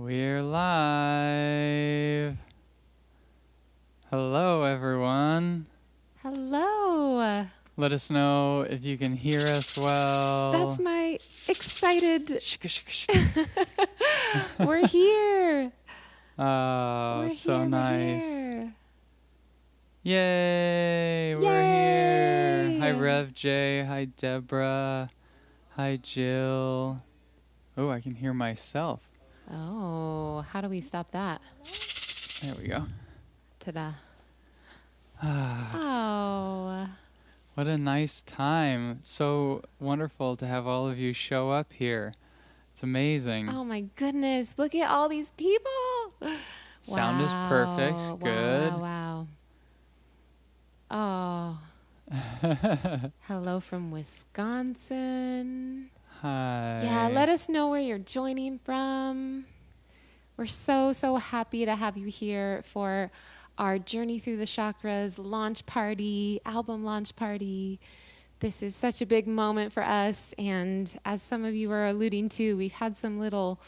We're live. Hello, everyone. Hello. Let us know if you can hear us well. That's my excited. Shika, shika, shika. We're here. Oh, We're so here, nice. We're here. Yay, we're here. Hi, Rev J. Hi, Deborah. Hi, Jill. Oh, I can hear myself. Oh, how do we stop that? There we go. Ta-da. Oh. What a nice time. So wonderful to have all of you show up here. It's amazing. Oh my goodness. Look at all these people. Sound is perfect. Wow, Good. Wow. Oh. Hello from Wisconsin. Hi. Yeah, let us know where you're joining from. We're so happy to have you here for our Journey Through the Chakras launch party, album launch party. This is such a big moment for us, and as some of you are alluding to, we've had some little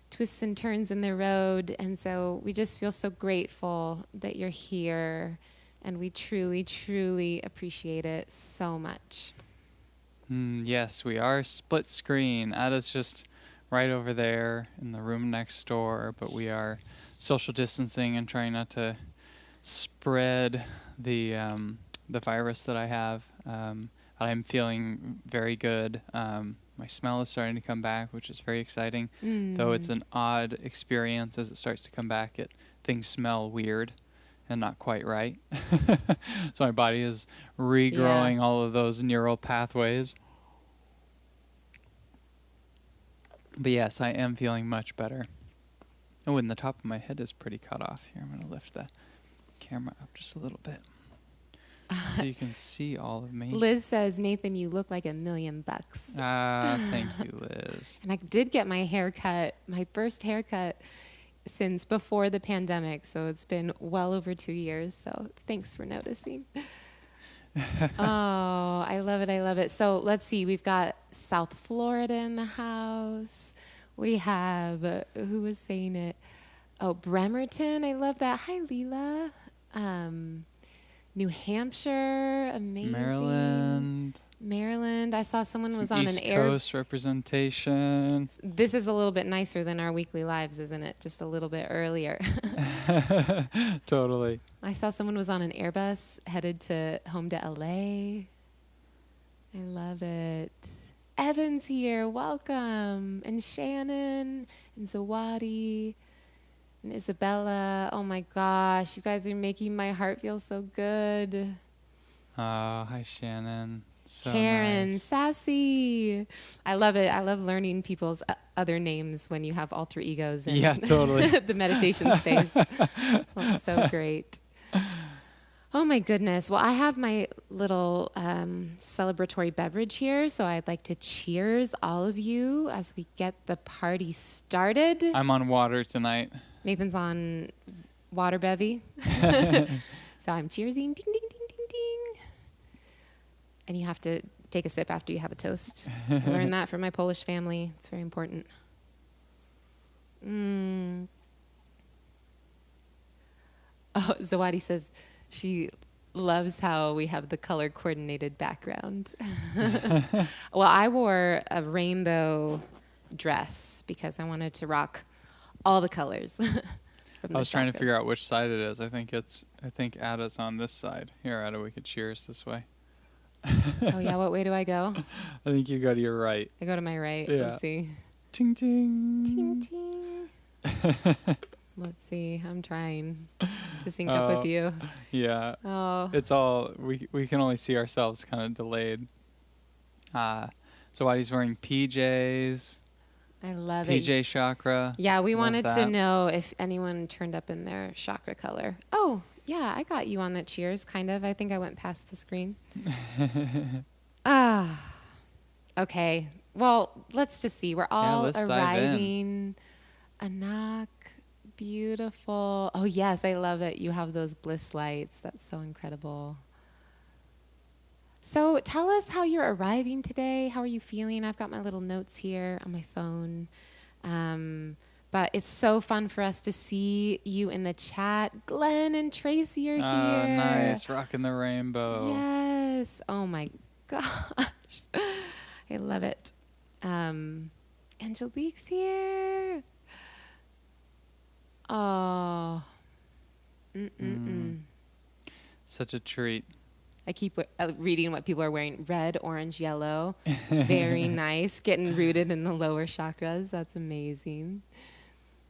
twists and turns in the road, and so we just feel so grateful that you're here, and we truly appreciate it so much. Yes, we are split screen. Ada's just right over there in the room next door, but we are social distancing and trying not to spread the virus that I have. I'm feeling very good. My smell is starting to come back, which is very exciting. Though it's an odd experience as it starts to come back. Things smell weird and not quite right. So my body is regrowing all of those neural pathways. But yes, I am feeling much better. Oh, and the top of my head is pretty cut off. Here, I'm going to lift the camera up just a little bit so you can see all of me. Liz says, Nathan, you look like $1 million. Thank you, Liz. And I did get my haircut, my first haircut since before the pandemic. So it's been well over 2 years. So thanks for noticing. Oh, I love it. I love it. So let's see. We've got South Florida in the house. We have, who was saying it? Oh, Bremerton. I love that. Hi, Leela. New Hampshire. Amazing. Maryland. I saw someone was on an East Coast representation. This is a little bit nicer than our weekly lives, isn't it? Just a little bit earlier. Totally. I saw someone was on an Airbus headed home to LA. I love it. Evan's here. Welcome. And Shannon and Zawadi and Isabella. Oh my gosh. You guys are making my heart feel so good. Oh, hi, Shannon. So Karen, nice. Sassy. I love it. I love learning people's other names when you have alter egos in totally. the meditation space. That's so great. Oh my goodness. Well, I have my little celebratory beverage here, so I'd like to cheers all of you as we get the party started. I'm on water tonight. Nathan's on water bevy. So I'm cheersing. Ding, ding, ding, ding, ding. And you have to take a sip after you have a toast. I learned that from my Polish family. It's very important. Oh, Zawadi says she loves how we have the color coordinated background. Well, I wore a rainbow dress because I wanted to rock all the colors. I was trying to figure out which side it is. I think Ada's on this side. Here, Ada, we could cheers this way. Oh yeah, what way do I go? I think you go to your right. I go to my right. Yeah. Let's see. Ting ting. Ting ting. Let's see. I'm trying to sync up with you. Yeah. Oh. It's all we can only see ourselves kind of delayed. So while he's wearing PJs. I love it. PJ chakra. Yeah, we Love wanted that. to know if anyone turned up in their chakra color. Oh, yeah, I got you on that cheers, kind of. I think I went past the screen. Okay. Well, let's just see. We're all let's dive arriving. Anak, beautiful. Oh, yes, I love it. You have those bliss lights. That's so incredible. So tell us how you're arriving today. How are you feeling? I've got my little notes here on my phone. But it's so fun for us to see you in the chat. Glenn and Tracy are here. Nice. Rocking the rainbow. Yes. Oh my gosh. I love it. Angelique's here. Oh. Such a treat. I keep reading what people are wearing. Red, orange, yellow. Very nice. Getting rooted in the lower chakras. That's amazing.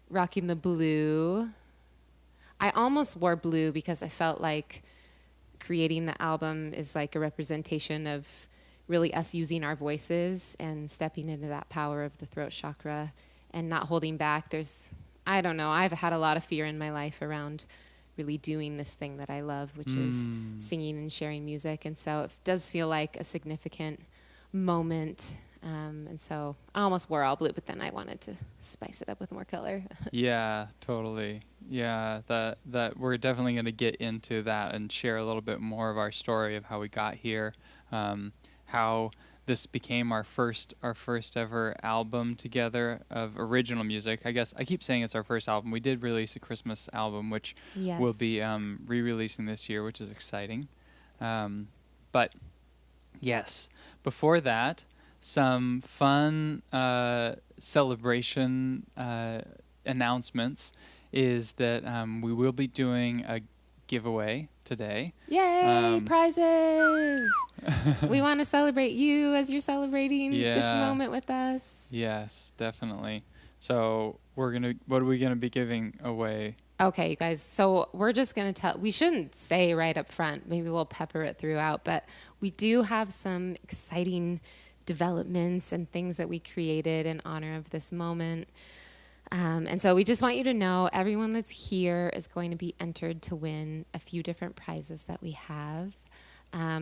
Rocking the blue. I almost wore blue because I felt like creating the album is like a representation of really us using our voices and stepping into that power of the throat chakra and not holding back. I don't know, I've had a lot of fear in my life around really doing this thing that I love, which is singing and sharing music. And so it does feel like a significant moment. And so I almost wore all blue, but then I wanted to spice it up with more color. Yeah, totally. Yeah, that we're definitely going to get into that and share a little bit more of our story of how we got here, how this became our first ever album together of original music. I guess I keep saying it's our first album. We did release a Christmas album, which we'll be re-releasing this year, which is exciting. But yes, before that, some fun celebration announcements is that we will be doing a giveaway today. Yay, prizes! We want to celebrate you as you're celebrating this moment with us. Yes, definitely. So what are we gonna be giving away? Okay, you guys, so we're just going to we shouldn't say right up front, maybe we'll pepper it throughout, but we do have some exciting developments and things that we created in honor of this moment. And so we just want you to know everyone that's here is going to be entered to win a few different prizes that we have.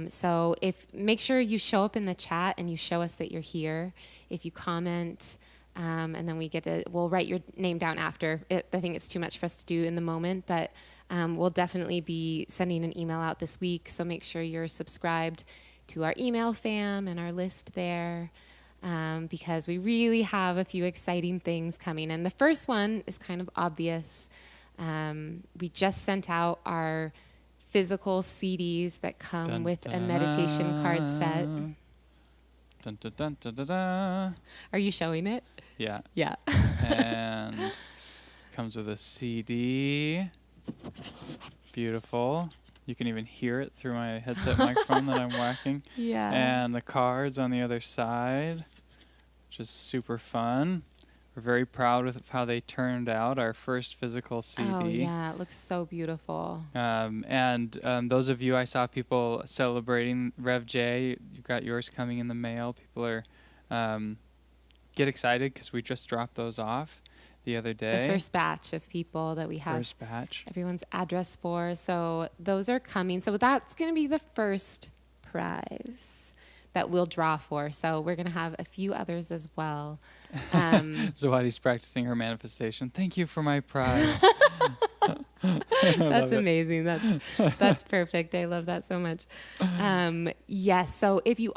So make sure you show up in the chat and you show us that you're here. If you comment, and then we'll write your name down after. I think it's too much for us to do in the moment, but we'll definitely be sending an email out this week. So make sure you're subscribed to our email fam and our list there, because we really have a few exciting things coming. And the first one is kind of obvious. We just sent out our physical CDs that come with a meditation card set. Dun, dun, dun, dun, dun, dun. Are you showing it? Yeah. Yeah. And comes with a CD. Beautiful. You can even hear it through my headset microphone that I'm whacking. Yeah. And the cards on the other side, which is super fun. We're very proud of how they turned out, our first physical CD. Oh, yeah. It looks so beautiful. And those of you, I saw people celebrating Rev J. You've got yours coming in the mail. People are get excited because we just dropped those off the other day. The first batch of people that we have. First batch. Everyone's address for. So those are coming. So that's going to be the first prize that we'll draw for. So we're going to have a few others as well. Zawadi's practicing her manifestation. Thank you for my prize. That's amazing. That's perfect. I love that so much. Yes. So if you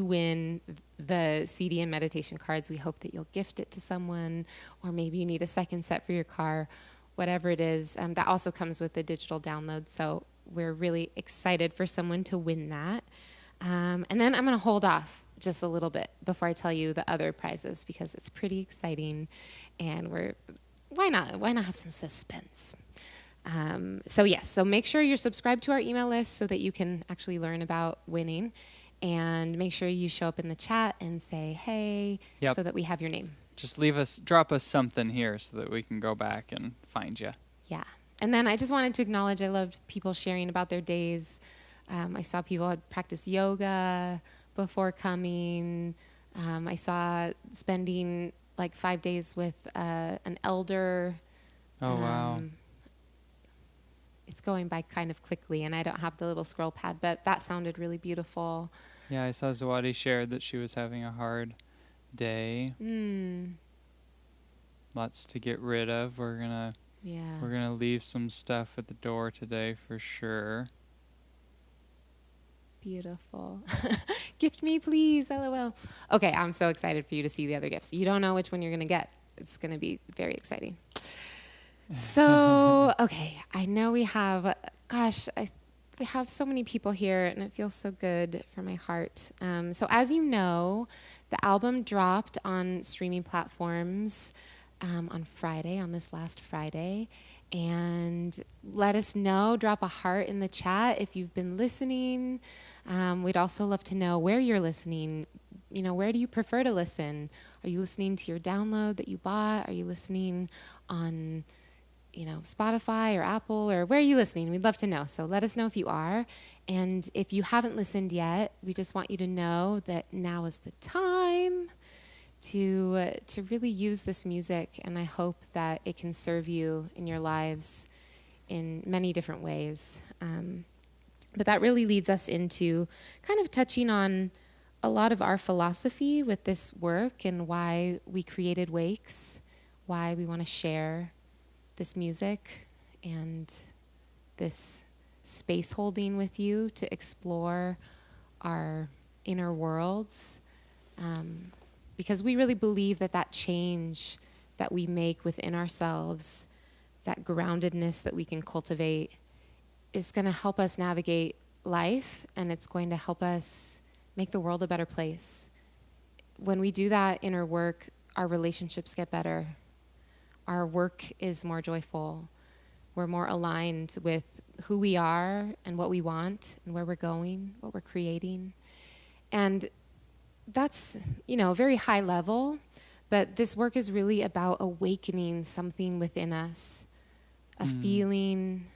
win the CD and meditation cards, we hope that you'll gift it to someone, or maybe you need a second set for your car, whatever it is. That also comes with the digital download. So we're really excited for someone to win that. And then I'm going to hold off just a little bit before I tell you the other prizes, because it's pretty exciting, and why not have some suspense? So make sure you're subscribed to our email list so that you can actually learn about winning, and make sure you show up in the chat and say, hey, so that we have your name. Just drop us something here so that we can go back and find you. Yeah. And then I just wanted to acknowledge, I loved people sharing about their days. I saw people had practiced yoga before coming. I saw spending like 5 days with an elder. Oh, wow. It's going by kind of quickly, and I don't have the little scroll pad, but that sounded really beautiful. Yeah, I saw Zawadi shared that she was having a hard day. Lots to get rid of. We're gonna leave some stuff at the door today for sure. Beautiful. Gift me, please. LOL. Okay, I'm so excited for you to see the other gifts. You don't know which one you're going to get. it's going to be very exciting. So, okay, I know we have, we have so many people here, and it feels so good for my heart. So, as you know, the album dropped on streaming platforms on Friday, on this last Friday. And let us know, drop a heart in the chat if you've been listening. We'd also love to know where you're listening. You know, where do you prefer to listen? Are you listening to your download that you bought? Are you listening on, you know, Spotify or Apple, or where are you listening? We'd love to know. So let us know if you are. And if you haven't listened yet, we just want you to know that now is the time to really use this music. And I hope that it can serve you in your lives in many different ways. But that really leads us into kind of touching on a lot of our philosophy with this work and why we created Wakes, why we want to share this music and this space holding with you to explore our inner worlds. Because we really believe that that change that we make within ourselves, that groundedness that we can cultivate, is going to help us navigate life, and it's going to help us make the world a better place. When we do that inner work, our relationships get better. Our work is more joyful. We're more aligned with who we are and what we want and where we're going, what we're creating. And that's, you know, very high level, but this work is really about awakening something within us, a feeling,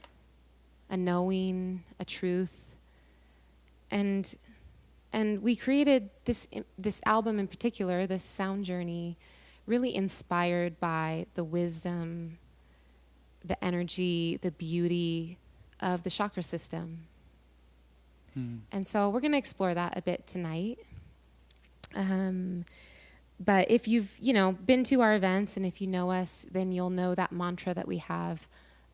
a knowing, a truth. And we created this album in particular, this sound journey, really inspired by the wisdom, the energy, the beauty of the chakra system. And so we're going to explore that a bit tonight. But if you've, you know, been to our events and if you know us, then you'll know that mantra that we have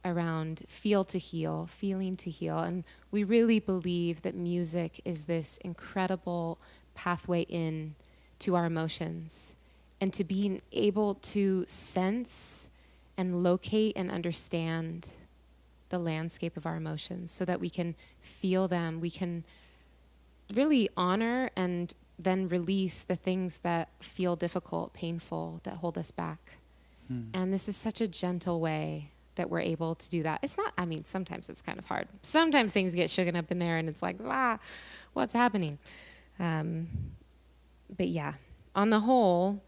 around feel to heal, feeling to heal. And we really believe that music is this incredible pathway in to our emotions and to being able to sense and locate and understand the landscape of our emotions so that we can feel them. We can really honor and then release the things that feel difficult, painful, that hold us back. And this is such a gentle way that we're able to do that. It's not, I mean, sometimes it's kind of hard. Sometimes things get shaken up in there and it's like, what's happening? But yeah, on the whole,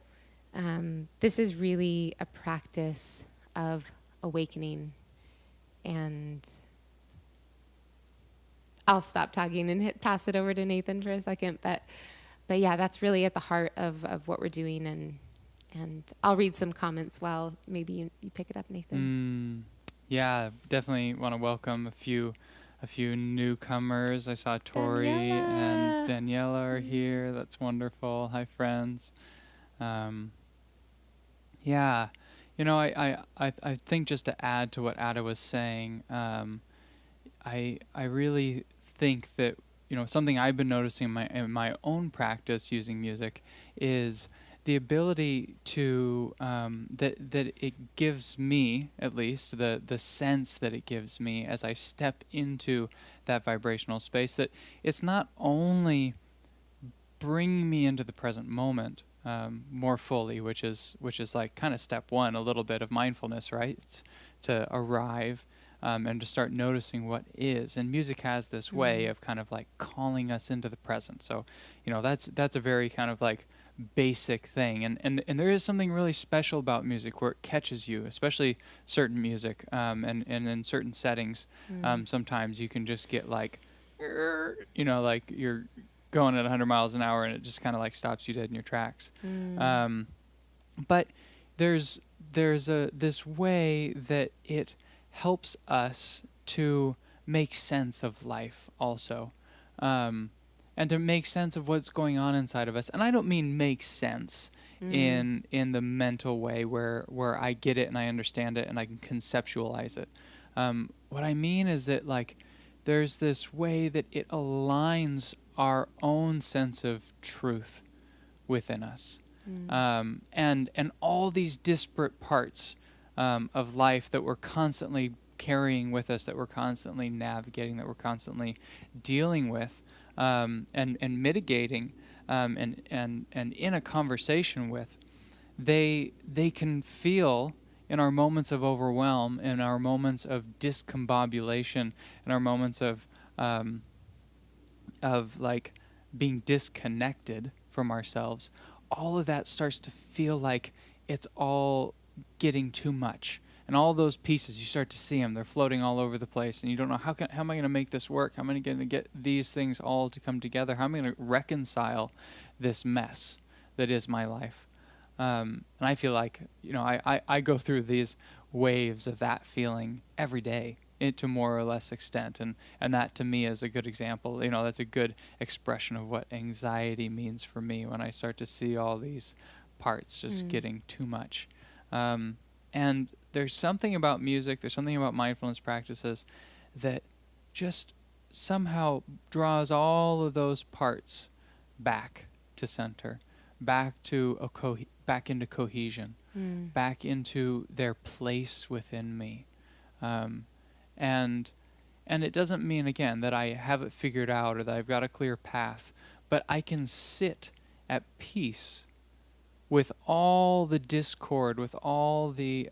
this is really a practice of awakening. And I'll stop talking and pass it over to Nathan for a second. But yeah, that's really at the heart of what we're doing. And I'll read some comments while maybe you pick it up, Nathan. Yeah, definitely want to welcome a few newcomers. I saw Tori and Daniela are here. That's wonderful. Hi, friends. Yeah, you know, I think just to add to what Ada was saying, I really think that, you know, something I've been noticing in my own practice using music is the ability to that it gives me, at least the sense that it gives me as I step into that vibrational space, that it's not only bringing me into the present moment more fully, which is like kind of step one, a little bit of mindfulness, right? It's to arrive and to start noticing what is. And music has this way of kind of like calling us into the present. So, you know, that's a very kind of like basic thing. And there is something really special about music where it catches you, especially certain music. And in certain settings, sometimes you can just get like, you know, like you're going at 100 miles an hour and it just kind of like stops you dead in your tracks. But there's this way that it helps us to make sense of life also, and to make sense of what's going on inside of us. And I don't mean make sense in the mental way where I get it and I understand it and I can conceptualize it. What I mean is that like there's this way that it aligns our own sense of truth within us. and all these disparate parts of life that we're constantly carrying with us, that we're constantly navigating, that we're constantly dealing with, and mitigating, and in a conversation with, they can feel in our moments of overwhelm, in our moments of discombobulation, in our moments of like being disconnected from ourselves. All of that starts to feel like it's all getting too much. And all those pieces, you start to see them. They're floating all over the place, and you don't know how am I going to make this work? How am I going to get these things all to come together? How am I going to reconcile this mess that is my life? And I feel like, I go through these waves of that feeling every day, to more or less extent, and that to me is a good example. That's a good expression of what anxiety means for me, when I start to see all these parts just getting too much. And there's something about music, there's something about mindfulness practices that just somehow draws all of those parts back to center, back to back into cohesion, back into their place within me. And it doesn't mean, again, that I have it figured out or that I've got a clear path, but I can sit at peace with all the discord, with all the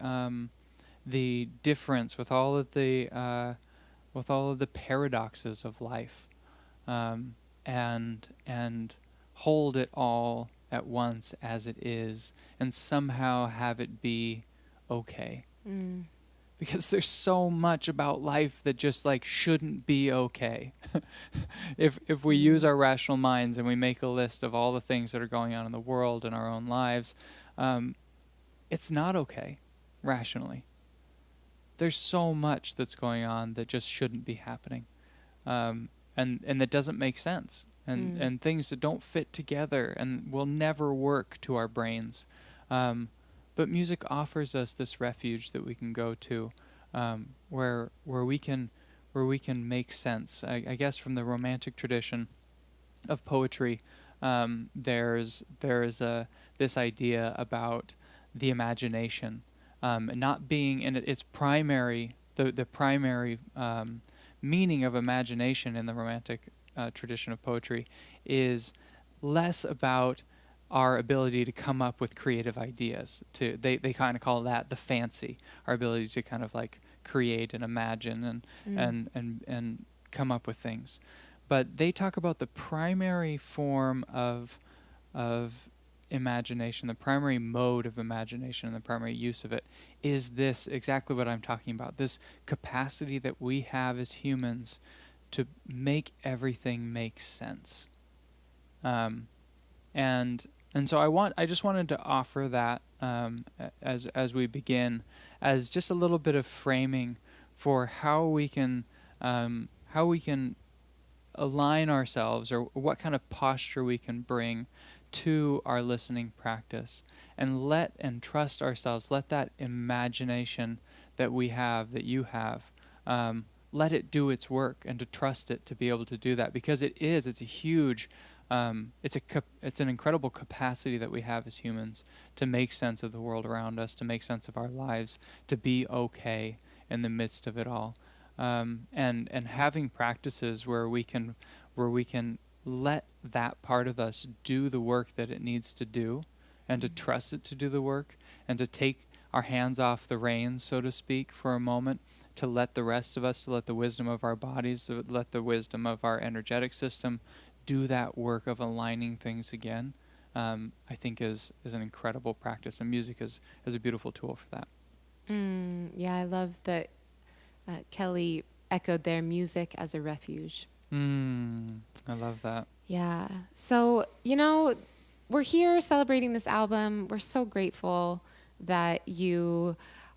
difference, with all of the paradoxes of life, and hold it all at once as it is, and somehow have it be okay. Because there's so much about life that just like shouldn't be okay. If we use our rational minds and we make a list of all the things that are going on in the world and our own lives, it's not okay rationally. There's so much that's going on that just shouldn't be happening, and that doesn't make sense, and things that don't fit together and will never work to our brains. But music offers us this refuge that we can go to, where we can make sense. I guess from the romantic tradition of poetry, there's this idea about the imagination, not being in its primary, the primary meaning of imagination in the romantic tradition of poetry is less about our ability to come up with creative ideas. They kind of call that the fancy, our ability to kind of like create and imagine and come up with things. But they talk about the primary form of imagination, the primary mode of imagination, and the primary use of it is this, exactly what I'm talking about, this capacity that we have as humans to make everything make sense. And so I just wanted to offer that as we begin, as just a little bit of framing for how we can align ourselves, or what kind of posture we can bring to our listening practice, and trust ourselves. Let that imagination that we have, that you have, let it do its work, and to trust it to be able to do that, because it's a huge. It's an incredible capacity that we have as humans to make sense of the world around us, to make sense of our lives, to be okay in the midst of it all, and having practices where we can let that part of us do the work that it needs to do, and to trust it to do the work, and to take our hands off the reins, so to speak, for a moment, to let the rest of us, to let the wisdom of our bodies, to let the wisdom of our energetic system do that work of aligning things again, I think is an incredible practice, and music is a beautiful tool for that. Yeah, I love that Kelly echoed their music as a refuge. I love that. Yeah. So, we're here celebrating this album. We're so grateful that you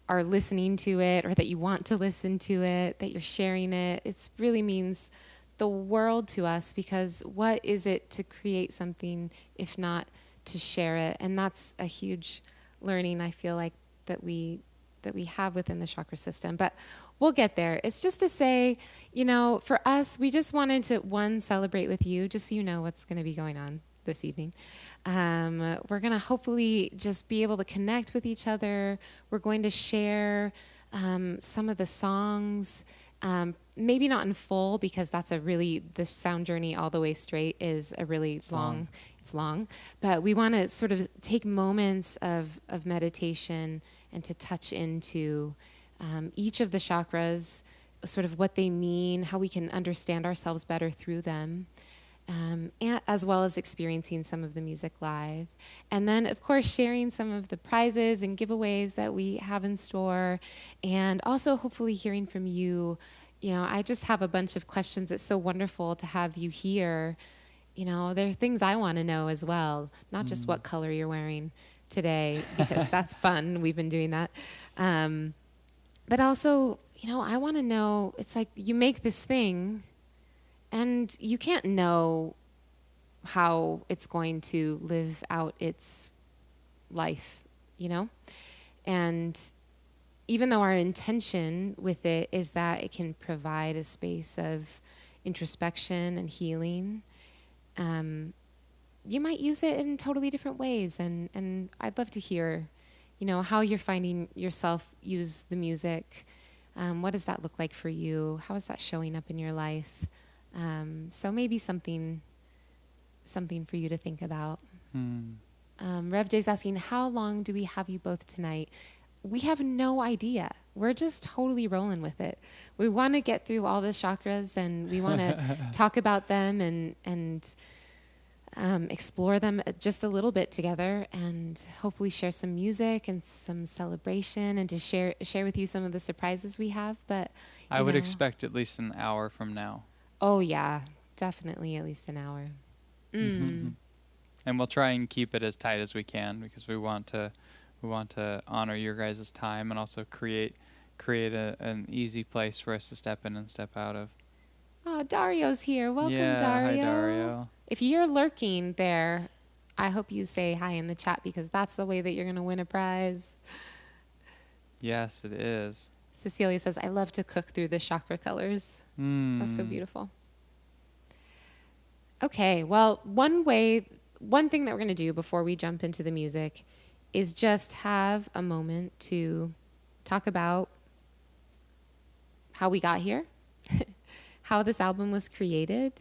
are listening to it, or that you want to listen to it, that you're sharing it. It really means the world to us, because what is it to create something if not to share it? And that's a huge learning, I feel like, that we have within the chakra system. But we'll get there. It's just to say, for us, we just wanted to, one, celebrate with you, just so you know what's going to be going on this evening. We're going to hopefully just be able to connect with each other. We're going to share some of the songs, maybe not in full, because the sound journey all the way straight is it's long, but we want to sort of take moments of meditation and to touch into each of the chakras, sort of what they mean, how we can understand ourselves better through them, and as well as experiencing some of the music live. And then, of course, sharing some of the prizes and giveaways that we have in store, and also hopefully hearing from you. I just have a bunch of questions. It's so wonderful to have you here. There are things I want to know as well, not just what color you're wearing today, because that's fun. We've been doing that. But also, I want to know, it's like you make this thing and you can't know how it's going to live out its life, And even though our intention with it is that it can provide a space of introspection and healing, you might use it in totally different ways. And I'd love to hear, how you're finding yourself use the music. What does that look like for you? How is that showing up in your life? So maybe something for you to think about. Rev J's asking, how long do we have you both tonight? We have no idea. We're just totally rolling with it. We want to get through all the chakras, and we want to talk about them and explore them just a little bit together, and hopefully share some music and some celebration, and to share with you some of the surprises we have. But I would expect at least an hour from now. Oh yeah, definitely at least an hour. And we'll try and keep it as tight as we can, because we want to honor your guys' time, and also create an easy place for us to step in and step out of. Oh, Dario's here. Welcome, Dario. Hi, Dario. If you're lurking there, I hope you say hi in the chat, because that's the way that you're going to win a prize. Yes, it is. Cecilia says, I love to cook through the chakra colors. That's so beautiful. Okay, well, one thing that we're going to do before we jump into the music is just have a moment to talk about how we got here, how this album was created,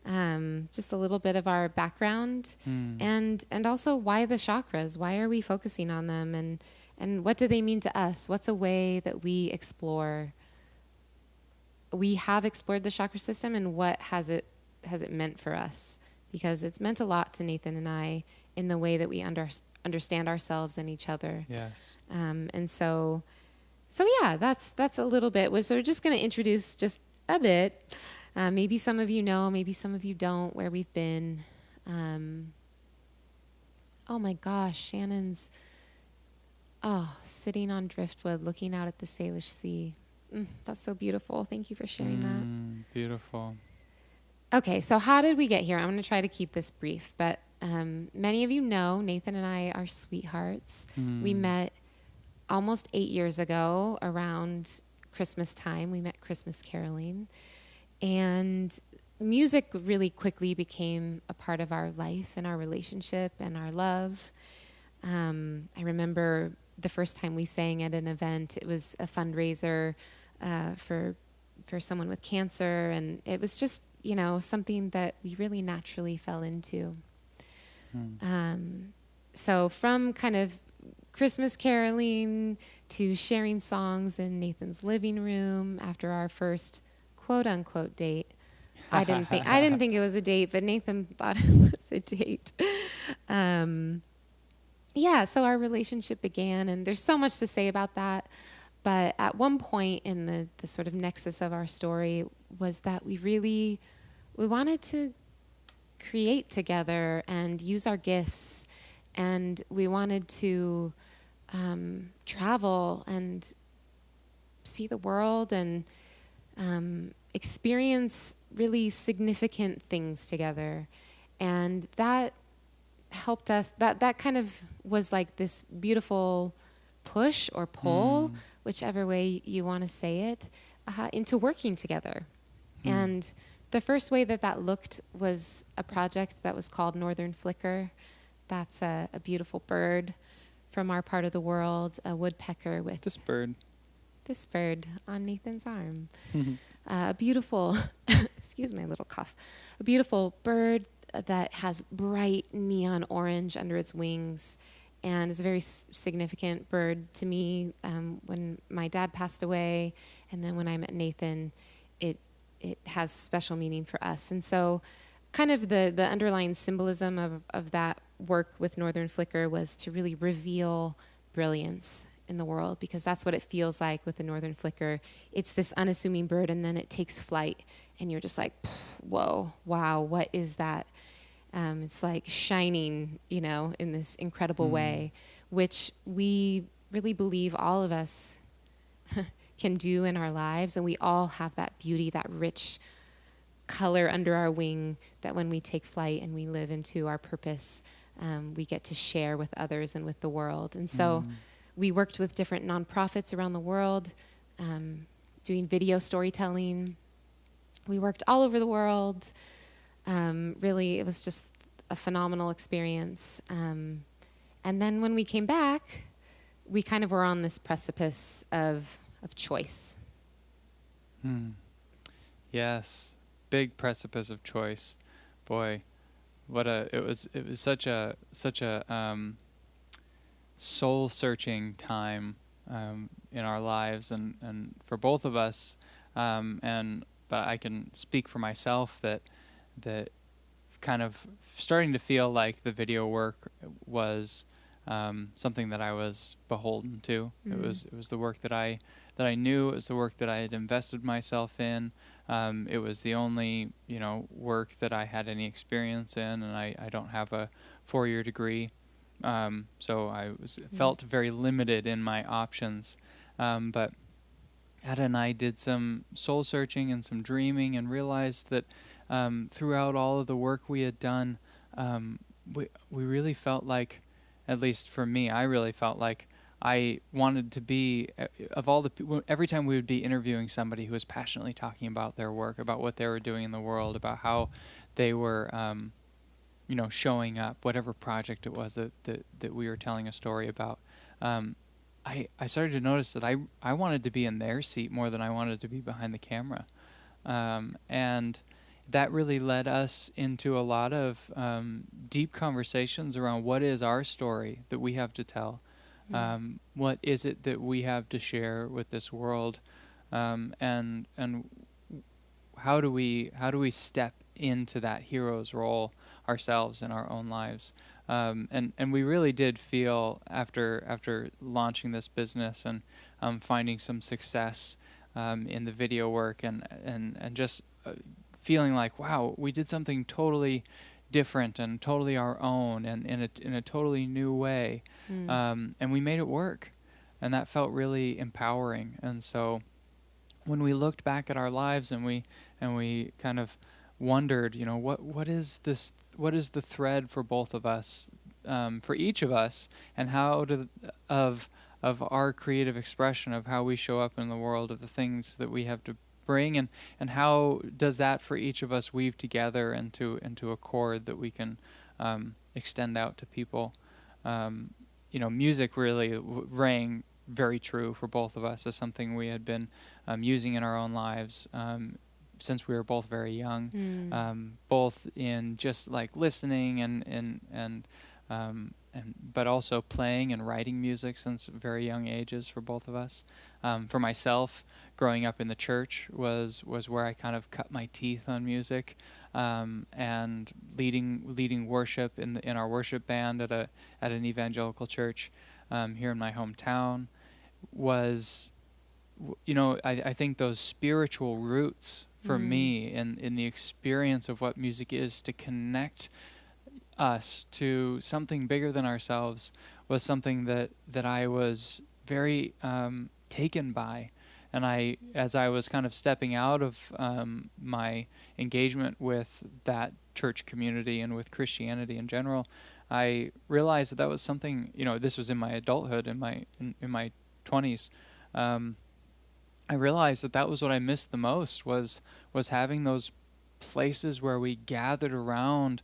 just a little bit of our background, and also why the chakras. Why are we focusing on them, and what do they mean to us? What's a way that we have explored the chakra system, and what has it meant for us? Because it's meant a lot to Nathan and I in the way that we understand ourselves and each other. Yes. And so yeah, that's a little bit. So we're just going to introduce just a bit. Maybe some of you know, maybe some of you don't, where we've been. Oh my gosh, Shannon's sitting on driftwood looking out at the Salish Sea. That's so beautiful. Thank you for sharing that. Beautiful. Okay, so how did we get here? I'm going to try to keep this brief, but many of you know Nathan and I are sweethearts. We met almost 8 years ago around Christmas time. We met Christmas caroling, and music really quickly became a part of our life and our relationship and our love. I remember the first time we sang at an event. It was a fundraiser for someone with cancer, and it was just something that we really naturally fell into. So from kind of Christmas caroling to sharing songs in Nathan's living room after our first quote unquote date. I didn't think it was a date, but Nathan thought it was a date. So our relationship began, and there's so much to say about that. But at one point in the sort of nexus of our story was that we wanted to create together and use our gifts, and we wanted to travel and see the world and experience really significant things together. And that helped us, that kind of was like this beautiful push or pull, whichever way you want to say it, into working together. And The first way that looked was a project that was called Northern Flicker. That's a beautiful bird from our part of the world, a woodpecker with This bird. this bird on Nathan's arm. A beautiful, excuse my little cough, a beautiful bird that has bright neon orange under its wings and is a very significant bird to me. When my dad passed away and then when I met Nathan, it has special meaning for us. And so kind of the underlying symbolism of that work with Northern Flicker was to really reveal brilliance in the world, because that's what it feels like with the Northern Flicker. It's this unassuming bird, and then it takes flight, and you're just like, whoa, wow, what is that? It's like shining, in this incredible way, which we really believe all of us can do in our lives, and we all have that beauty, that rich color under our wing, that when we take flight and we live into our purpose, we get to share with others and with the world. And so we worked with different nonprofits around the world, doing video storytelling. We worked all over the world. Really, it was just a phenomenal experience. And then when we came back, we kind of were on this precipice of choice. Yes, big precipice of choice. Boy, it was such a soul searching time in our lives, and for both of us. But I can speak for myself that kind of starting to feel like the video work was something that I was beholden to. It was the work that I knew. It was the work that I had invested myself in. It was the only work that I had any experience in, and I don't have a 4-year degree, so I felt very limited in my options. But Ada and I did some soul searching and some dreaming, and realized that throughout all of the work we had done, we really felt like, at least for me, I really felt like I wanted to be, of all the people, every time we would be interviewing somebody who was passionately talking about their work, about what they were doing in the world, about how they were, showing up, whatever project it was that we were telling a story about, I started to notice that I wanted to be in their seat more than I wanted to be behind the camera. And that really led us into a lot of deep conversations around what is our story that we have to tell. What is it that we have to share with this world, and how do we step into that hero's role ourselves in our own lives? And we really did feel after launching this business and finding some success in the video work and just feeling like, wow, we did something totally different and totally our own and in a totally new way, and we made it work, and that felt really empowering. And so when we looked back at our lives and we kind of wondered, what is this? What is the thread for both of us, for each of us, and how of our creative expression, of how we show up in the world, of the things that we have to bring, and how does that for each of us weave together into a chord that we can extend out to people. Music really rang very true for both of us as something we had been using in our own lives since we were both very young, both in just like listening and but also playing and writing music since very young ages for both of us. For myself, growing up in the church was where I kind of cut my teeth on music, and leading worship in our worship band at an evangelical church here in my hometown was, I think those spiritual roots for me in the experience of what music is to connect us to something bigger than ourselves was something that I was very taken by. And as I was kind of stepping out of my engagement with that church community and with Christianity in general, I realized that was something, this was in my adulthood, in my 20s. I realized that was what I missed the most, was having those places where we gathered around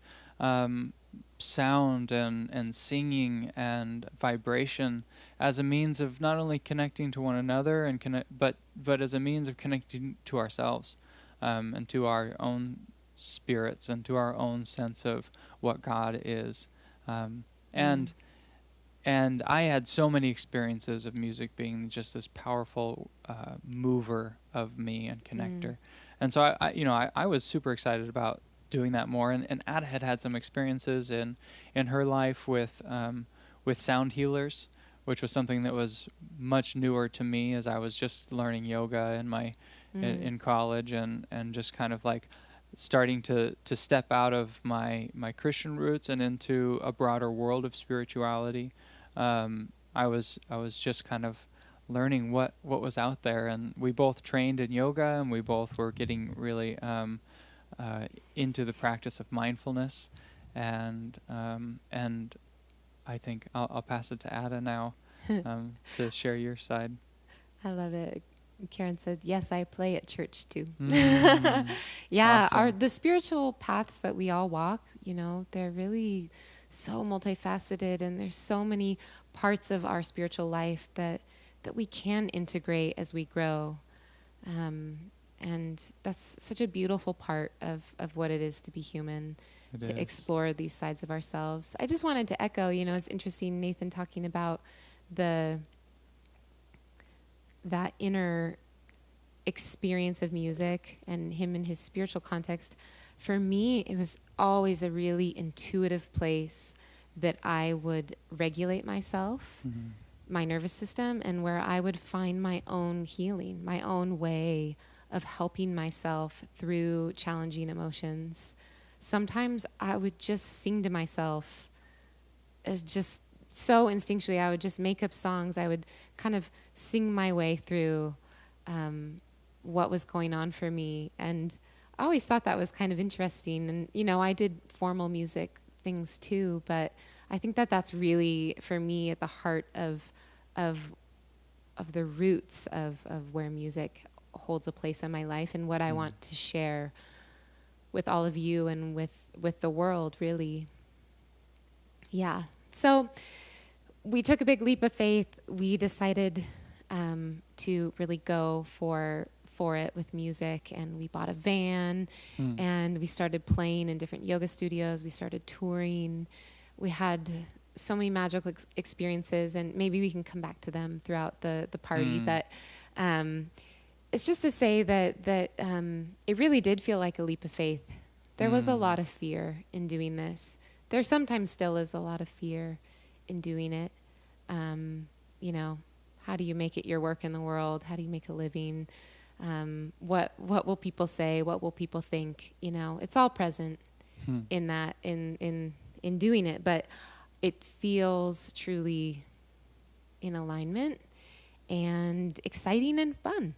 sound and singing and vibration as a means of not only connecting to one another and but as a means of connecting to ourselves, and to our own spirits and to our own sense of what God is. And and I had so many experiences of music being just this powerful mover of me and connector. And so I was super excited about doing that more. And Ada had some experiences in her life with sound healers, which was something that was much newer to me as I was just learning yoga in my in college, and just kind of like starting to step out of my Christian roots and into a broader world of spirituality. I was just kind of learning what was out there, and we both trained in yoga, and we both were getting really into the practice of mindfulness, and I think I'll pass it to Ada now to share your side. I love it. Karen said, "Yes, I play at church too." Yeah, awesome. The spiritual paths that we all walk, they're really so multifaceted, and there's so many parts of our spiritual life that we can integrate as we grow. And that's such a beautiful part of what it is to be human, to explore these sides of ourselves. I just wanted to echo, it's interesting, Nathan talking about that inner experience of music and him in his spiritual context. For me, it was always a really intuitive place that I would regulate myself, my nervous system, and where I would find my own healing, my own way of helping myself through challenging emotions. Sometimes I would just sing to myself, just so instinctually. I would just make up songs. I would kind of sing my way through what was going on for me. And I always thought that was kind of interesting. And, I did formal music things too, but I think that that's really, for me, at the heart of the roots of where music holds a place in my life, and what I want to share with all of you and with the world, really. Yeah. So we took a big leap of faith. We decided to really go for it with music, and we bought a van, and we started playing in different yoga studios. We started touring. We had so many magical experiences, and maybe we can come back to them throughout the party. But it's just to say that it really did feel like a leap of faith. There was a lot of fear in doing this. There sometimes still is a lot of fear in doing it. How do you make it your work in the world? How do you make a living? What will people say? What will people think? It's all present in that, in doing it, but it feels truly in alignment and exciting and fun.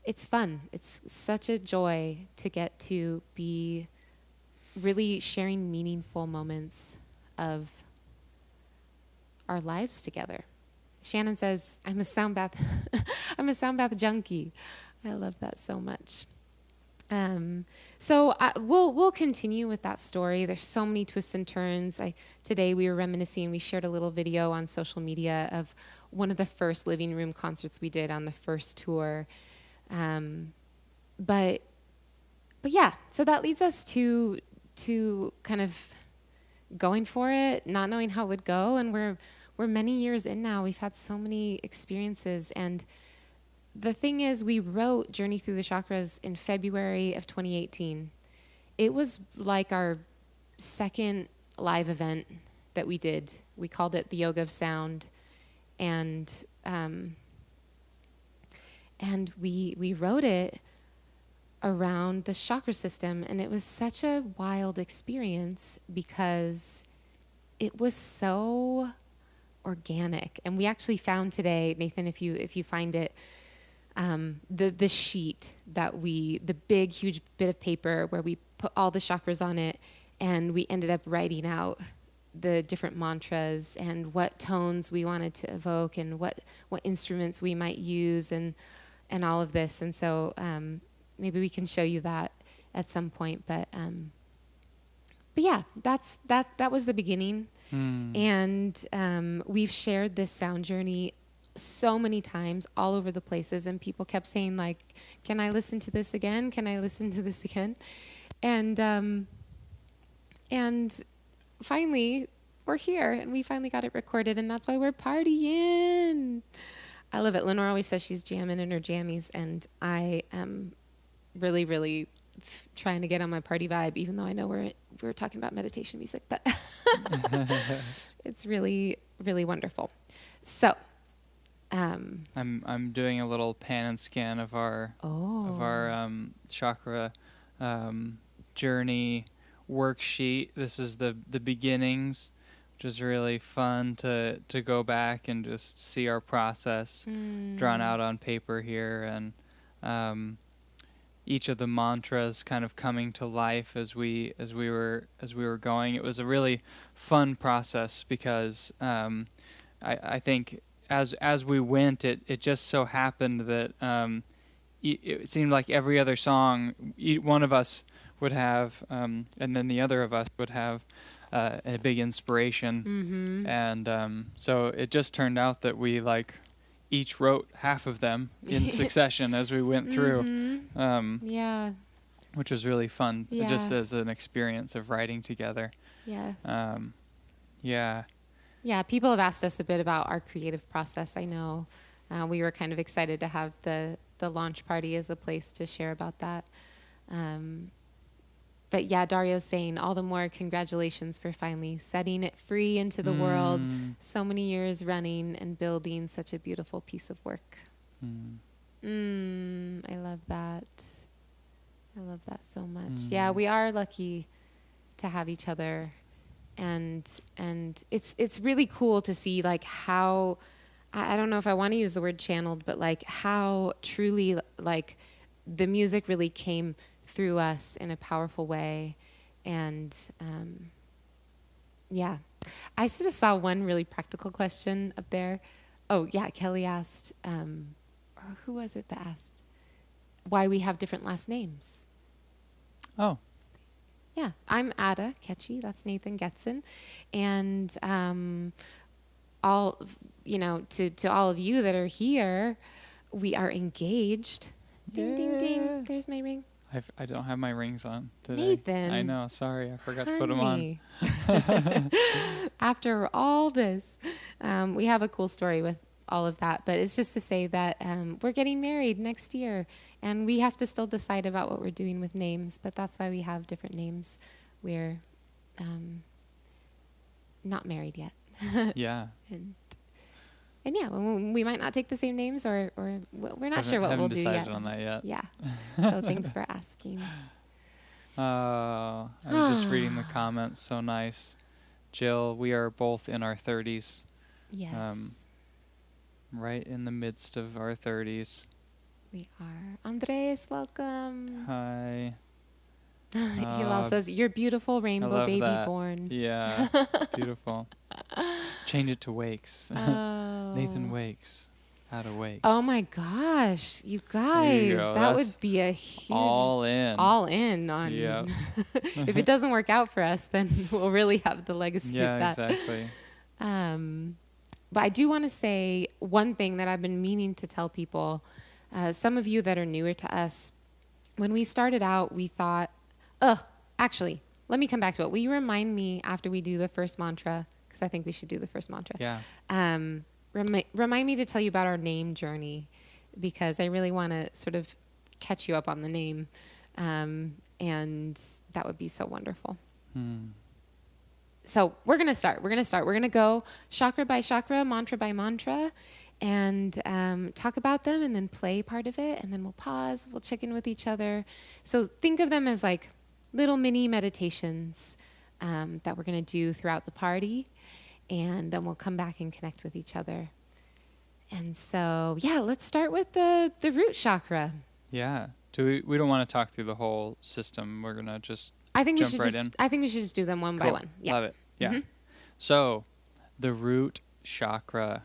It's fun. It's such a joy to get to be really sharing meaningful moments of our lives together. Shannon says, I'm a sound bath junkie. I love that so much. So we'll continue with that story. There's so many twists and turns. Today we were reminiscing. We shared a little video on social media of one of the first living room concerts we did on the first tour. But yeah, so that leads us to kind of going for it, not knowing how it would go, and we're many years in now. We've had so many experiences, and the thing is, we wrote Journey Through the Chakras in February of 2018. It was like our second live event that we did. We called it the Yoga of Sound, and we wrote it around the chakra system, and it was such a wild experience because it was so organic. And we actually found today, Nathan, if you find it, the sheet the big huge bit of paper where we put all the chakras on it, and we ended up writing out the different mantras and what tones we wanted to evoke and what instruments we might use and all of this. And so maybe we can show you that at some point. But yeah, that was the beginning. And we've shared this sound journey so many times all over the places, and people kept saying, like, can I listen to this again? Can I listen to this again? And finally we're here, and we finally got it recorded, and that's why we're partying. I love it. Lenore always says she's jamming in her jammies, and I am really, really trying to get on my party vibe, even though I know we're talking about meditation music, but it's really, really wonderful. So, I'm doing a little pan and scan of our chakra journey worksheet. This is the beginnings, which is really fun to go back and just see our process drawn out on paper here, and each of the mantras kind of coming to life as we were going. It was a really fun process because I think as we went, it just so happened that it seemed like every other song, one of us would have, and then the other of us would have a big inspiration, and so it just turned out that we each wrote half of them in succession as we went through. Yeah. Which was really fun, Yeah. just as an experience of writing together. Yes. Yeah. Yeah, people have asked us a bit about our creative process. I know we were kind of excited to have the launch party as a place to share about that. But yeah, Dario's saying, all the more congratulations for finally setting it free into the world. So many years running and building such a beautiful piece of work. I love that. I love that so much. Yeah, we are lucky to have each other. And it's really cool to see how, I don't know if I want to use the word channeled, but how truly the music really came through us in a powerful way. And yeah, I sort of saw one really practical question up there. Oh yeah, Kelly asked, or who was it that asked why we have different last names? Oh. Yeah, I'm Ada Ketchy. That's Nathan Getson. And to all of you that are here, we are engaged. Ding, ding, ding. There's my ring. I don't have my rings on today. Nathan. I know. Sorry. I forgot to put them on. After all this, we have a cool story with all of that. But it's just to say that we're getting married next year. And we have to still decide about what we're doing with names. But that's why we have different names. We're not married yet. Yeah. And yeah, we might not take the same names, or we're not sure what we'll do yet. Haven't decided on that yet. Yeah. So thanks for asking. I'm just reading the comments. So nice. Jill, we are both in our 30s. Yes. Right in the midst of our 30s. We are. Andres, welcome. Hi. Hilal says, "You're beautiful, rainbow baby that. born." Yeah. Beautiful. Change it to Wakes. Oh. Nathan Wakes. Out of Wakes. Oh my gosh, you There guys, you go. that That's would be a huge all in. on. Yep. If it doesn't work out for us, then we'll really have the legacy Yeah, of that. exactly. But I do want to say one thing that I've been meaning to tell people. Some of you that are newer to us, when we started out, we thought, actually, let me come back to it. Will you remind me after we do the first mantra? Because I think we should do the first mantra. Yeah. Remind me to tell you about our name journey, because I really want to sort of catch you up on the name. And that would be so wonderful. So we're going to start. We're going to go chakra by chakra, mantra by mantra, and talk about them, and then play part of it, and then we'll pause. We'll check in with each other. So think of them as like little mini meditations that we're going to do throughout the party, and then we'll come back and connect with each other. And so, yeah, let's start with the root chakra. Yeah. We don't want to talk through the whole system. We're gonna just I think jump we should right just in. I think we should just do them one by Cool. one. Yeah. Love it. Yeah. Mhm. So, the root chakra.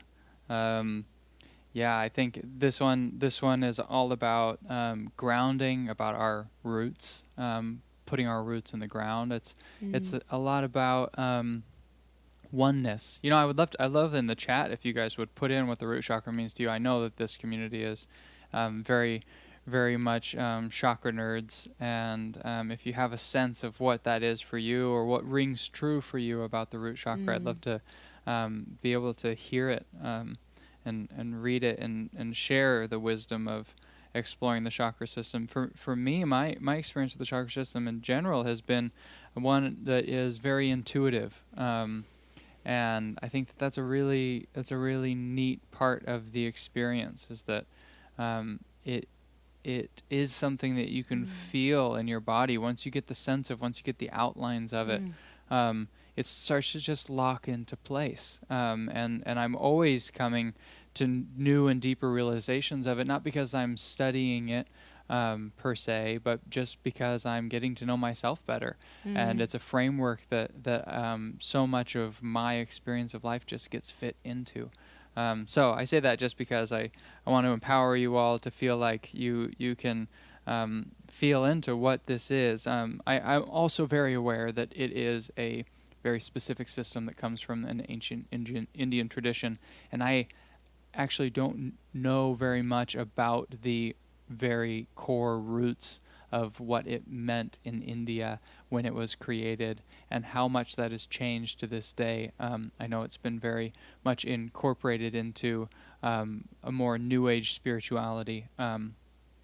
Yeah, I think this one is all about grounding, about our roots, putting our roots in the ground. It's Mm. a lot about oneness. You know, I love in the chat if you guys would put in what the root chakra means to you. I know that this community is very, very much chakra nerds, and if you have a sense of what that is for you or what rings true for you about the root chakra, I'd Mm. love to be able to hear it and read it and share the wisdom of exploring the chakra system. For me, my experience with the chakra system in general has been one that is very intuitive. And I think that that's a really neat part of the experience is that it is something that you can Mm. feel in your body once you get the outlines of it. Mm. It starts to just lock into place, and I'm always coming to new and deeper realizations of it, not because I'm studying it per se, but just because I'm getting to know myself better. And Mm. it's a framework that so much of my experience of life just gets fit into. So I say that just because I want to empower you all to feel like you can feel into what this is. I'm also very aware that it is a very specific system that comes from an ancient Indian tradition, and I actually don't know very much about the very core roots of what it meant in India when it was created and how much that has changed to this day. I know it's been very much incorporated into a more New Age spirituality.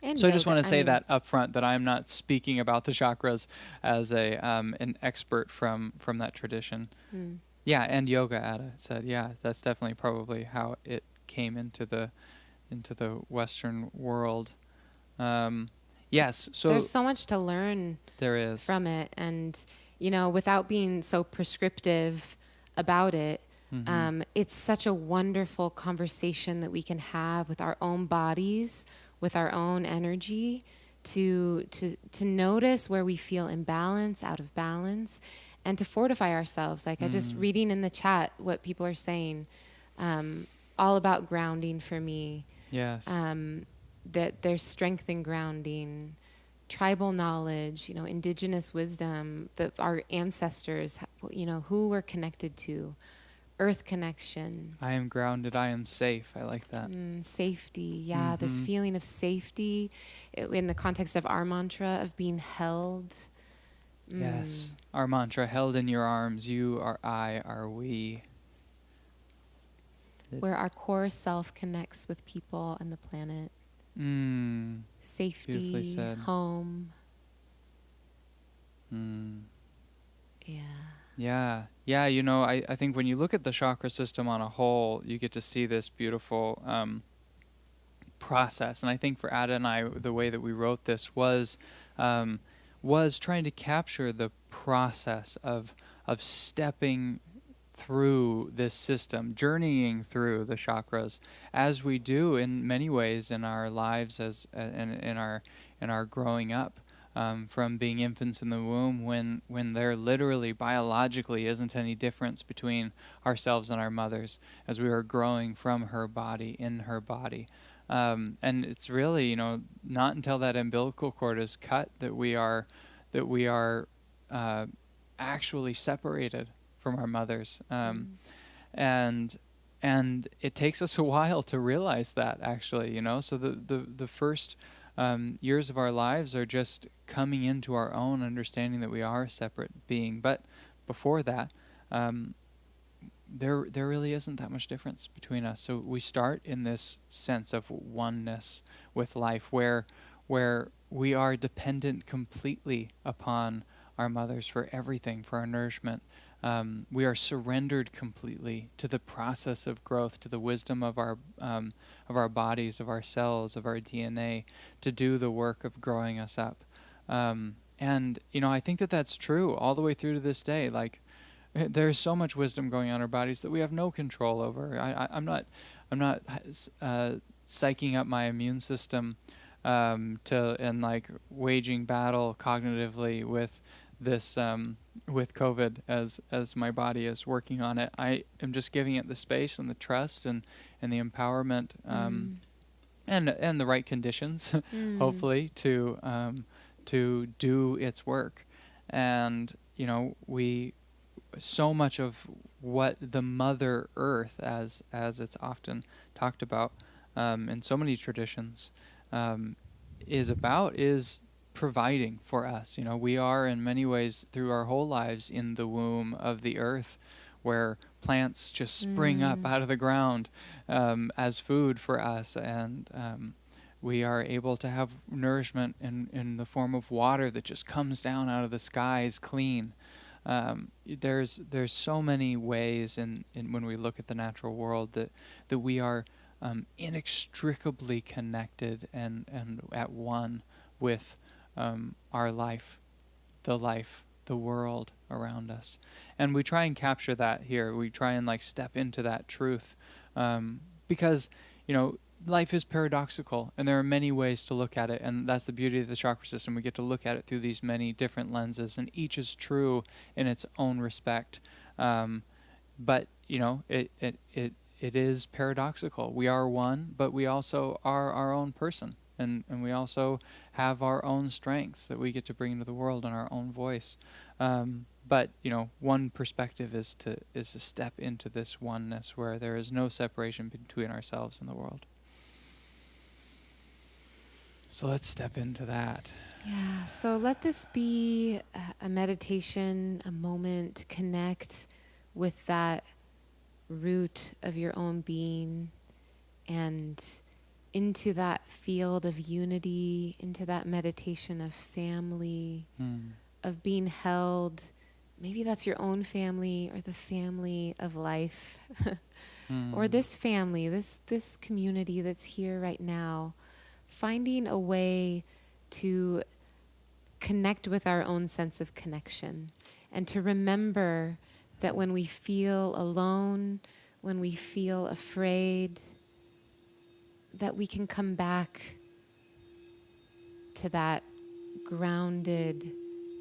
And So I just yoga. want to I say mean, that up front that I'm not speaking about the chakras as a an expert from that tradition. mm. Yeah, and yoga, Ada said. Yeah, that's definitely probably how it came into the Western world. Um, yes, There's so so much to learn there is. from it. And, without being so prescriptive about it, Mm-hmm. it's such a wonderful conversation that we can have with our own bodies, with our own energy, to notice where we feel imbalance, out of balance, and to fortify ourselves. Like I just Mm. reading in the chat what people are saying, all about grounding for me. Yes. Um, that there's strength in grounding, tribal knowledge, indigenous wisdom, that our ancestors, who we're connected to, earth connection, I am grounded. I am safe. I like that. safety. Yeah, this Mm-hmm. feeling of safety in the context of our mantra of being held. Mm, Yes. Our mantra, held in your arms, you are I, are we. It, where our core self connects with people and the planet. mm, beautifully Safety, said. home. Mm. Yeah. Yeah. Yeah, I think when you look at the chakra system on a whole, you get to see this beautiful process. And I think for Ada and I, the way that we wrote this was trying to capture the process of stepping through this system, journeying through the chakras, as we do in many ways in our lives as in our growing up. From being infants in the womb, when there literally biologically isn't any difference between ourselves and our mothers, as we are growing from her body in her body, and it's really not until that umbilical cord is cut that we are uh, actually separated from our mothers, Mm. and it takes us a while to realize that actually, so the first years of our lives are just coming into our own understanding that we are a separate being. But before that, um, there really isn't that much difference between us. So we start in this sense of oneness with life, where we are dependent completely upon our mothers for everything, for our nourishment. We are surrendered completely to the process of growth, to the wisdom of our bodies, of our cells, of our DNA, to do the work of growing us up. And I think that that's true all the way through to this day. Like, there's so much wisdom going on in our bodies that we have no control over. I'm not psyching up my immune system and like waging battle cognitively with this with COVID as my body is working on it. I am just giving it the space and the trust and the empowerment and the right conditions, hopefully, to do its work. And we so much of what the Mother Earth, as it's often talked about in so many traditions, is providing for us. We are in many ways through our whole lives in the womb of the earth, where plants just spring up out of the ground as food for us, and we are able to have nourishment in the form of water that just comes down out of the skies clean. There's so many ways in when we look at the natural world that we are inextricably connected and at one with our life, the world around us. And we try and capture that here. We try and step into that truth because, life is paradoxical, and there are many ways to look at it, and that's the beauty of the chakra system. We get to look at it through these many different lenses, and each is true in its own respect. But it is paradoxical. We are one, but we also are our own person, and we also have our own strengths that we get to bring into the world in our own voice. But one perspective is to step into this oneness where there is no separation between ourselves and the world. So let's step into that. Yeah, so let this be a meditation, a moment to connect with that root of your own being and into that field of unity, into that meditation of family, of being held. Maybe that's your own family or the family of life, or this family, this community that's here right now. Finding a way to connect with our own sense of connection and to remember that when we feel alone, when we feel afraid, that we can come back to that grounded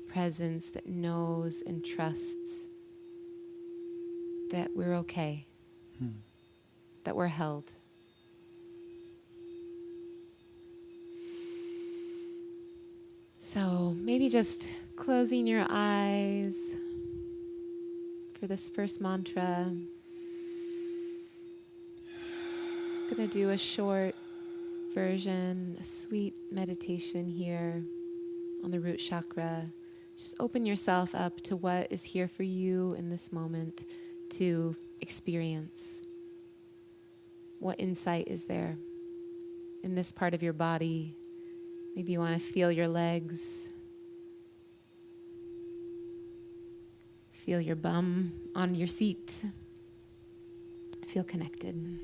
presence that knows and trusts that we're okay, that we're held. So maybe just closing your eyes for this first mantra. Just going to do a short version, a sweet meditation here on the root chakra. Just open yourself up to what is here for you in this moment to experience. What insight is there in this part of your body? Maybe you want to feel your legs, feel your bum on your seat, feel connected.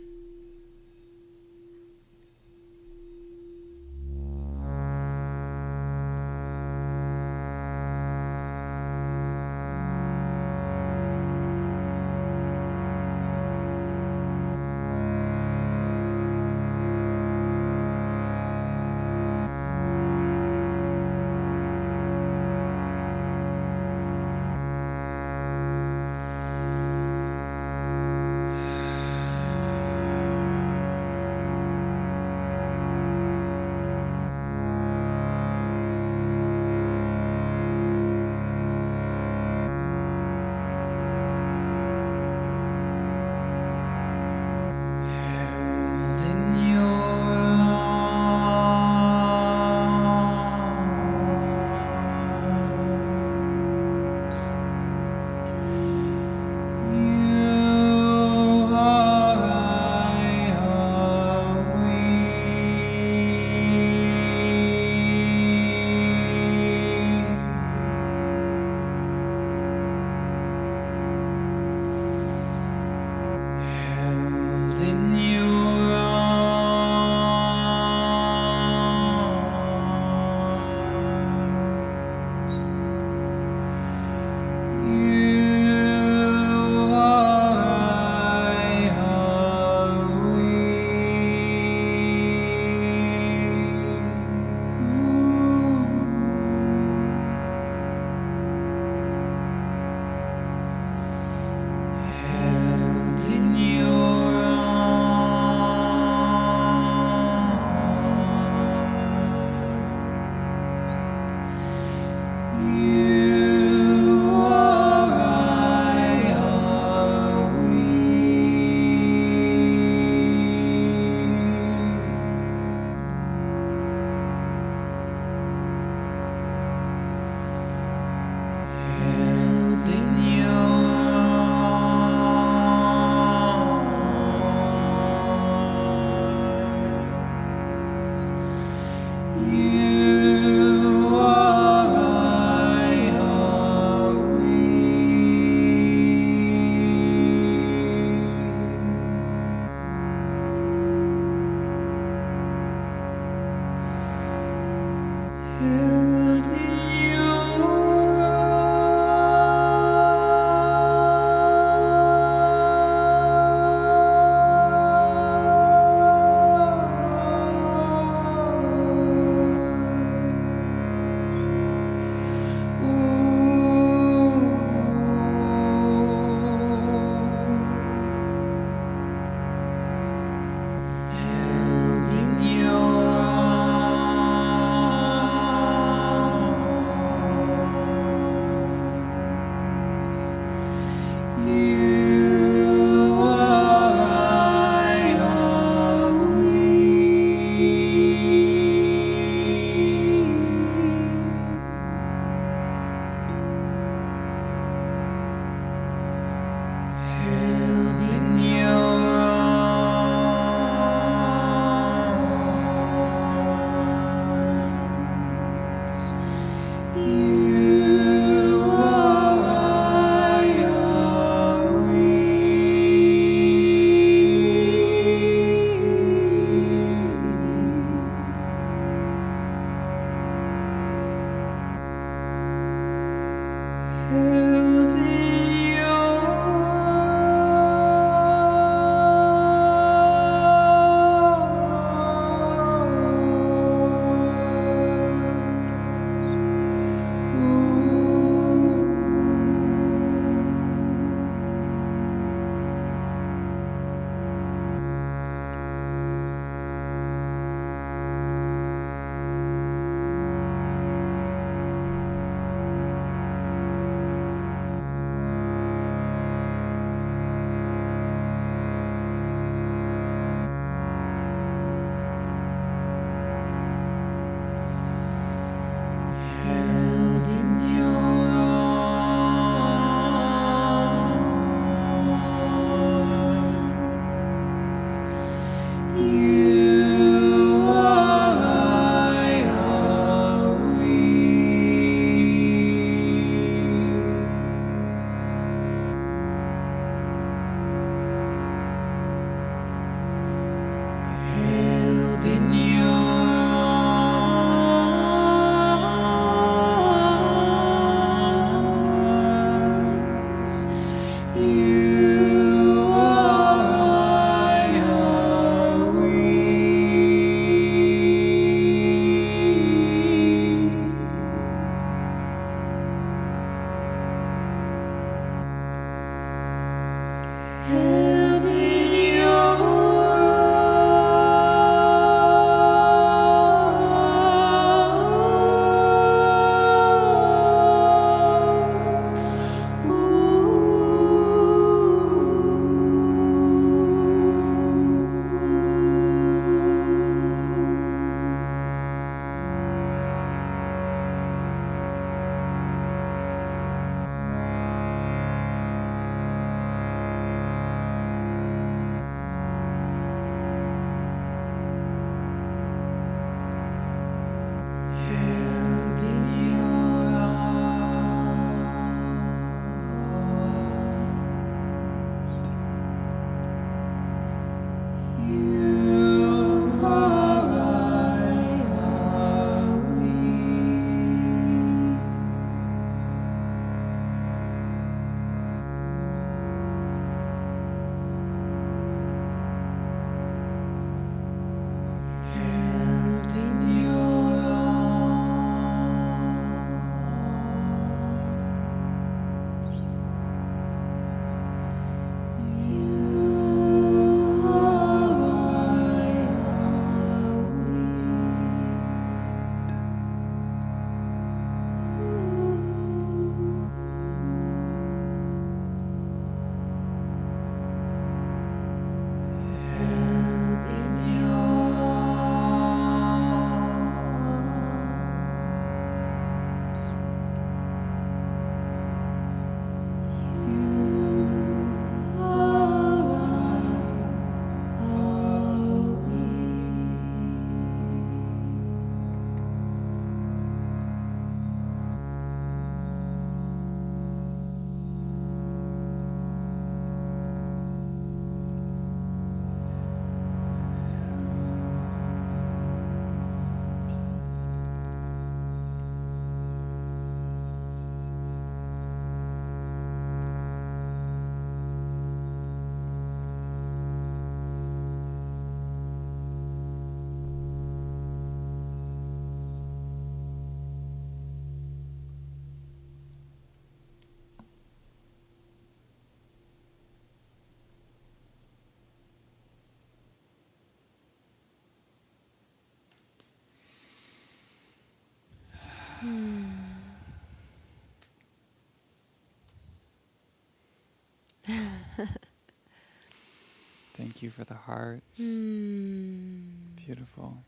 Thank you for the hearts. Mm. Beautiful.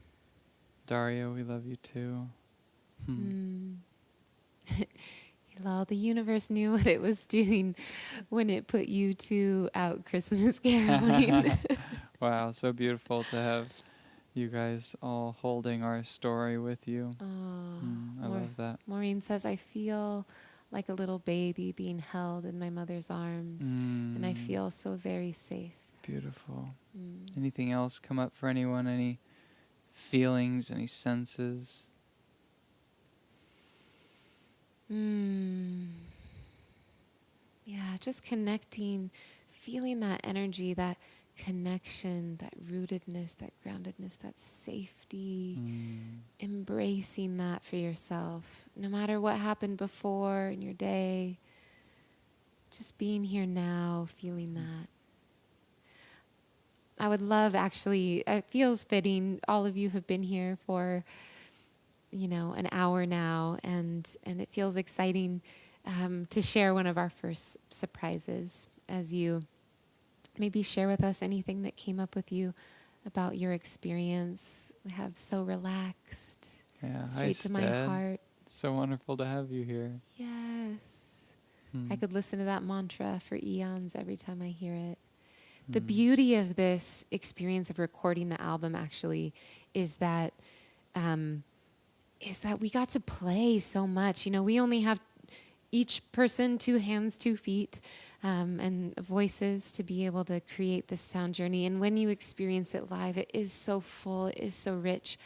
Dario, we love you too. Well, the universe knew what it was doing when it put you two out Christmas caroling. Wow, so beautiful to have you guys all holding our story with you. I love that. Maureen says, I feel like a little baby being held in my mother's arms, and I feel so very safe. Beautiful. Anything else come up for anyone? Any feelings, any senses? Yeah, just connecting, feeling that energy, that connection, that rootedness, that groundedness, that safety, embracing that for yourself. No matter what happened before in your day, just being here now, feeling that. I would love, actually, it feels fitting, all of you have been here for, an hour now, and it feels exciting to share one of our first surprises, as you maybe share with us anything that came up with you about your experience. We have So Relaxed, Yeah, straight to my Stead. heart. It's so wonderful to have you here. Yes. I could listen to that mantra for eons every time I hear it. Hmm. The beauty of this experience of recording the album actually is that we got to play so much. We only have each person 2 hands, 2 feet, and voices to be able to create this sound journey. And when you experience it live, it is so full, it is so rich.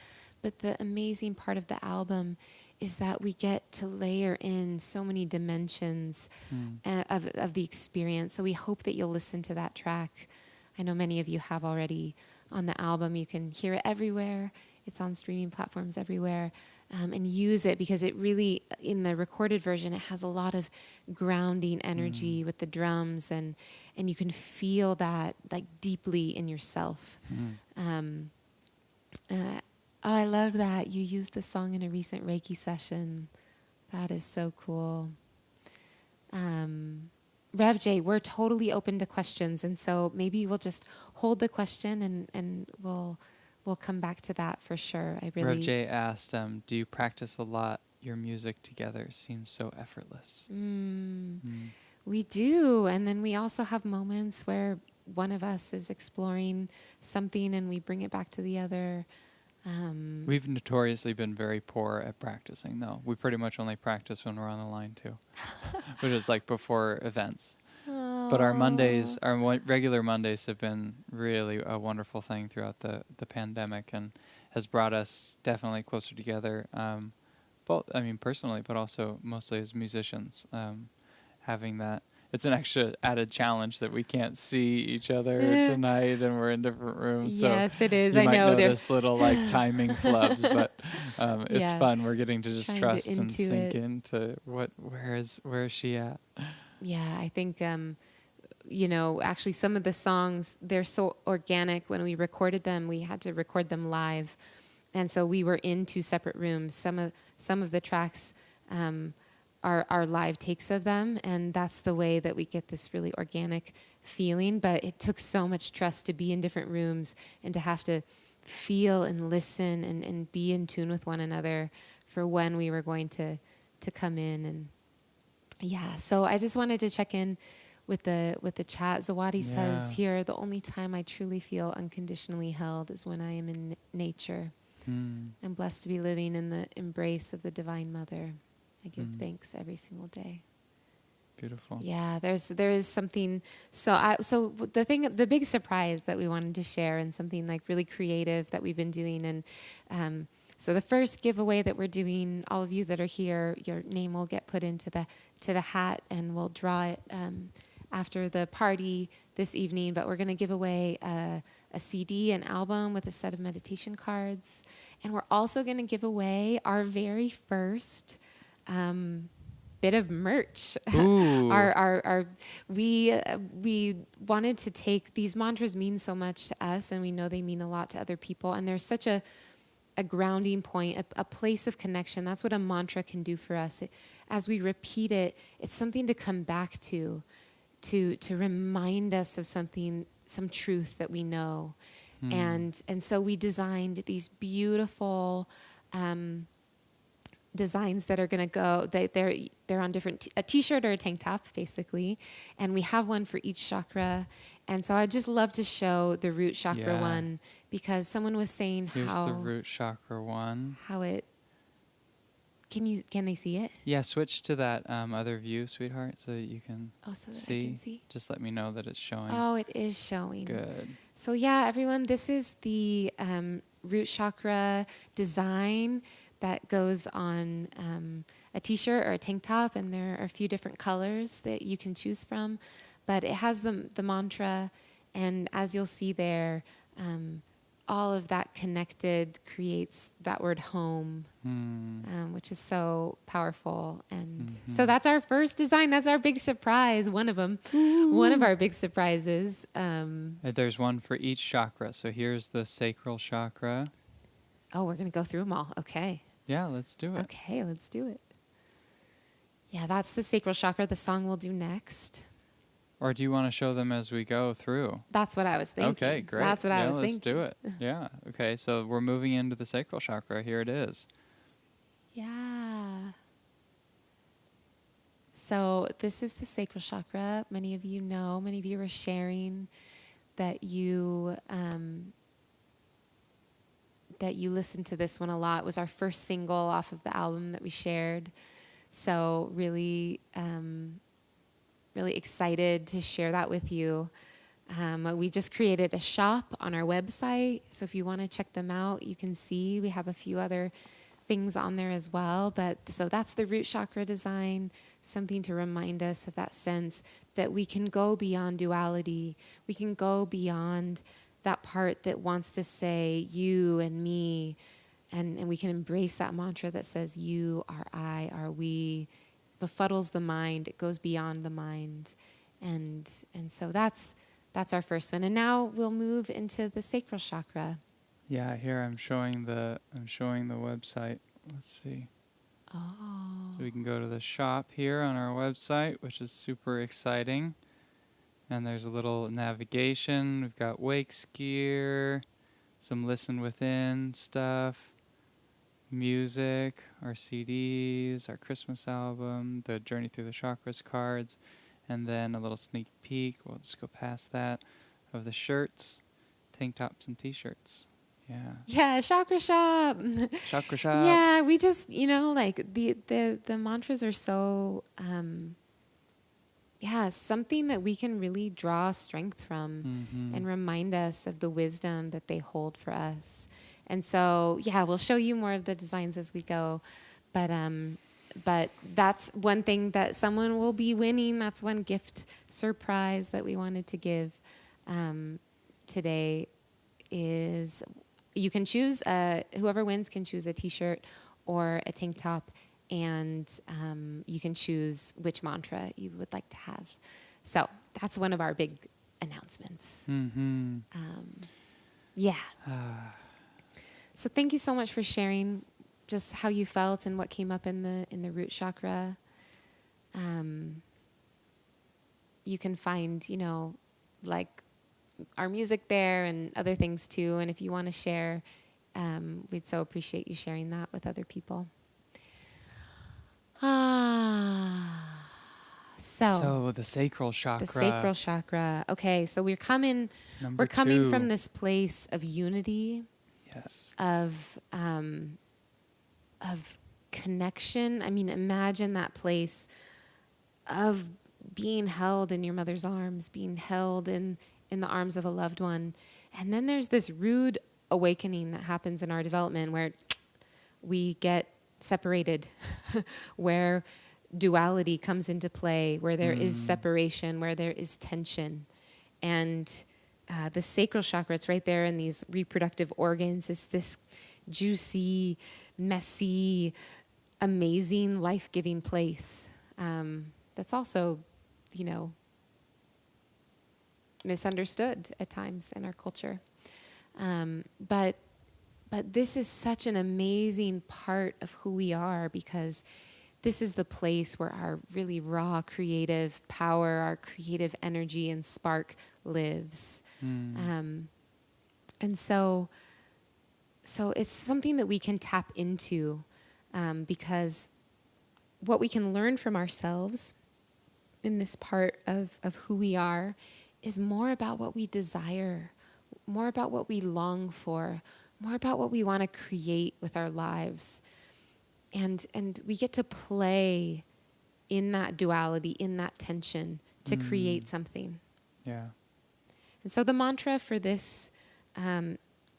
But the amazing part of the album is that we get to layer in so many dimensions of the experience. So we hope that you'll listen to that track. I know many of you have already on the album. You can hear it everywhere. It's on streaming platforms everywhere. And use it, because it really, in the recorded version, it has a lot of grounding energy with the drums, and you can feel that like deeply in yourself. I love that you used the song in a recent Reiki session. That is so cool. Rev J, we're totally open to questions, and so maybe we'll just hold the question and we'll come back to that for sure. Rev J asked, do you practice a lot? Your music together seems so effortless. We do, and then we also have moments where one of us is exploring something and we bring it back to the other. We've notoriously been very poor at practicing, though. We pretty much only practice when we're on the line, too, which is like before events. But our Mondays, regular Mondays, have been really a wonderful thing throughout the pandemic, and has brought us definitely closer together, both, personally, but also mostly as musicians. Having that, it's an extra added challenge that we can't see each other tonight, and we're in different rooms. Yes, so it is. You I might know notice little timing flubs, but it's fun. We're getting to just Trying trust to and sink intuit. into where is she at. Yeah, I think, actually some of the songs, they're so organic. When we recorded them, we had to record them live. And so we were in 2 separate rooms. Some of the tracks are live takes of them, and that's the way that we get this really organic feeling. But it took so much trust to be in different rooms and to have to feel and listen and be in tune with one another for when we were going to come in. And yeah, so I just wanted to check in with the chat. Zawadi says here, the only time I truly feel unconditionally held is when I am in nature. I'm blessed to be living in the embrace of the Divine Mother. I give thanks every single day. Beautiful. Yeah, there is something. So the big surprise that we wanted to share, and something like really creative that we've been doing, and so the first giveaway that we're doing, all of you that are here, your name will get put into the hat, and we'll draw it after the party this evening. But we're going to give away a CD, an album with a set of meditation cards, and we're also going to give away our very first bit of merch. We wanted to take these mantras. Mean so much to us, and we know they mean a lot to other people, and there's such a grounding point, a place of connection. That's what a mantra can do for us. As we repeat it, it's something to come back to remind us of something some truth that we know. Mm. And so we designed these beautiful designs that are going to go, they're on different, a t-shirt or a tank top basically. And we have one for each chakra. And so I'd just love to show the root chakra Yeah. one, because someone was saying Here's the root chakra one. how it, can they see it? Yeah, switch to that other view, sweetheart, so that you can Oh, so that see. I can see. Just let me know that it's showing. Oh, it is showing. Good. So yeah, everyone, this is the root chakra design that goes on a t-shirt or a tank top, and there are a few different colors that you can choose from, but it has the mantra, and as you'll see there, all of that connected creates that word home, which is so powerful. And so that's our first design. That's our big surprise. One of them, one of our big surprises. There's one for each chakra. So here's the Sacral Chakra. Oh, we're going to go through them all. Okay. Yeah, let's do it. Okay, let's do it. Yeah, that's the Sacral Chakra. The song we'll do next. Or do you want to show them as we go through? That's what I was thinking. Okay, great. That's what I was let's thinking. do it. Yeah. Okay, so we're moving into the Sacral Chakra. Here it is. Yeah. So this is the Sacral Chakra. Many of you know, many of you are sharing that you listened to this one a lot. It was our first single off of the album that we shared. So really, really excited to share that with you. We just created a shop on our website. So if you want to check them out, you can see we have a few other things on there as well. But so that's the root chakra design, something to remind us of that sense that we can go beyond duality. We can go beyond that part that wants to say you and me, and we can embrace that mantra that says you are I, are we, befuddles the mind, it goes beyond the mind. And so that's our first one. And now we'll move into the sacral chakra. Yeah, here I'm showing the website. Let's see. Oh. So we can go to the shop here on our website, which is super exciting. And there's a little navigation. We've got wakes gear, some listen within stuff, music, our CDs, our Christmas album, the Journey Through the Chakras cards, and then a little sneak peek, we'll just go past that, of the shirts, tank tops and t-shirts. Yeah. Yeah, chakra shop. Chakra shop. Yeah, we just, like the mantras are so something that we can really draw strength from and remind us of the wisdom that they hold for us. And so, yeah, we'll show you more of the designs as we go. But that's one thing that someone will be winning. That's one gift surprise that we wanted to give today is you can choose, whoever wins can choose a t-shirt or a tank top. And you can choose which mantra you would like to have. So that's one of our big announcements. Yeah. So thank you so much for sharing just how you felt and what came up in the root chakra. You can find, like our music there and other things too. And if you want to share, we'd so appreciate you sharing that with other people. So the sacral chakra. The sacral chakra. Okay, so we're coming Number coming 2. from this place of unity. Yes. Of connection. I mean, imagine that place of being held in your mother's arms, being held in the arms of a loved one. And then there's this rude awakening that happens in our development where we get separated, where duality comes into play, where there is separation, where there is tension. And the sacral chakra, it's right there in these reproductive organs, is this juicy, messy, amazing, life-giving place that's also, misunderstood at times in our culture. But this is such an amazing part of who we are because this is the place where our really raw creative power, our creative energy and spark lives. And so it's something that we can tap into, because what we can learn from ourselves in this part of who we are is more about what we desire, more about what we long for, more about what we want to create with our lives. And we get to play in that duality, in that tension, to create something. Yeah. And so the mantra for this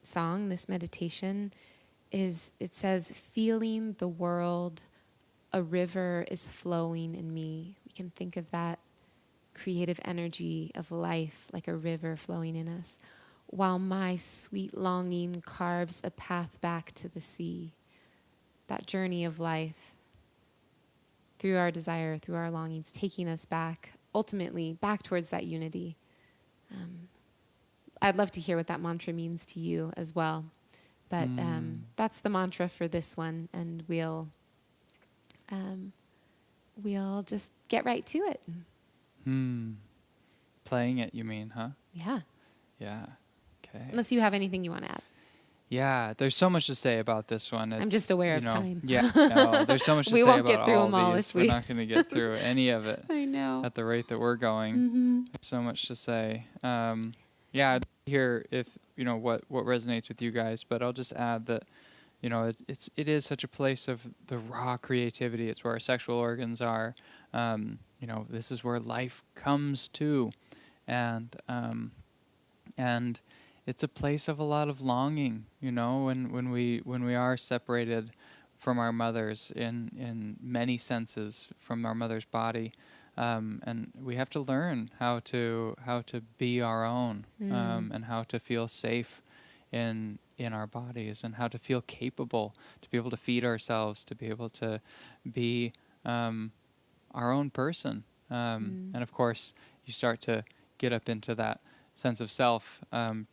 song, this meditation, it says, feeling the world, a river is flowing in me. We can think of that creative energy of life like a river flowing in us, while my sweet longing carves a path back to the sea. That journey of life through our desire, through our longings, taking us back, ultimately back towards that unity. I'd love to hear what that mantra means to you as well. But that's the mantra for this one, and we'll just get right to it. Playing it, you mean, huh? Yeah. Yeah. Okay. Unless you have anything you want to add. Yeah, there's so much to say about this one. I'm just aware of time. Yeah, no, there's so much to We say won't about get through all them all these. if We're we- not going to get through any of it I know. at the rate that we're going. There's so much to say. Yeah, I'd hear if what resonates with you guys, but I'll just add that it is such a place of the raw creativity. It's where our sexual organs are. This is where life comes to, and it's a place of a lot of longing, when we are separated from our mothers in many senses, from our mother's body, and we have to learn how to be our own, and how to feel safe in our bodies, and how to feel capable to be able to feed ourselves, to be able to be our own person, and of course you start to get up into that sense of self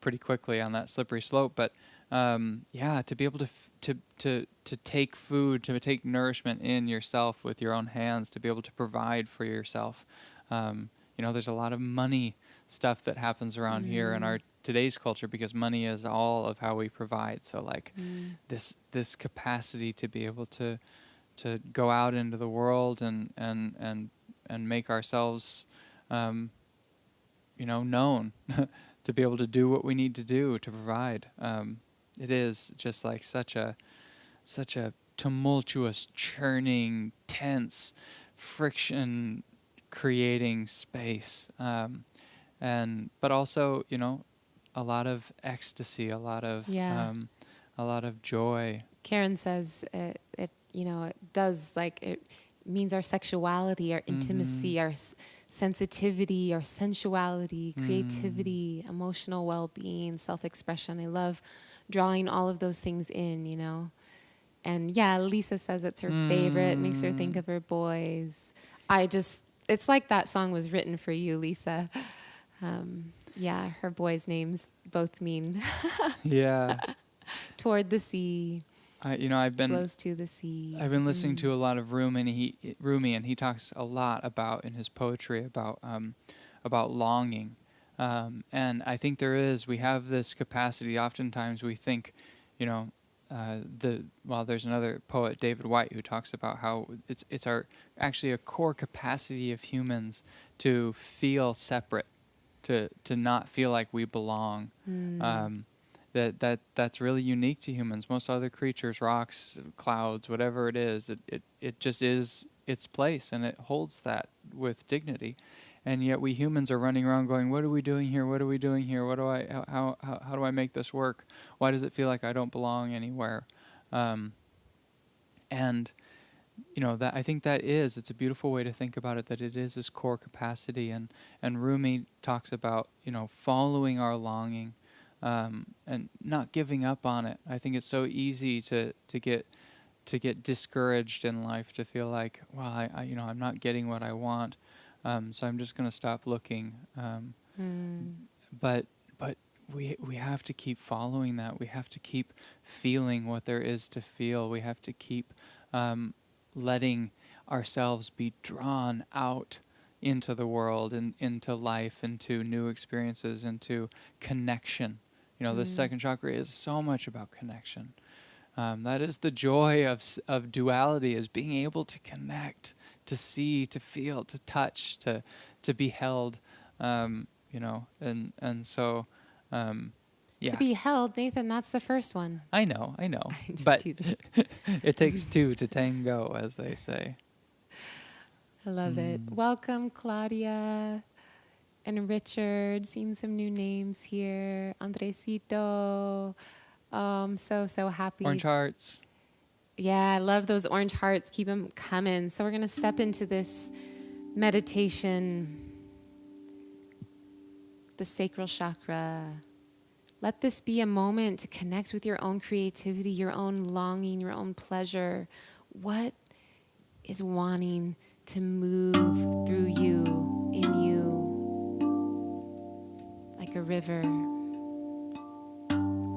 pretty quickly on that slippery slope. But to be able to take food, to take nourishment in yourself with your own hands, to be able to provide for yourself. There's a lot of money stuff that happens around here in our today's culture, because money is all of how we provide. So this capacity to be able to go out into the world and make ourselves known, to be able to do what we need to do to provide. It is just like such a tumultuous, churning, tense, friction creating space. But also, a lot of ecstasy, a lot of joy. Karen says it does, it means our sexuality, our intimacy, our sensitivity, our sensuality, creativity, emotional well-being, self-expression. I love drawing all of those things in, And yeah, Lisa says it's her favorite, makes her think of her boys. It's like that song was written for you, Lisa. Her boys' names both mean toward the sea. I've been close to the sea. I've been listening to a lot of Rumi, and he talks a lot about in his poetry about longing, and I think we have this capacity. Oftentimes we think, there's another poet, David White, who talks about how it's actually a core capacity of humans to feel separate, to not feel like we belong. That's really unique to humans. Most other creatures, rocks, clouds, whatever it is, it just is its place, and it holds that with dignity. And yet we humans are running around going, what are we doing here? What are we doing here? How do I make this work? Why does it feel like I don't belong anywhere? And that I think it's a beautiful way to think about it, that it is this core capacity. And Rumi talks about, following our longing, and not giving up on it. I think it's so easy to get discouraged in life, to feel like, well, I'm not getting what I want, so I'm just going to stop looking. But we have to keep following that. We have to keep feeling what there is to feel. We have to keep letting ourselves be drawn out into the world and into life, into new experiences, into connection. The second chakra is so much about connection. That is the joy of duality, is being able to connect, to see, to feel, to touch, to be held, and so, yeah. To be held, Nathan, that's the first one. I know, Just but teasing. it takes two to tango, as they say. I love it. Welcome, Claudia and Richard. Seeing some new names here. Andresito. I'm so happy. Orange hearts. Yeah, I love those orange hearts. Keep them coming. So we're going to step into this meditation, the sacral chakra. Let this be a moment to connect with your own creativity, your own longing, your own pleasure. What is wanting to move through you, in you, like a river,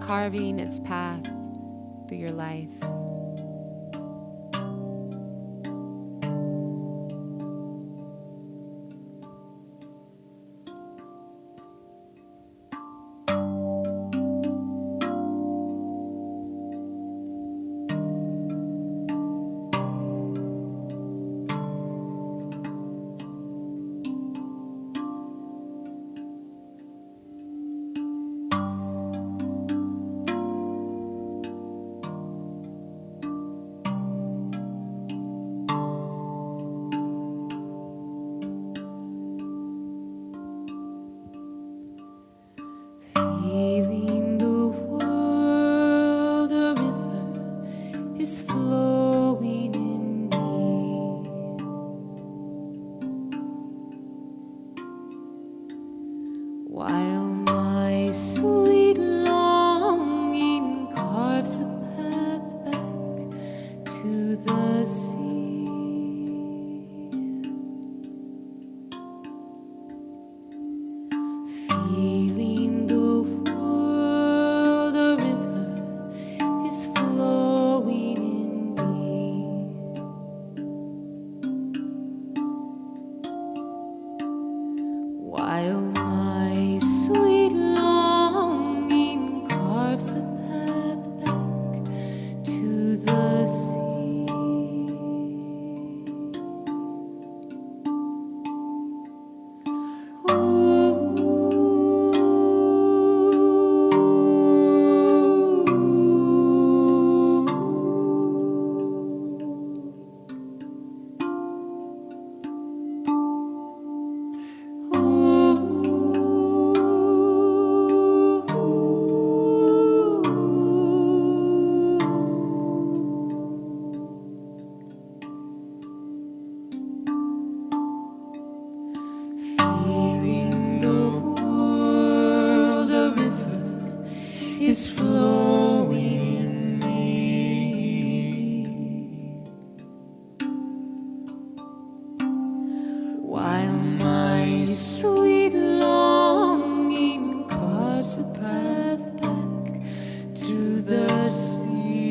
carving its path through your life. Feeling the world a river is flowing in me, while my sweet longing carves a path back to the sea. Feeling the world a river is flowing in me, while my sweet longing carves a path back to the sea. Feeling the world a river is flowing in me, while my sweet longing carves a path back to the sea.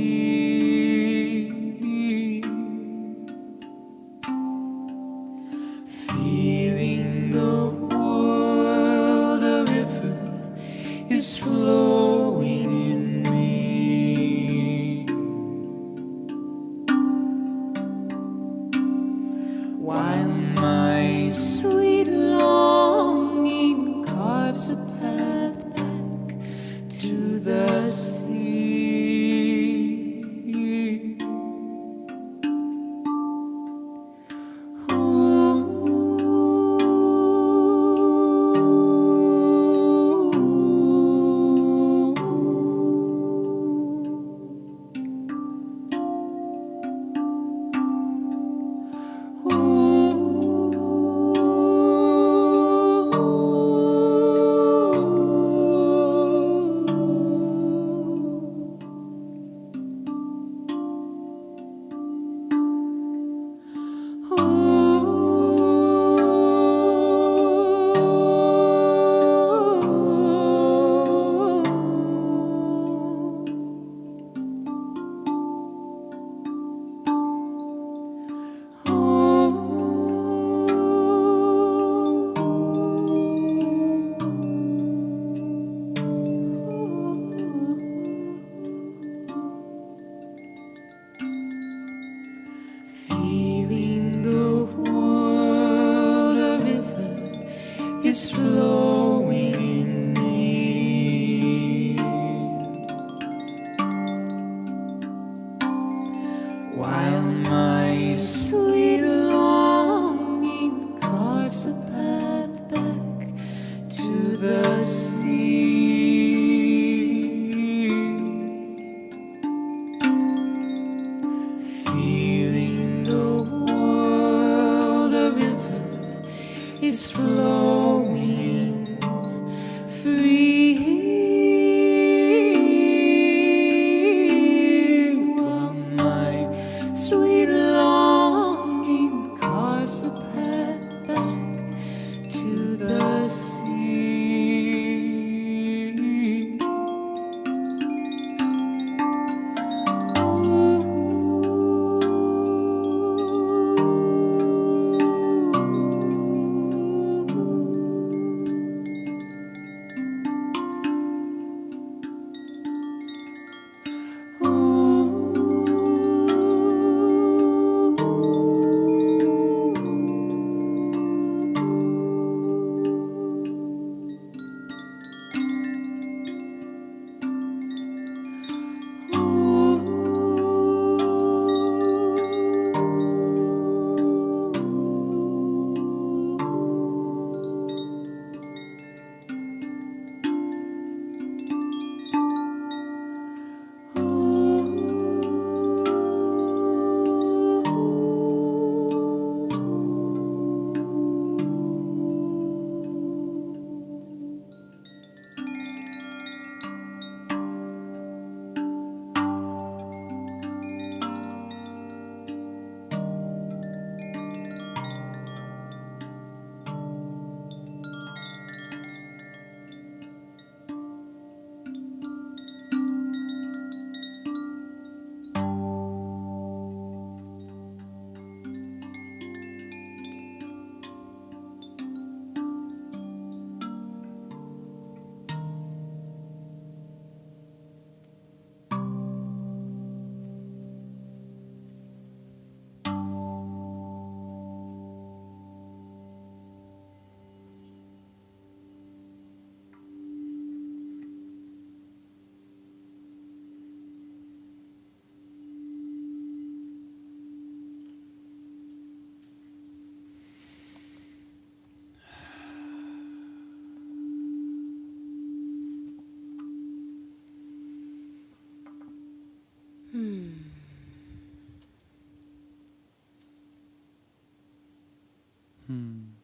Feeling the world a river is flowing in me, while my sweet longing carves a path back to the sea.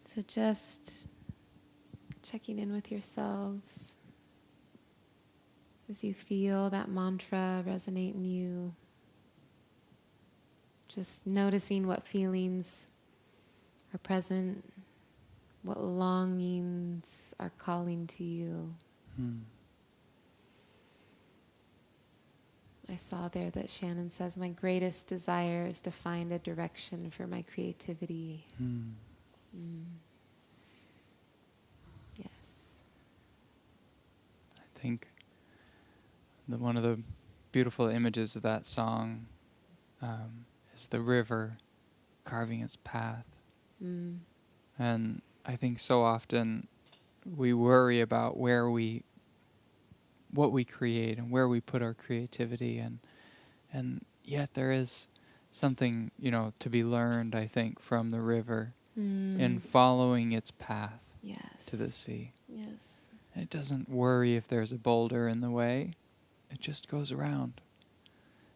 So just checking in with yourselves as you feel that mantra resonate in you. Just noticing what feelings are present, what longings are calling to you. I saw there that Shannon says, my greatest desire is to find a direction for my creativity. Yes. I think one of the beautiful images of that song is the river carving its path. And I think so often we worry about what we create and where we put our creativity, and yet there is something, to be learned, I think, from the river in following its path to the sea. Yes. And it doesn't worry if there's a boulder in the way. It just goes around.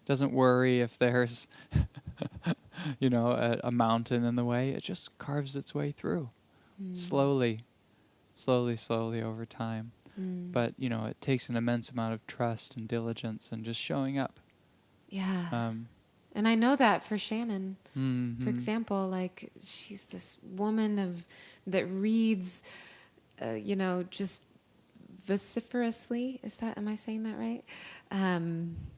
Doesn't worry if there's a mountain in the way. It just carves its way through slowly over time. But it takes an immense amount of trust and diligence and just showing up. Yeah. And I know that for Shannon, for example, like she's this woman that reads, just vociferously. Am I saying that right?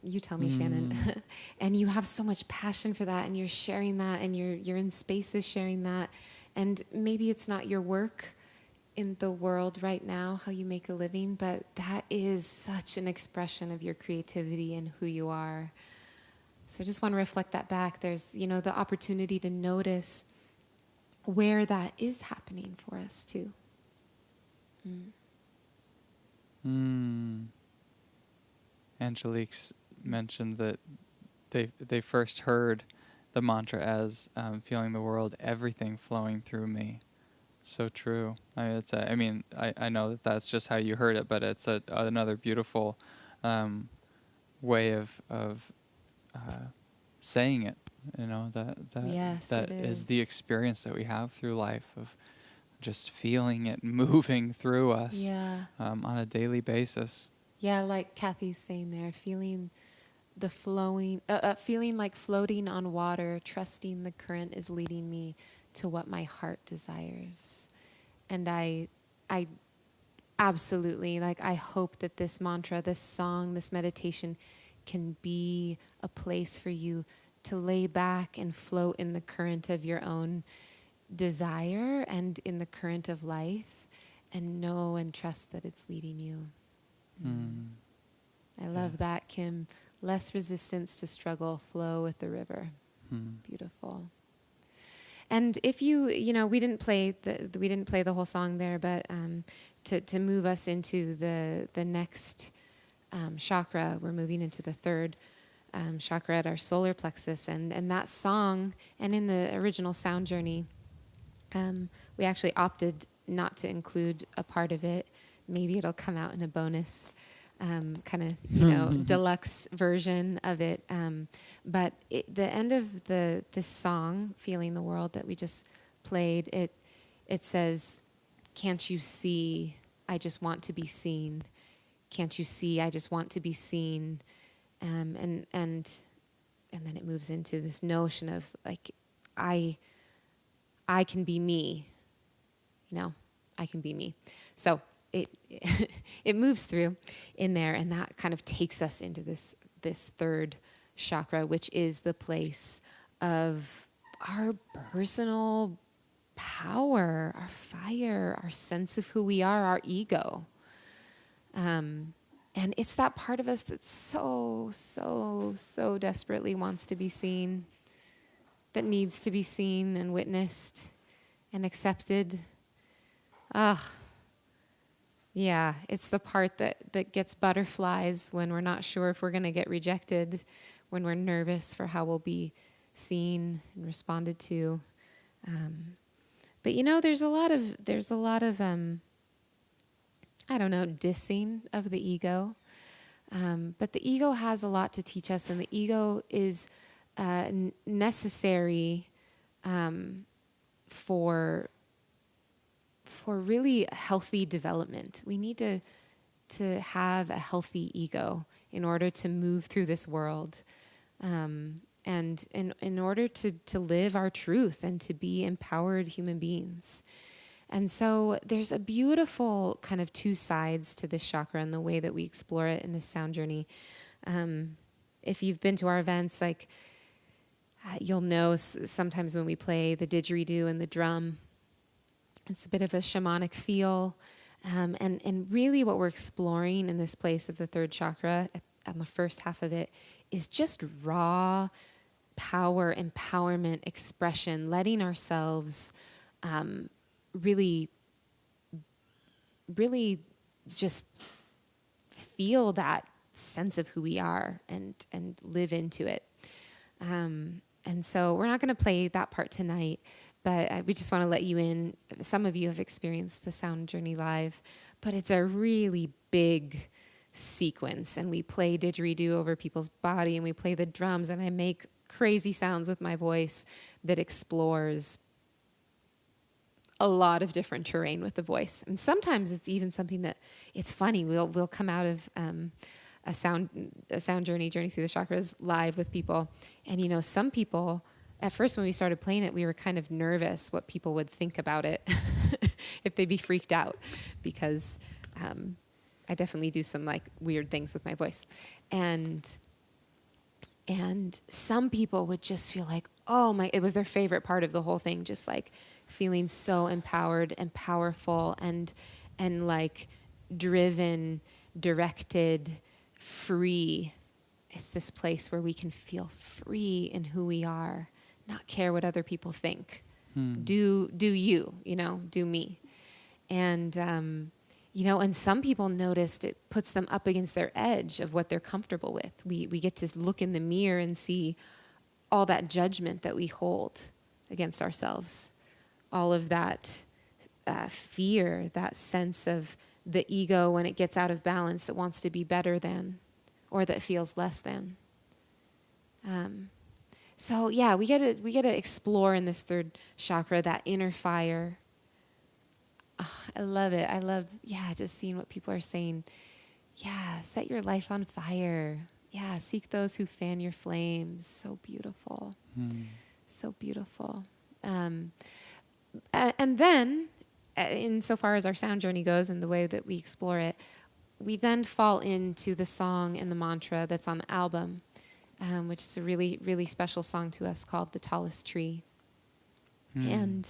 You tell me, Shannon. And you have so much passion for that, and you're sharing that, and you're in spaces sharing that. And maybe it's not your work in the world right now, how you make a living, but that is such an expression of your creativity and who you are. So I just want to reflect that back. There's, the opportunity to notice where that is happening for us too. Angelique's mentioned that they first heard the mantra as feeling the world, everything flowing through me. So true. I know that's just how you heard it, but it's another beautiful way of saying it. Yes, that it is the experience that we have through life of just feeling it moving through us on a daily basis. Yeah, like Kathy's saying there, feeling the flowing, feeling like floating on water, trusting the current is leading me to what my heart desires. And I absolutely, I hope that this mantra, this song, this meditation can be a place for you to lay back and float in the current of your own desire and in the current of life, and know and trust that it's leading you. I love that, Kim. Less resistance to struggle, flow with the river. Beautiful. And if we didn't play the whole song there, but to move us into the next chakra, we're moving into the third chakra at our solar plexus, and that song, and in the original sound journey, we actually opted not to include a part of it. Maybe it'll come out in a bonus kind of deluxe version of it. But the end of this song, "Feeling the World," that we just played, it says, "Can't you see? I just want to be seen. Can't you see? I just want to be seen." And then it moves into this notion of I can be me. I can be me. So it moves through in there, and that kind of takes us into this third chakra, which is the place of our personal power, our fire, our sense of who we are, our ego. And it's that part of us that so, so, so desperately wants to be seen, that needs to be seen and witnessed and accepted. Yeah, it's the part that gets butterflies when we're not sure if we're going to get rejected, when we're nervous for how we'll be seen and responded to. But there's a lot of dissing of the ego. But the ego has a lot to teach us, and the ego is necessary for for really healthy development. We need to have a healthy ego in order to move through this world, and in order to live our truth and to be empowered human beings. And so there's a beautiful kind of two sides to this chakra and the way that we explore it in this sound journey. If you've been to our events, like you'll know sometimes when we play the didgeridoo and the drum, it's a bit of a shamanic feel. And really what we're exploring in this place of the third chakra on the first half of it is just raw power, empowerment, expression, letting ourselves really just feel that sense of who we are and live into it. And so we're not going to play that part tonight, but we just want to let you in. Some of you have experienced the sound journey live, but it's a really big sequence, and we play didgeridoo over people's body, and we play the drums, and I make crazy sounds with my voice that explores a lot of different terrain with the voice. And sometimes it's even something that it's funny. We'll come out of a sound journey through the chakras live with people, and some people at first when we started playing it, we were kind of nervous what people would think about it, if they'd be freaked out, because I definitely do some like weird things with my voice, and some people would just feel like, it was their favorite part of the whole thing, just like feeling so empowered and powerful and like driven, directed, free. It's this place where we can feel free in who we are, not care what other people think. Do you, do me. And, and some people noticed it puts them up against their edge of what they're comfortable with. We get to look in the mirror and see all that judgment that we hold against ourselves, all of that fear, that sense of the ego when it gets out of balance that wants to be better than, or that feels less than. So yeah, we get to explore in this third chakra that inner fire. Oh, I love it. I love just seeing what people are saying. Yeah, set your life on fire. Yeah, seek those who fan your flames. So beautiful. So beautiful. And then, insofar as our sound journey goes and the way that we explore it, we then fall into the song and the mantra that's on the album, which is a really, really special song to us called "The Tallest Tree." And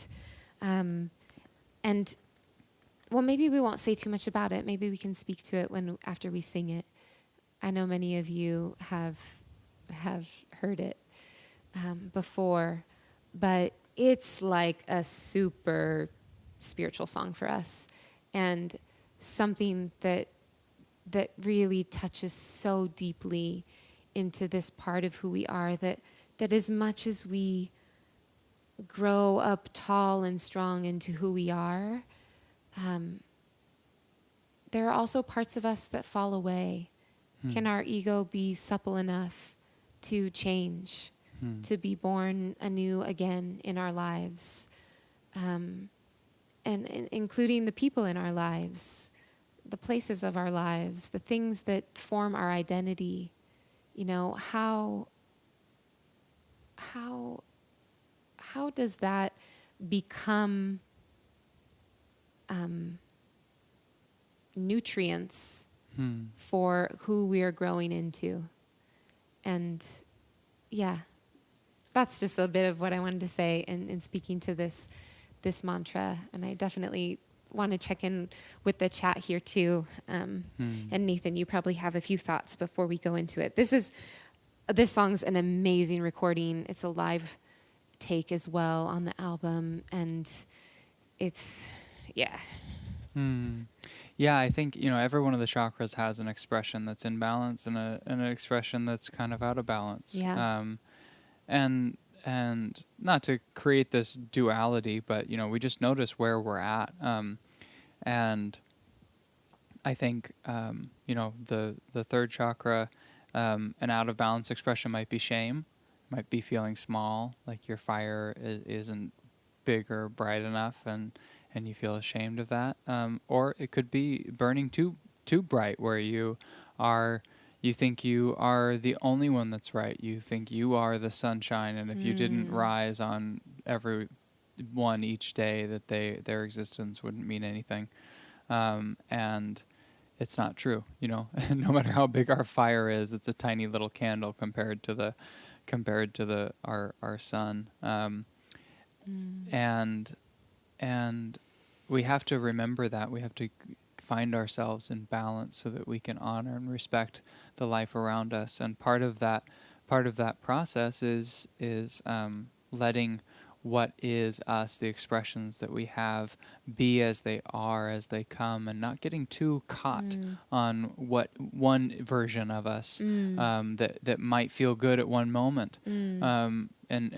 well, maybe we won't say too much about it. Maybe we can speak to it after we sing it. I know many of you have heard it before, but it's like a super spiritual song for us, and something that really touches so deeply into this part of who we are, that as much as we grow up tall and strong into who we are, there are also parts of us that fall away. Can our ego be supple enough to change, to be born anew again in our lives, and including the people in our lives, the places of our lives, the things that form our identity? How does that become nutrients for who we are growing into? And yeah, that's just a bit of what I wanted to say in speaking to this mantra. And I definitely want to check in with the chat here too. And Nathan, you probably have a few thoughts before we go into it. This song's an amazing recording. It's a live take as well on the album, and it's Yeah, I think every one of the chakras has an expression that's in balance and an expression that's kind of out of balance. Yeah. And not to create this duality, but we just notice where we're at. And I think the third chakra, an out of balance expression might be shame, might be feeling small, like your fire isn't big or bright enough, and and you feel ashamed of that. Or it could be burning too bright, where you think you are the only one that's right. You think you are the sunshine, and if you didn't rise on every one each day, that their existence wouldn't mean anything. And it's not true, no matter how big our fire is, it's a tiny little candle compared to our sun. And we have to remember that. We have to find ourselves in balance so that we can honor and respect the life around us. And part of that process is letting what is us, the expressions that we have, be as they are, as they come, and not getting too caught on what one version of us that might feel good at one moment. And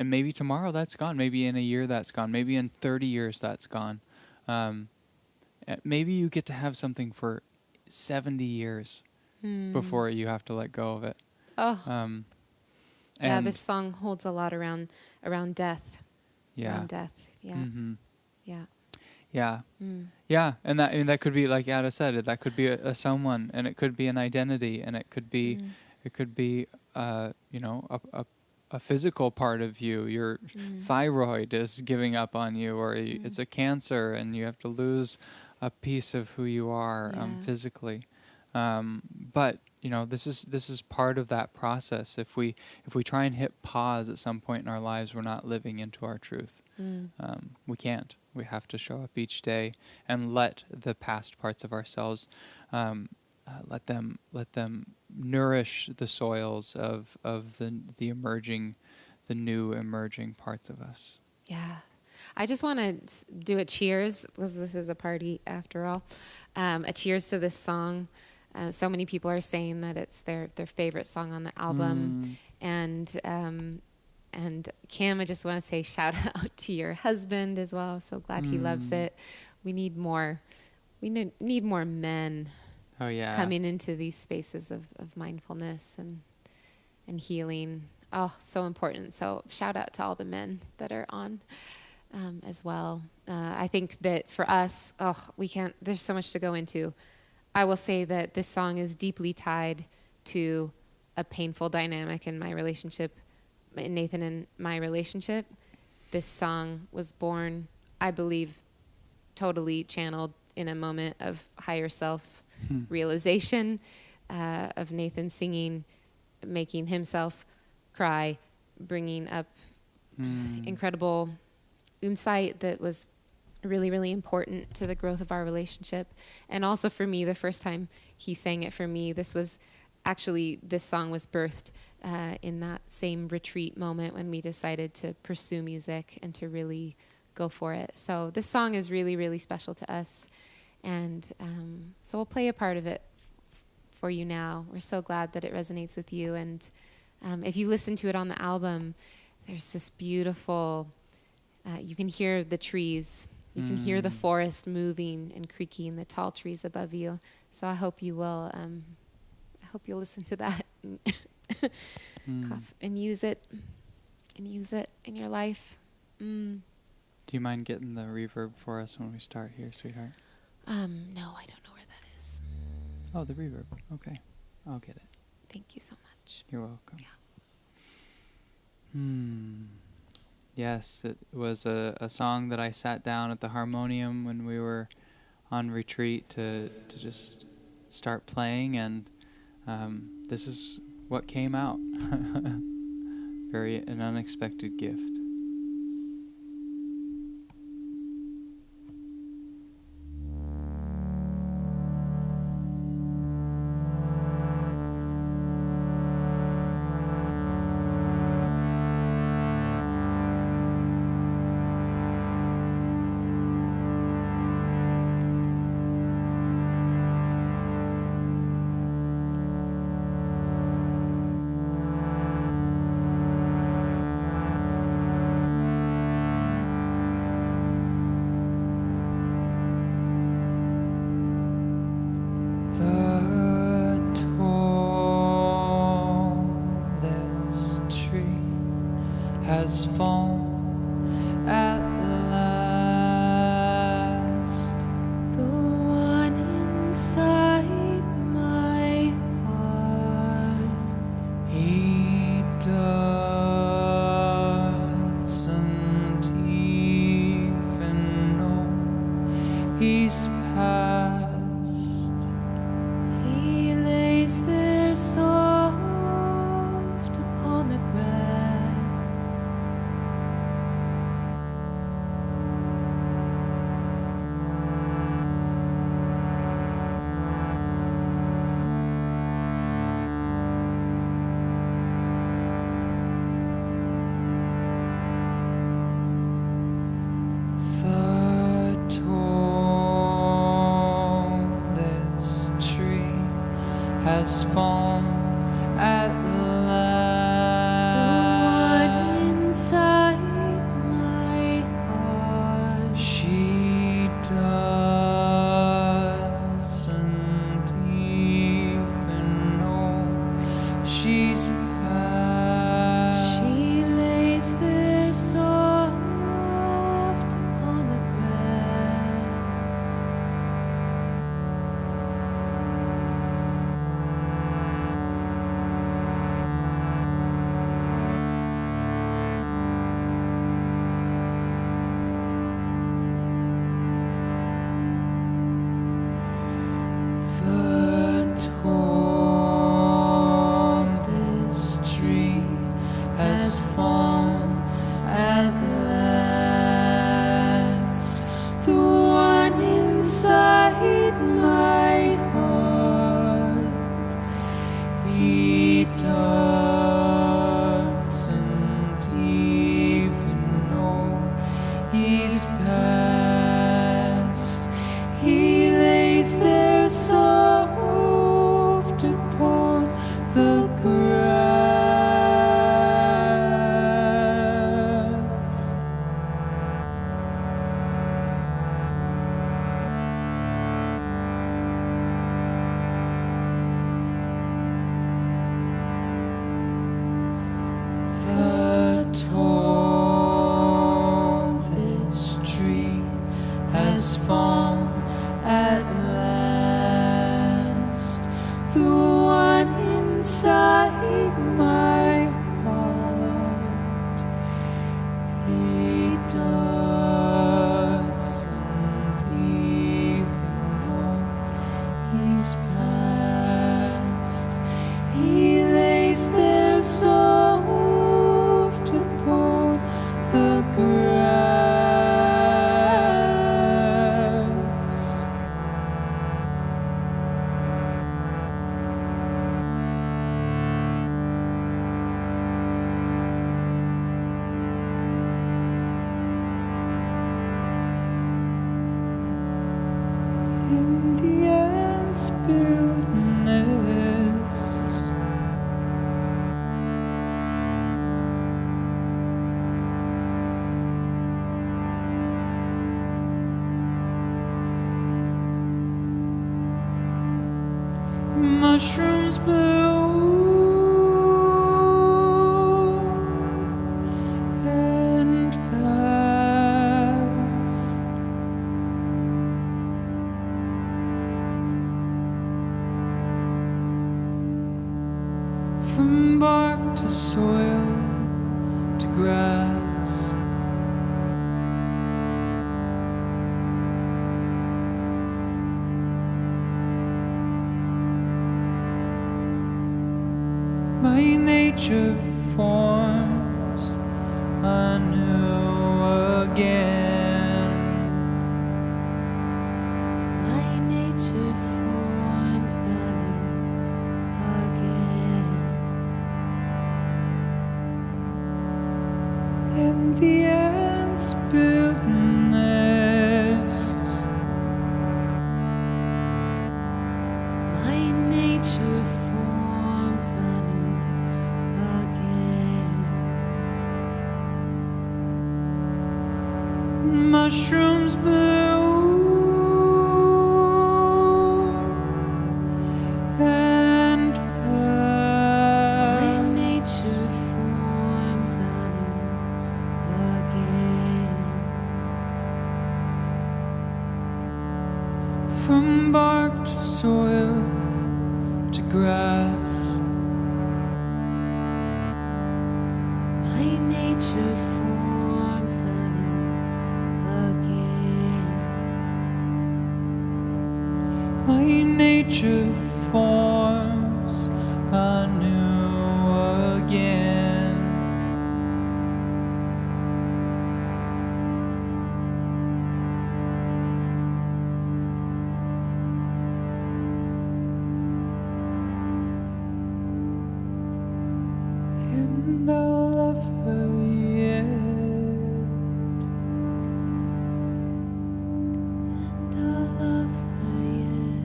maybe tomorrow that's gone. Maybe in a year that's gone. Maybe in 30 years that's gone. Maybe you get to have something for 70 years before you have to let go of it. Yeah, this song holds a lot around death. Yeah. Around death. Yeah. Mm-hmm. Yeah. Yeah. Yeah. And that could be, like Ada said, that could be a someone, and it could be an identity, and it could be a physical part of you. Your thyroid is giving up on you, or it's a cancer, and you have to lose a piece of who you are physically. But this is part of that process. If we try and hit pause at some point in our lives, we're not living into our truth. We can't. We have to show up each day and let the past parts of ourselves, let them nourish the soils of the new emerging parts of us. Yeah. I just want to do a cheers, because this is a party after all. A cheers to this song. So many people are saying that it's their favorite song on the album. And Kim, I just want to say shout out to your husband as well. So glad he loves it. We need more men coming into these spaces of mindfulness and healing. Oh, so important. So shout out to all the men that are on as well. I think that for us, there's so much to go into. I will say that this song is deeply tied to a painful dynamic in my relationship, Nathan and my relationship. This song was born, I believe, totally channeled in a moment of higher self realization, of Nathan singing, making himself cry, bringing up incredible insight that was really, really important to the growth of our relationship. And also for me, the first time he sang it for me, this song was birthed in that same retreat moment when we decided to pursue music and to really go for it. So this song is really, really special to us. And so we'll play a part of it for you now. We're so glad that it resonates with you. And if you listen to it on the album, there's this beautiful, you can hear the trees. You can hear the forest moving and creaking, the tall trees above you. So I hope you will. I hope you'll listen to that and use it in your life. Do you mind getting the reverb for us when we start here, sweetheart? No, I don't know where that is. Oh, the reverb. Okay, I'll get it. Thank you so much. You're welcome. Yeah. Yes, it was a song that I sat down at the harmonium when we were on retreat to just start playing, and this is what came out. An unexpected gift. Has fallen at last. she's past. She lays there soft upon the grass. The tallest tree has fallen at last. The one inside my heart, he doesn't even know he's past. He lays there soft upon the grass. The tallest tree has fallen at last. The one inside my heart, he doesn't even know he's past. He lays there soft upon the grass. In the ants build nests. Mushrooms bloom and pass. From bark to soil to grass. My nature forms anew again. My nature forms anew again. And the ants build nests. My nature forms anew again. Mushrooms bloom and pass. My nature forms anew again. From bark to soil to grass. My nature forms anew again. My nature forms anew again. And I'll love her yet. And I'll love her yet.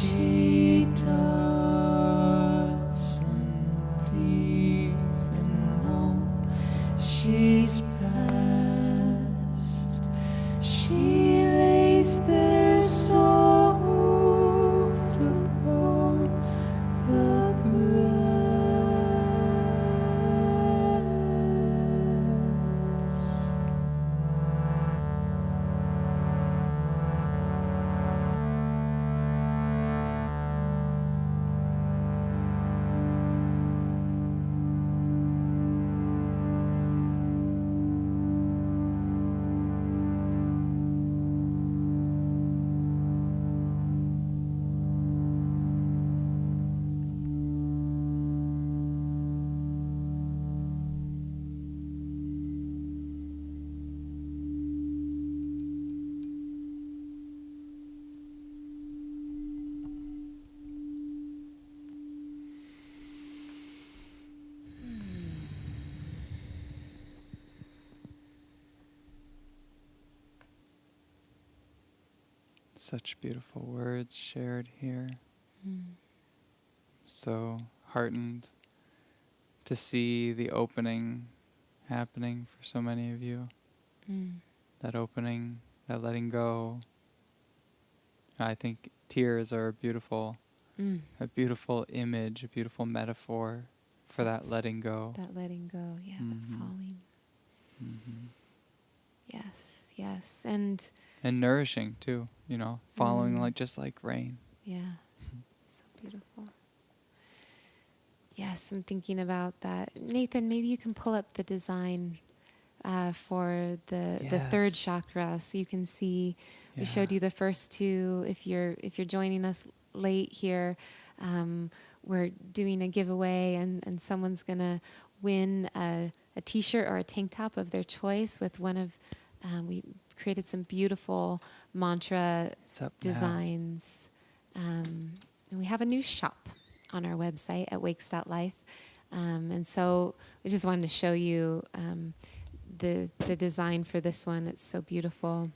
She doesn't even know she's past. She lays there so moved upon the Such beautiful words shared here. Mm. So heartened to see the opening happening for so many of you. Mm. That opening, that letting go. I think tears are a beautiful image, a beautiful metaphor for that letting go. That letting go, yeah, Mhm. that falling. Mm-hmm. Yes, yes. And nourishing too, following Mm. just like rain. yeah, so beautiful. Yes, I'm thinking about that. Nathan, maybe you can pull up the design for the third Yes. chakra, so you can see. We Yeah. showed you the first two. If you're joining us late here, we're doing a giveaway, and someone's gonna win a T-shirt or a tank top of their choice with one of. We created some beautiful mantra It's up now. designs, and we have a new shop on our website at wakes.life. And so we just wanted to show you the design for this one. It's so beautiful.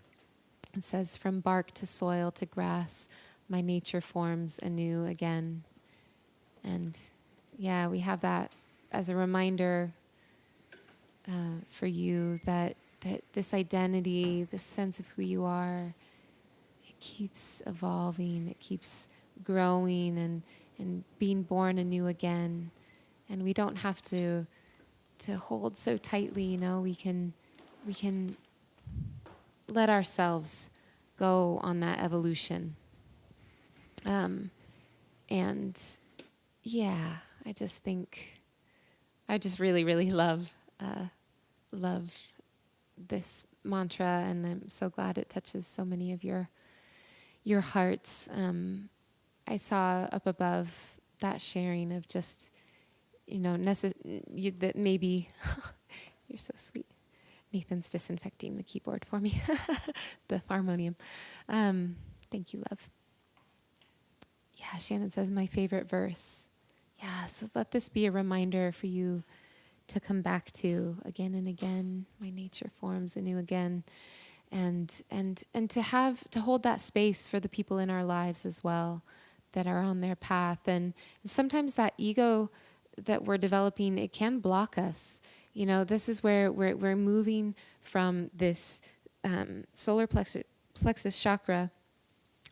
It says, "From bark to soil to grass, my nature forms anew again." And yeah, we have that as a reminder for you that this identity, this sense of who you are, it keeps evolving, it keeps growing and being born anew again. And we don't have to hold so tightly, we can let ourselves go on that evolution. And yeah, I just really, really love this mantra, and I'm so glad it touches so many of your hearts. I saw up above that sharing of just, that maybe you're so sweet. Nathan's disinfecting the keyboard for me, the harmonium. Thank you, love. Yeah, Shannon says, my favorite verse. Yeah, so let this be a reminder for you to come back to again and again. My nature forms anew again. And to hold that space for the people in our lives as well that are on their path. And sometimes that ego that we're developing, it can block us. This is where we're moving from this solar plexus chakra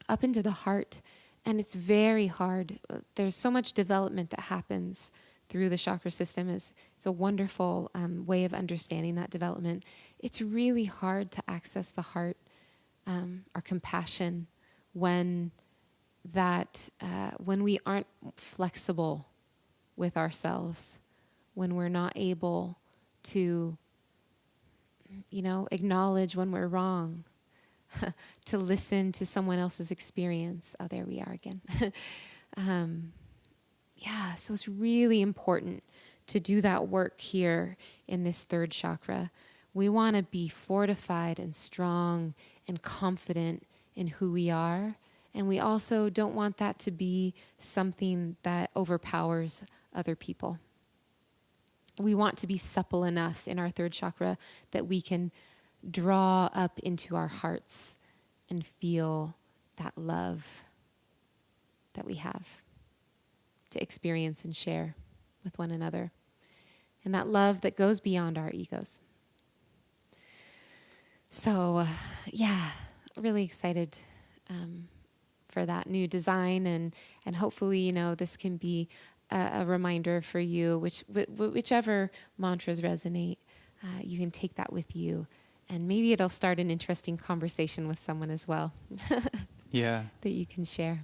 up into the heart. And it's very hard. There's so much development that happens through the chakra system. It's a wonderful way of understanding that development. It's really hard to access the heart, our compassion, when we aren't flexible with ourselves, when we're not able to, acknowledge when we're wrong, to listen to someone else's experience. Oh, there we are again. Yeah, so it's really important to do that work here in this third chakra. We want to be fortified and strong and confident in who we are. And we also don't want that to be something that overpowers other people. We want to be supple enough in our third chakra that we can draw up into our hearts and feel that love that we have to experience and share with one another. And that love that goes beyond our egos. So, really excited for that new design, and hopefully, this can be a reminder for you, whichever mantras resonate, you can take that with you, and maybe it'll start an interesting conversation with someone as well. Yeah. That you can share.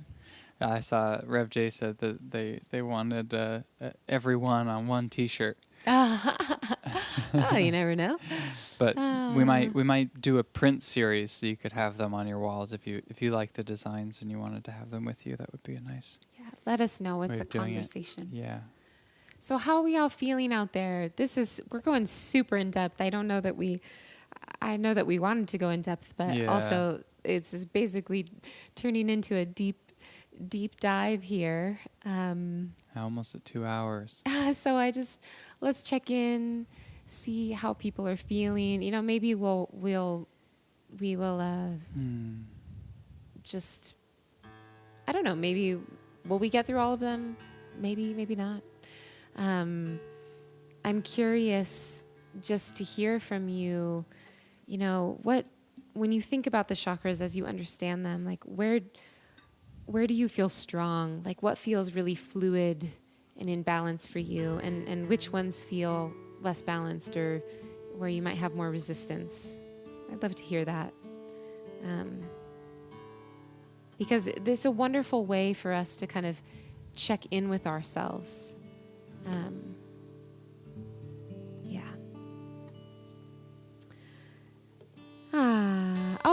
I saw Rev J said that they wanted everyone on one T-shirt. Oh, you never know. But we might do a print series so you could have them on your walls if you like the designs and you wanted to have them with you. That would be a nice. Yeah, let us know. It's way a of doing it. conversation. Yeah. So how are we all feeling out there? We're going super in depth. I know that we wanted to go in depth, but also it's basically turning into a deep dive here. Almost at 2 hours. So let's check in, see how people are feeling. Maybe we will just, I don't know, maybe will we get through all of them? Maybe not. I'm curious just to hear from you, when you think about the chakras as you understand them, like where do you feel strong? Like what feels really fluid and in balance for you, and which ones feel less balanced or where you might have more resistance? I'd love to hear that. Because this is a wonderful way for us to kind of check in with ourselves.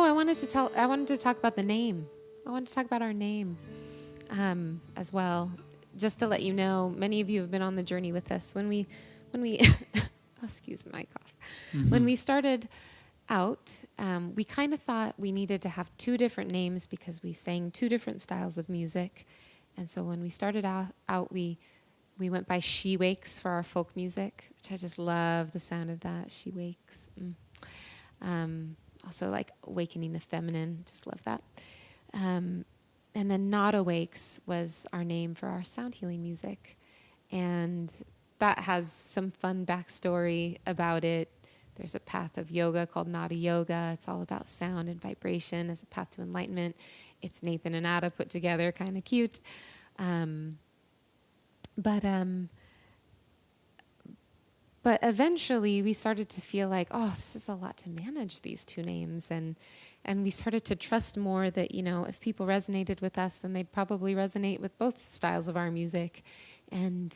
I wanted to talk about the name. I wanted to talk about our name as well. Just to let you know, many of you have been on the journey with us. When we excuse my cough. Mm-hmm. When we started out, we kind of thought we needed to have two different names because we sang two different styles of music. And so when we started out we went by She Wakes for our folk music, which I just love the sound of that. She Wakes. Also like awakening the feminine, just love that. And then Not Awakes was our name for our sound healing music. And that has some fun backstory about it. There's a path of yoga called Nada Yoga. It's all about sound and vibration as a path to enlightenment. It's Nathan and Ada put together, kind of cute. But eventually we started to feel like, this is a lot to manage, these two names. And we started to trust more that, if people resonated with us, then they'd probably resonate with both styles of our music. And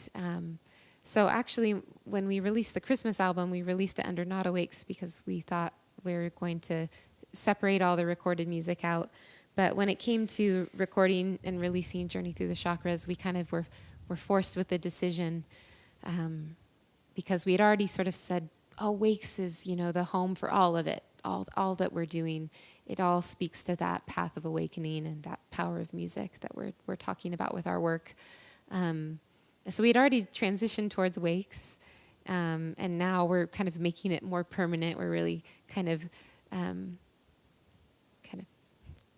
so actually, when we released the Christmas album, we released it under Not Awakes because we thought we were going to separate all the recorded music out. But when it came to recording and releasing Journey Through the Chakras, we kind of were forced with the decision because we had already sort of said, Wakes is, the home for all of it, all that we're doing. It all speaks to that path of awakening and that power of music that we're talking about with our work. So we had already transitioned towards Wakes, and now we're kind of making it more permanent. We're really kind of,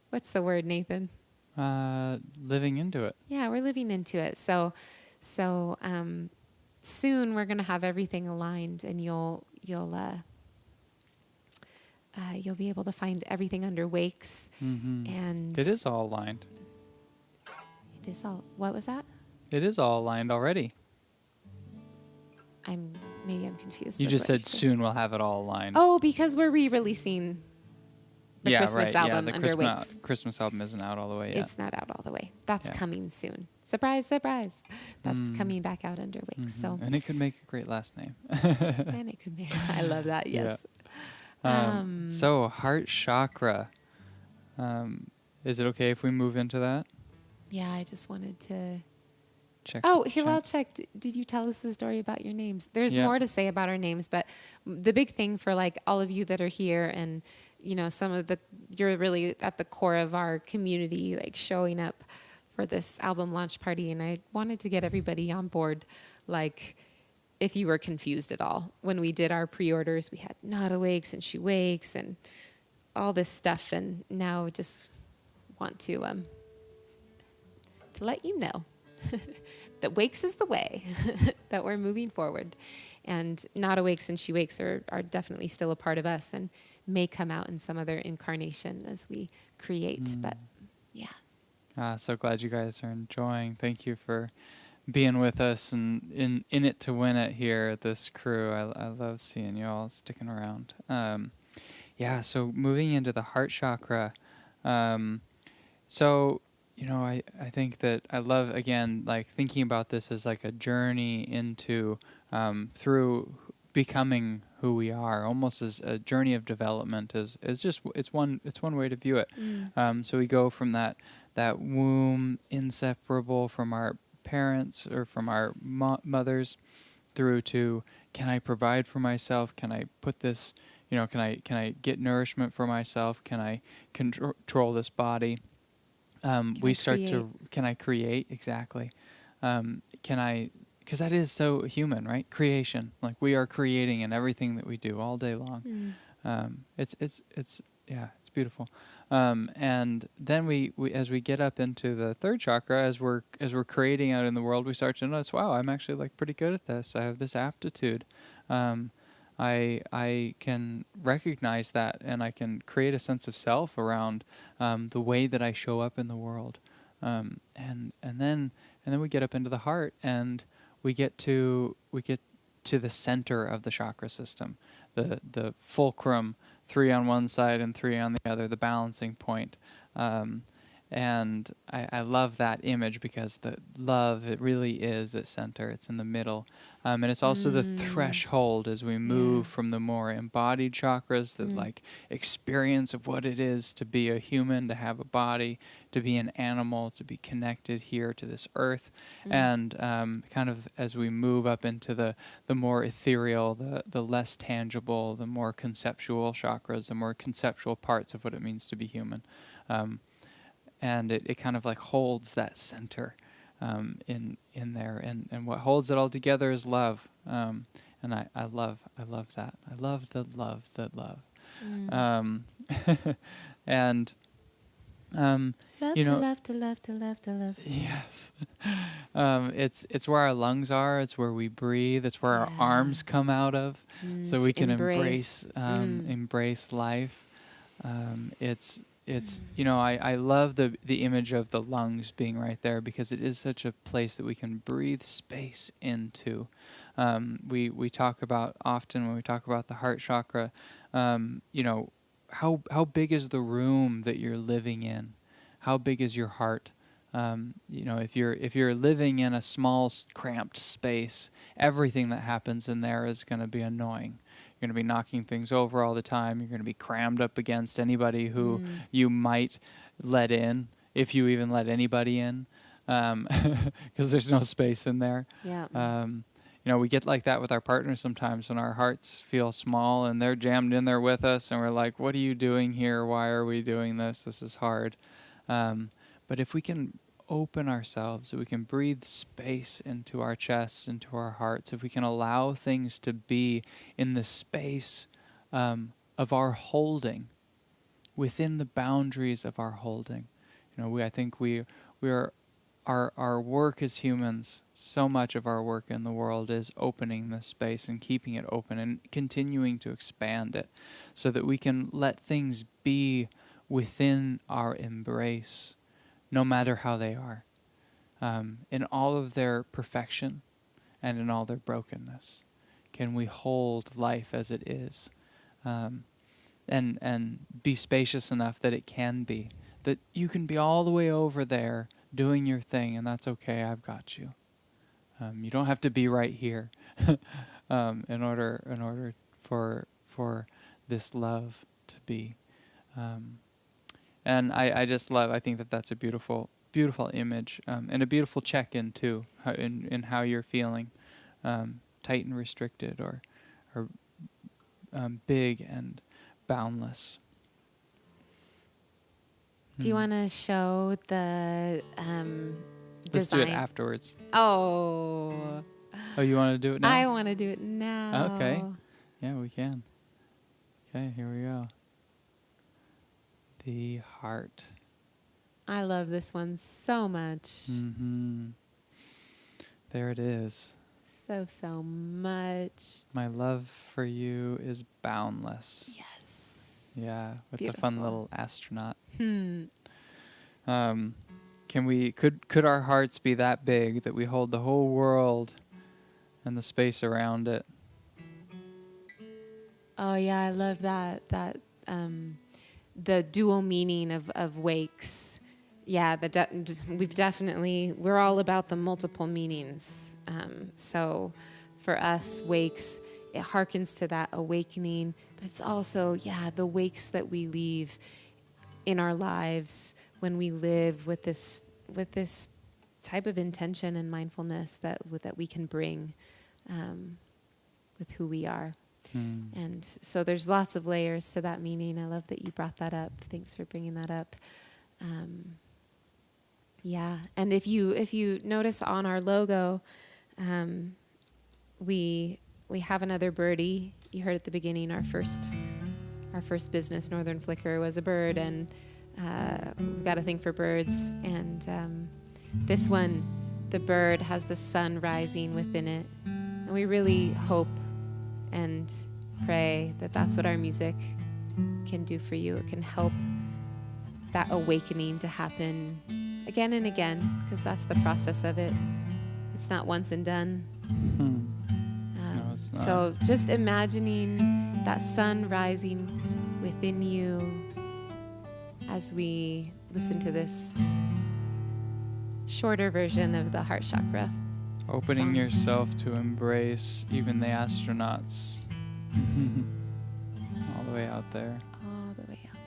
what's the word, Nathan? Living into it. Yeah, we're living into it. So soon we're going to have everything aligned, and you'll be able to find everything under Wakes. Mm-hmm. And it is all aligned. It is all. What was that? It is all aligned already. Maybe I'm confused. You just said soon we'll have it all aligned. Oh, because we're re-releasing the Christmas album the under Wakes. Christmas album isn't out all the way yet. It's not out all the way. That's coming soon. Surprise, surprise. That's coming back out under Wakes. Mm-hmm. So. And it could make a great last name. And it could make. I love that. Yes. Yeah. So Heart Chakra. Is it okay if we move into that? Yeah, I just wanted to. Check. I'll check. Did you tell us the story about your names? There's more to say about our names, but the big thing for like all of you that are here and you're really at the core of our community, like showing up for this album launch party. And I wanted to get everybody on board. Like if you were confused at all, when we did our pre-orders, we had Not Awakes and She Wakes and all this stuff. And now just want to to let you know that wakes is the way, that we're moving forward. And not awakes and she wakes are definitely still a part of us and may come out in some other incarnation as we create. But yeah. So glad you guys are enjoying. Thank you for being with us and in it to win it here at this crew. I love seeing you all sticking around. So moving into the heart chakra. So, I think that I love, again, like thinking about this as like a journey into, through becoming who we are, almost as a journey of development is just, it's one way to view it. So we go from that womb, inseparable from our parents or from our mothers, through to, can I provide for myself? Can I put this, can I get nourishment for myself? Can I control this body? Can I create? Exactly. Because that is so human, right? Creation. Like we are creating in everything that we do all day long. It's beautiful. And then we as we get up into the third chakra, as we're creating out in the world, we start to notice, wow, I'm actually like pretty good at this. I have this aptitude. I can recognize that, and I can create a sense of self around the way that I show up in the world, and then we get up into the heart, and we get to the center of the chakra system, the fulcrum, 3 on one side and 3 on the other, the balancing point. And I love that image because the love, it really is at center. It's in the middle. And it's also the threshold as we move from the more embodied chakras, the like experience of what it is to be a human, to have a body, to be an animal, to be connected here to this earth. And kind of as we move up into the more ethereal, the less tangible, the more conceptual chakras, the more conceptual parts of what it means to be human. And it kind of like holds that center in there, and what holds it all together is love. And I love that. I love the love. And Love you to know, love to love to love to love. yes, it's where our lungs are. It's where we breathe. It's where our arms come out of, so we can embrace life. It's I love the image of the lungs being right there, because it is such a place that we can breathe space into. We talk about often when we talk about the heart chakra, how big is the room that you're living in? How big is your heart? If you're living in a small, cramped space, everything that happens in there is going to be annoying. You're going to be knocking things over all the time. You're going to be crammed up against anybody who you might let in, if you even let anybody in, because there's no space in there. Yeah. We get like that with our partners sometimes when our hearts feel small and they're jammed in there with us, and we're like, what are you doing here? Why are we doing this? This is hard. But if we can open ourselves, if we can breathe space into our chests, into our hearts, if we can allow things to be in the space of our holding, within the boundaries of our holding, I think we are our work as humans. So much of our work in the world is opening this space and keeping it open and continuing to expand it, so that we can let things be within our embrace, no matter how they are, in all of their perfection and in all their brokenness. Can we hold life as it is, and be spacious enough that it can be, that you can be all the way over there doing your thing, and that's okay. I've got you. You don't have to be right here in order for this love to be. And I just love, I think that's a beautiful image, and a beautiful check-in too, in how you're feeling, tight and restricted, or big and boundless. Do you want to show the Let's design? do it afterwards. Oh, you want to do it now? I want to do it now. Okay. Yeah, we can. Okay, here we go. The heart. I love this one so much. There it is. So much. My love for you is boundless. Yes. Yeah, with Beautiful. the fun little astronaut. Could our hearts be that big that we hold the whole world and the space around it? Oh yeah, I love that. The dual meaning of wakes. Yeah, we're all about the multiple meanings. So for us, wakes, it harkens to that awakening, but it's also, the wakes that we leave in our lives when we live with this type of intention and mindfulness that we can bring with who we are. And so there's lots of layers to that meaning. I love that you brought that up. Thanks for bringing that up. And if you notice on our logo, we have another birdie. You heard at the beginning, our first business, Northern Flicker, was a bird, and we've got a thing for birds. And this one, the bird has the sun rising within it, and we really hope and pray that that's what our music can do for you. It can help that awakening to happen again and again, because that's the process of it. It's not once and done. No, it's not. So just imagining that sun rising within you as we listen to this shorter version of the Heart Chakra. Opening song. yourself to embrace even the astronauts. All the way out there. All the way out there.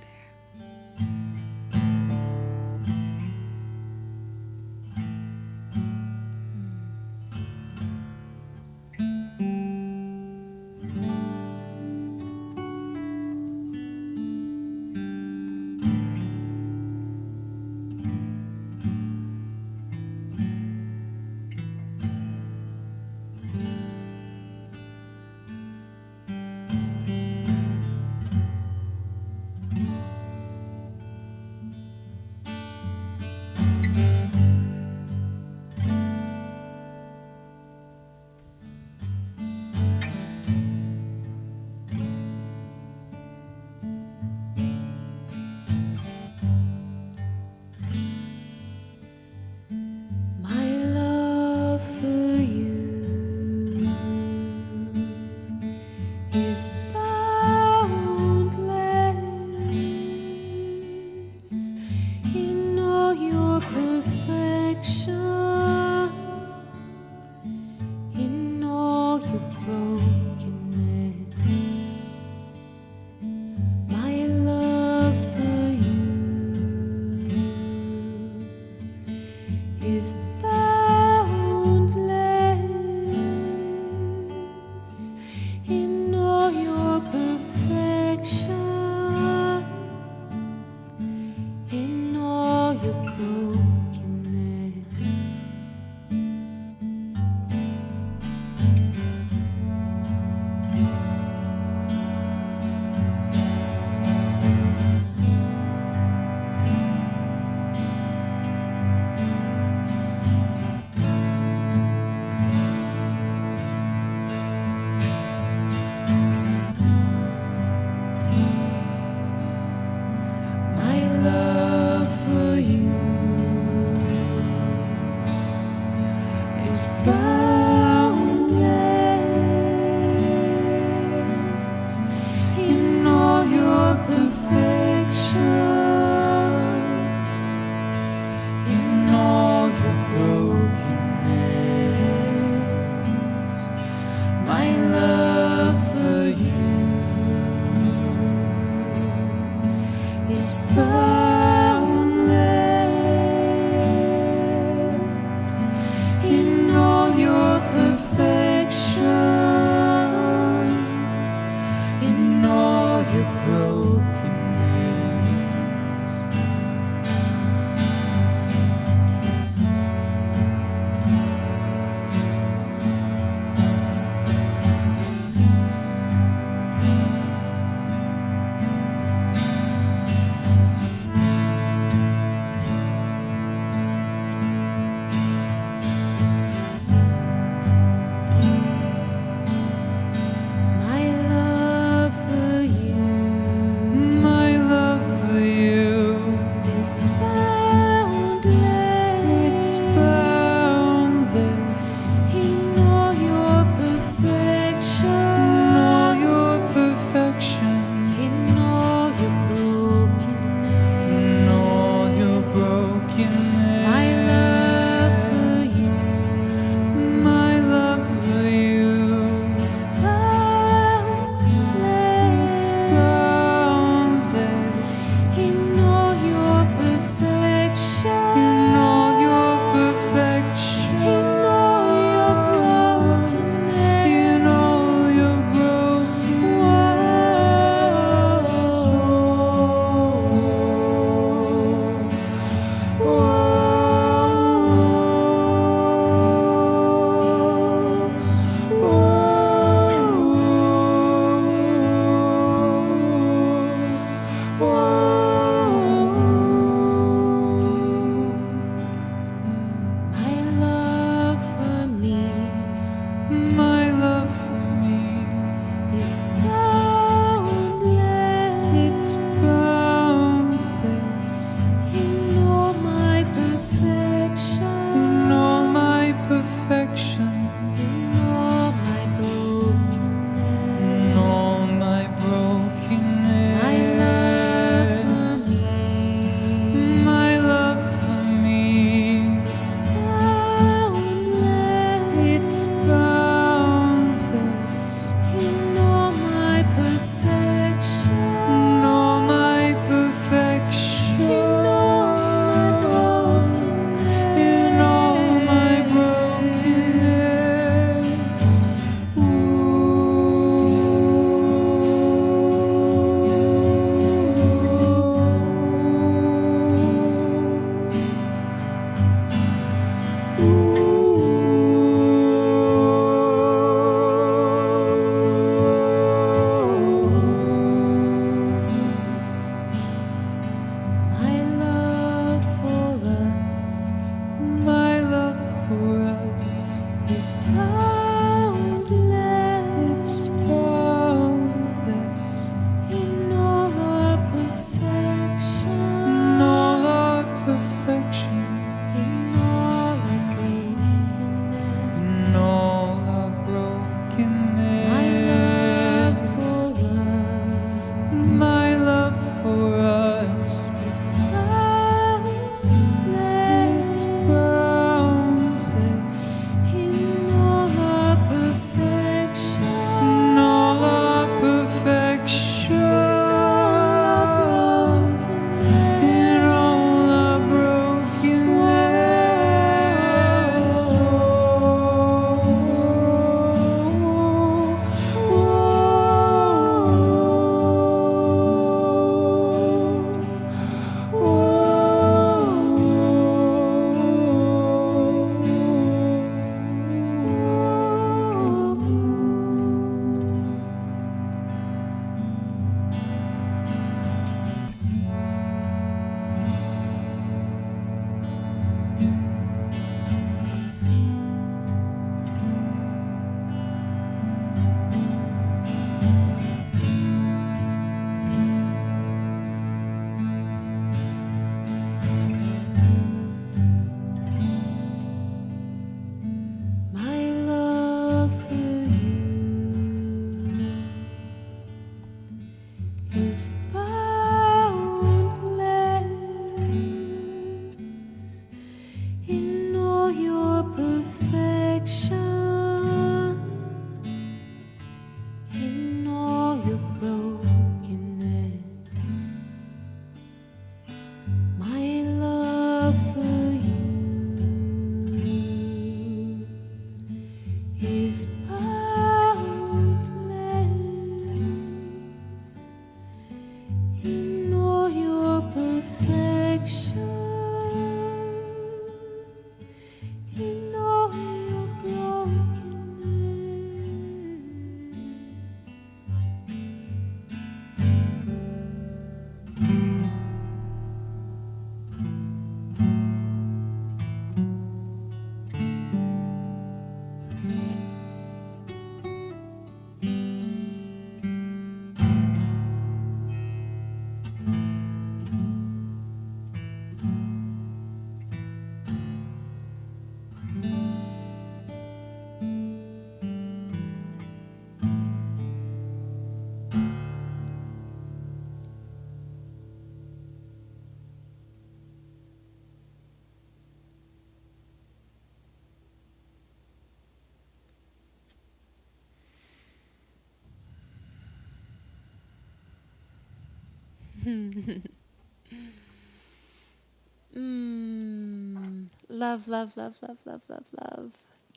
Love, love, love, love, love, love, love.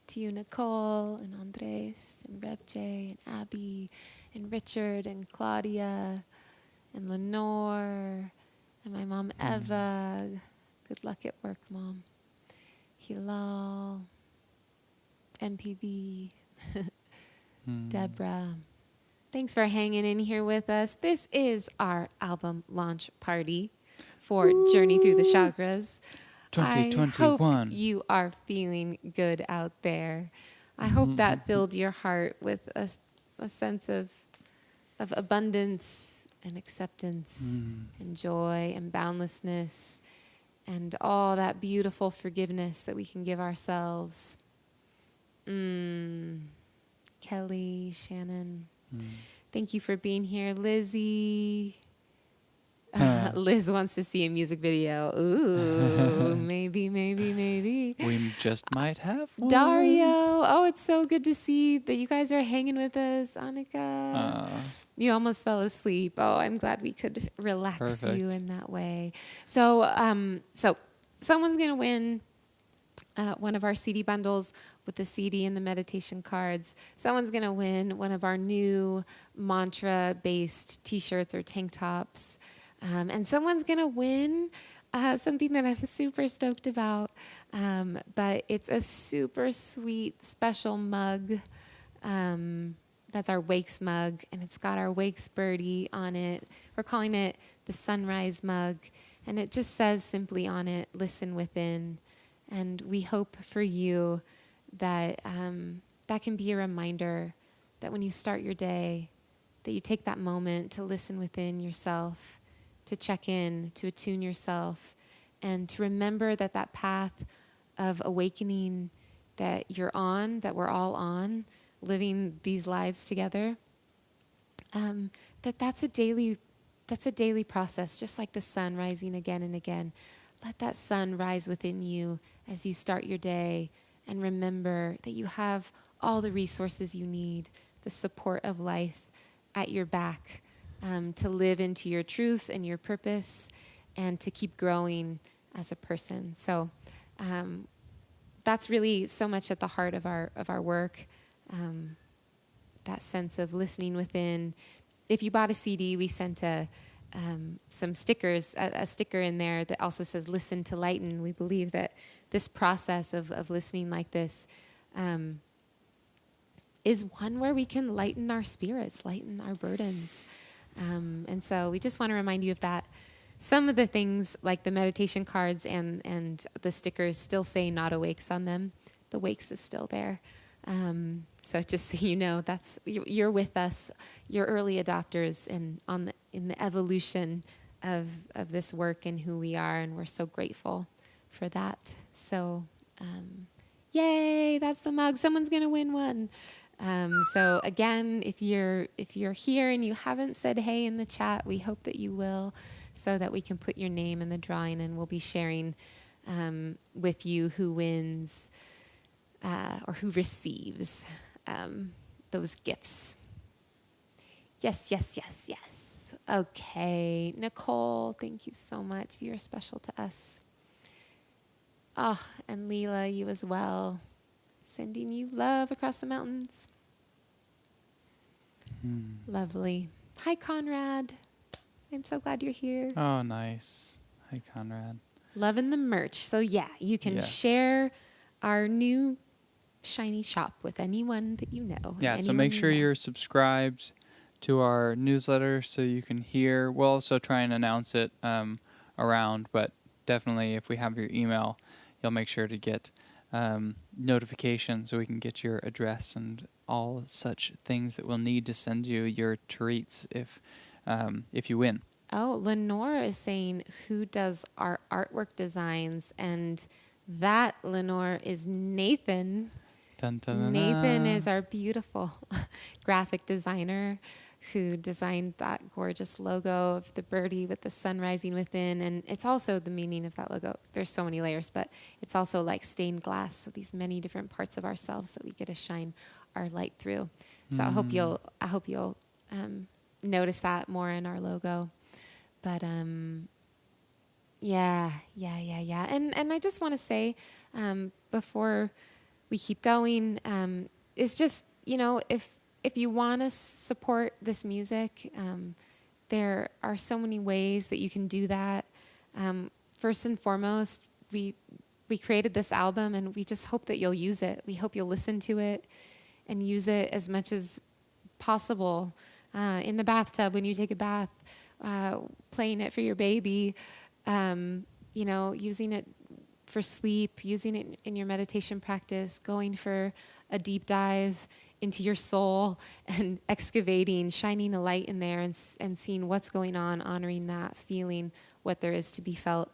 To you, Nicole, and Andres, and Rebje, and Abby, and Richard, and Claudia, and Lenore, and my mom, Eva. Good luck at work, Mom. Hilal, MPB, Deborah. Thanks for hanging in here with us. This is our album launch party for Journey Through the Chakras. 2021. I hope you are feeling good out there. I hope that filled your heart with a sense of abundance and acceptance and joy and boundlessness and all that beautiful forgiveness that we can give ourselves. Kelly, Shannon, thank you for being here. Lizzie. Liz wants to see a music video. Ooh, maybe. We just might have one. Dario. Oh, it's so good to see that you guys are hanging with us. Annika. You almost fell asleep. Oh, I'm glad we could relax you in that way. So someone's going to win one of our CD bundles with the CD and the meditation cards. Someone's going to win one of our new mantra-based T-shirts or tank tops. And someone's going to win something that I'm super stoked about. But it's a super sweet, special mug. That's our Wakes mug, and it's got our Wakes birdie on it. We're calling it the Sunrise mug, and it just says simply on it, "Listen within." And we hope for you that that can be a reminder that when you start your day, that you take that moment to listen within yourself, to check in, to attune yourself, and to remember that that path of awakening that you're on, that we're all on, living these lives together, that's a daily process, just like the sun rising again and again. Let that sun rise within you as you start your day, and remember that you have all the resources you need, the support of life at your back, to live into your truth and your purpose, and to keep growing as a person. So that's really so much at the heart of our work. That sense of listening within. If you bought a CD, we sent some stickers, a sticker in there that also says "Listen to Lighten." We believe that this process of listening like this is one where we can lighten our spirits, lighten our burdens. And so we just want to remind you of that. Some of the things, like the meditation cards and the stickers, still say "Not Awakes" on them. The Wakes is still there. So just so you know, you're with us, you're early adopters in the evolution of this work and who we are, and we're so grateful for that. So, yay! That's the mug. Someone's gonna win one. So again, if you're here and you haven't said hey in the chat, we hope that you will, so that we can put your name in the drawing, and we'll be sharing with you who wins. Or who receives those gifts. Yes. Okay, Nicole, thank you so much. You're special to us. Oh, and Leela, you as well. Sending you love across the mountains. Lovely. Hi, Conrad. I'm so glad you're here. Oh, nice. Hi, Conrad. Loving the merch. So yeah, you can share our new shiny shop with anyone that you know. Yeah, so make sure you're subscribed to our newsletter so you can hear. We'll also try and announce it around, but definitely if we have your email, you'll make sure to get notifications so we can get your address and all such things that we'll need to send you your treats if you win. Oh, Lenore is saying who does our artwork designs, and that, Lenore, is Nathan. Dun, dun, dun, Nathan is our beautiful graphic designer who designed that gorgeous logo of the birdie with the sun rising within. And it's also the meaning of that logo. There's so many layers, but it's also like stained glass. So these many different parts of ourselves that we get to shine our light through. So I hope you'll notice that more in our logo. But yeah. And I just want to say before we keep going, is just, if you want to support this music, there are so many ways that you can do that. First and foremost, we created this album, and we just hope that you'll use it. We hope you'll listen to it and use it as much as possible in the bathtub when you take a bath, playing it for your baby, using it for sleep, using it in your meditation practice, going for a deep dive into your soul and excavating, shining a light in there and seeing what's going on, honoring that, feeling what there is to be felt.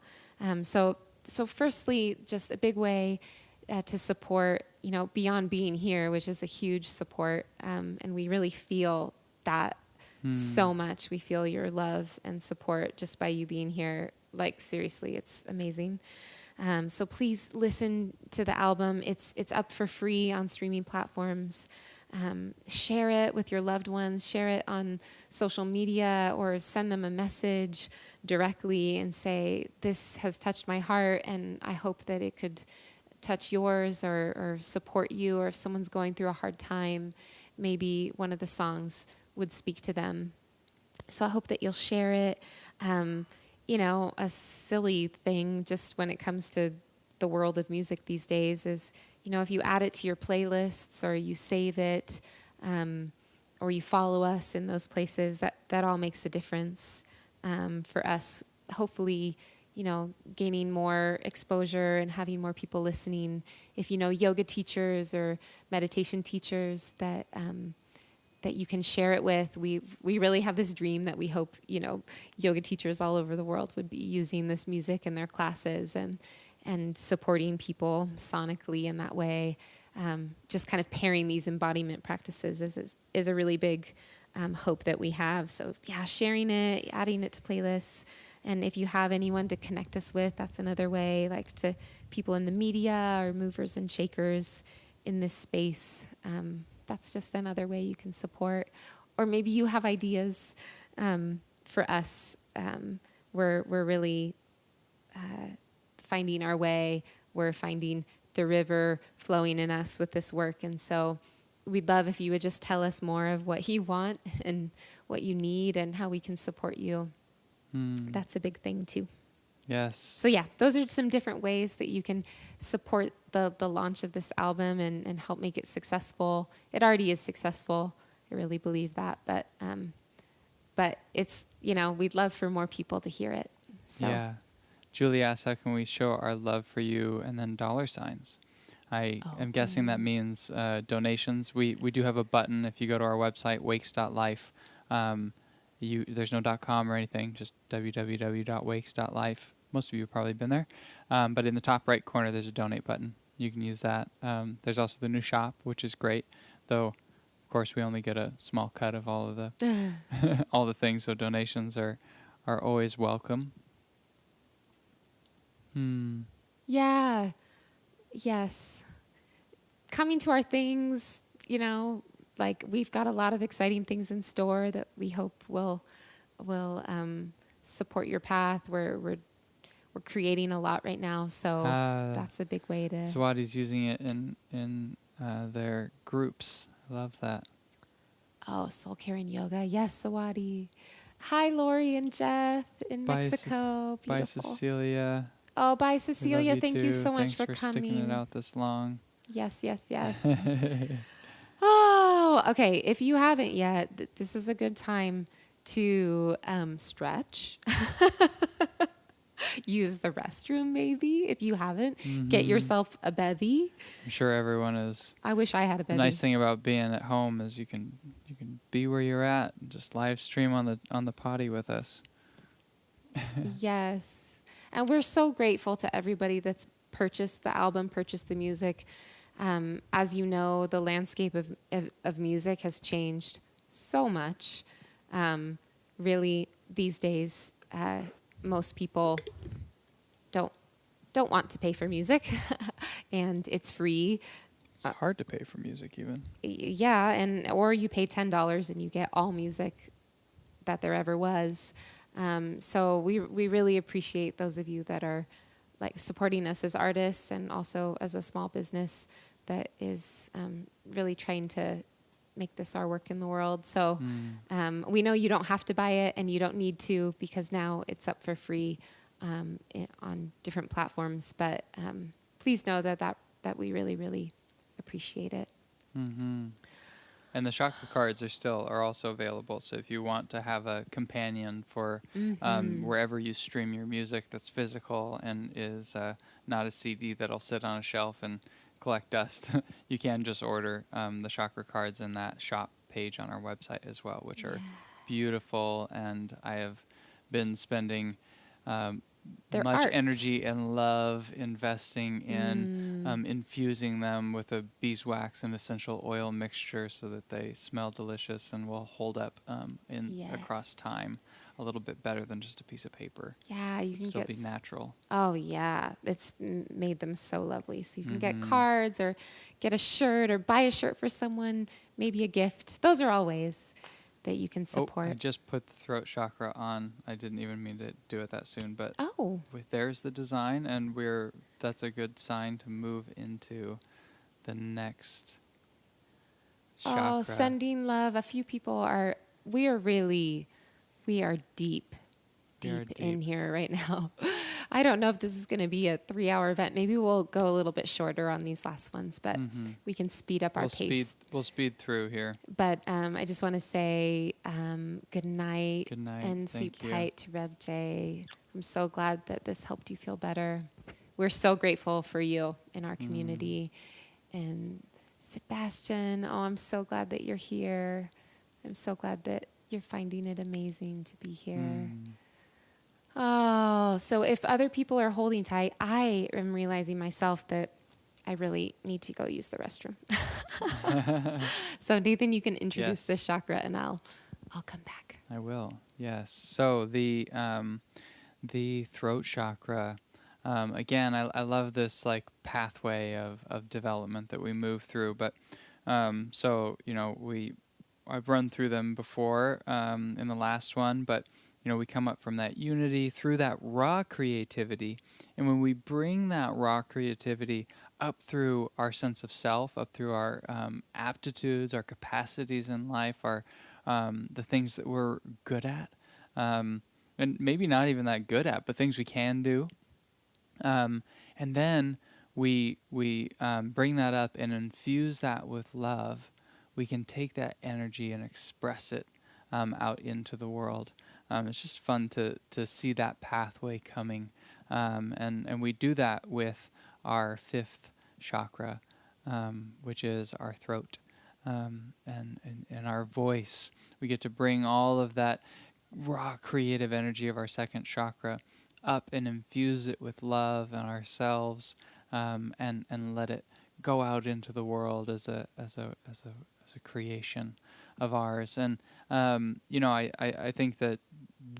So firstly, just a big way to support, beyond being here, which is a huge support. And we really feel that so much. We feel your love and support just by you being here. Like, seriously, it's amazing. So please listen to the album. It's up for free on streaming platforms. Share it with your loved ones. Share it on social media, or send them a message directly and say, this has touched my heart, and I hope that it could touch yours or support you. Or if someone's going through a hard time, maybe one of the songs would speak to them. So I hope that you'll share it. a silly thing just when it comes to the world of music these days is, if you add it to your playlists or you save it, or you follow us in those places, that all makes a difference for us. Hopefully, gaining more exposure and having more people listening. If you know yoga teachers or meditation teachers that you can share it with, we really have this dream that we hope yoga teachers all over the world would be using this music in their classes and supporting people sonically in that way. Just kind of pairing these embodiment practices is a really big hope that we have. So yeah, sharing it, adding it to playlists. And if you have anyone to connect us with, that's another way, like to people in the media or movers and shakers in this space. That's just another way you can support. Or maybe you have ideas for us. We're really finding our way. We're finding the river flowing in us with this work. And so we'd love if you would just tell us more of what you want and what you need and how we can support you. That's a big thing too. Yes. So yeah, those are some different ways that you can support the launch of this album and help make it successful. It already is successful. I really believe that. But it's, we'd love for more people to hear it. So. Yeah. Julie asked, how can we show our love for you? And then $signs. I am guessing that means donations. We do have a button. If you go to our website, wakes.life, there's no .com or anything, just www.wakes.life. Most of you have probably been there. But in the top right corner, there's a donate button. You can use that. There's also the new shop, which is great, though, of course, we only get a small cut of all of the all the things, so donations are always welcome. Yeah. Yes. Coming to our things, like we've got a lot of exciting things in store that we hope will support your path. We're creating a lot right now, so that's a big way to. Swati's using it in their groups. I love that. Oh, soul care and yoga. Yes, Swati. Hi, Lori and Jeff in Mexico. Beautiful. Bye, Cecilia. Oh, bye, Cecilia. Thank you so much for coming. Sticking it out this long. Yes. Oh, okay. If you haven't yet, this is a good time to stretch. Use the restroom, maybe, if you haven't. Get yourself a bevy. I'm sure everyone is. I wish I had a bevy. The nice thing about being at home is you can be where you're at and just live stream on the potty with us. Yes. And we're so grateful to everybody that's purchased the album, purchased the music. As you know, the landscape of music has changed so much. Really, these days, most people don't want to pay for music, and it's free. It's hard to pay for music, even. Yeah, or you pay $10 and you get all music that there ever was. So we really appreciate those of you that are like supporting us as artists and also as a small business that is really trying to make this our work in the world. So we know you don't have to buy it and you don't need to, because now it's up for free on different platforms. But please know that we really, really appreciate it. Mm-hmm. And the chakra cards are also available. So if you want to have a companion for wherever you stream your music that's physical and is not a CD that'll sit on a shelf and collect dust, you can just order the chakra cards in that shop page on our website as well, which are beautiful. And I have been spending much energy and love investing in infusing them with a beeswax and essential oil mixture so that they smell delicious and will hold up across time a little bit better than just a piece of paper. Yeah, you can still be natural. Oh yeah, it's made them so lovely. So you can get cards or get a shirt or buy a shirt for someone, maybe a gift. Those are all ways that you can support. I just put the throat chakra on. I didn't even mean to do it that soon, but there's the design, and that's a good sign to move into the next chakra. Oh, sending love. A few people we are deep deep deep. in here right now. I don't know if this is going to be a 3-hour event. Maybe we'll go a little bit shorter on these last ones, but we can speed up our pace. We'll speed through here. But I just want to say good night. Good night. And sleep Thank you. tight to Rev J. I'm so glad that this helped you feel better. We're so grateful for you in our community. And Sebastian, oh, I'm so glad that you're here. I'm so glad that you're finding it amazing to be here. Oh, so if other people are holding tight, I am realizing myself that I really need to go use the restroom. So Nathan, you can introduce this chakra and I'll come back. I will. Yes. So the throat chakra, again, I love this like pathway of development that we move through, but so, you know, I've run through them before in the last one, but you know, we come up from that unity through that raw creativity. And when we bring that raw creativity up through our sense of self, up through our aptitudes, our capacities in life, our the things that we're good at, and maybe not even that good at, but things we can do. And then we bring that up and infuse that with love. We can take that energy and express it out into the world. It's just fun to see that pathway coming. And we do that with our fifth chakra, which is our throat, and our voice. We get to bring all of that raw creative energy of our second chakra up and infuse it with love and ourselves, and let it go out into the world as a creation of ours. And you know, I think that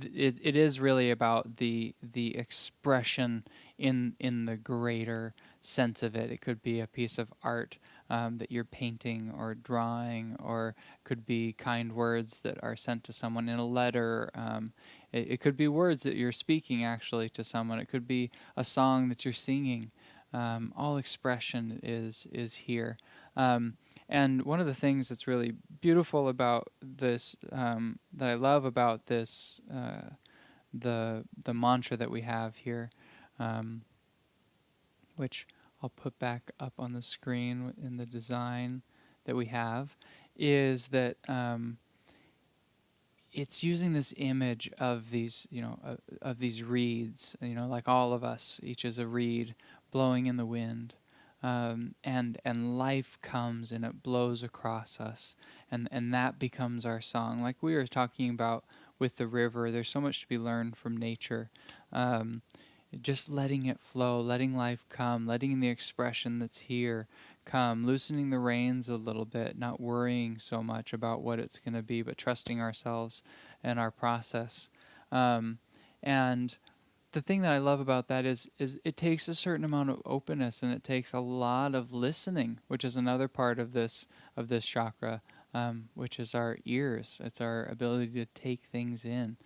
it is really about the expression in the greater sense of it. It could be a piece of art that you're painting or drawing, or could be kind words that are sent to someone in a letter. It could be words that you're speaking actually to someone. It could be a song that you're singing. All expression is here. And one of the things that's really beautiful about this, that I love about this, the mantra that we have here, which I'll put back up on the screen in the design that we have, is that it's using this image of these, you know, of these reeds, you know, like all of us, each is a reed blowing in the wind. And life comes and it blows across us, and that becomes our song. Like we were talking about with the river, there's so much to be learned from nature. Just letting it flow, letting life come, letting the expression that's here come, loosening the reins a little bit, not worrying so much about what it's going to be, but trusting ourselves and our process. And the thing that I love about that is it takes a certain amount of openness, and it takes a lot of listening, which is another part of this chakra, which is our ears. It's our ability to take things in,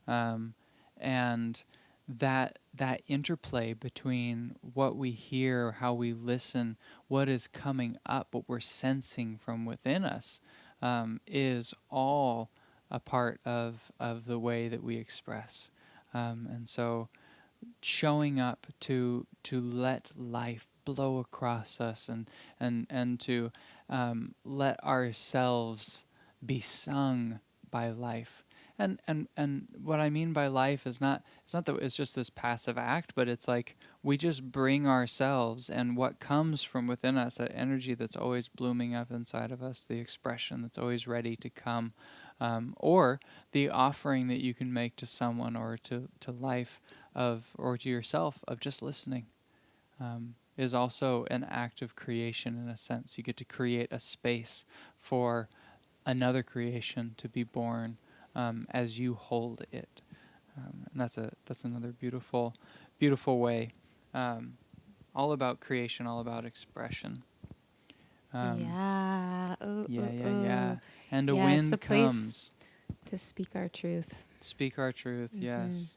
and that interplay between what we hear, how we listen, what is coming up, what we're sensing from within us, is all a part of the way that we express. And so showing up to let life blow across us, and to let ourselves be sung by life. And what I mean by life is it's not that it's just this passive act, but it's like we just bring ourselves and what comes from within us, that energy that's always blooming up inside of us, the expression that's always ready to come, or the offering that you can make to someone or to life or to yourself of just listening, is also an act of creation in a sense. You get to create a space for another creation to be born, as you hold it, and that's another beautiful way, all about creation, all about expression. Yeah. And a yes, wind a place comes to speak our truth. Speak our truth. Yes.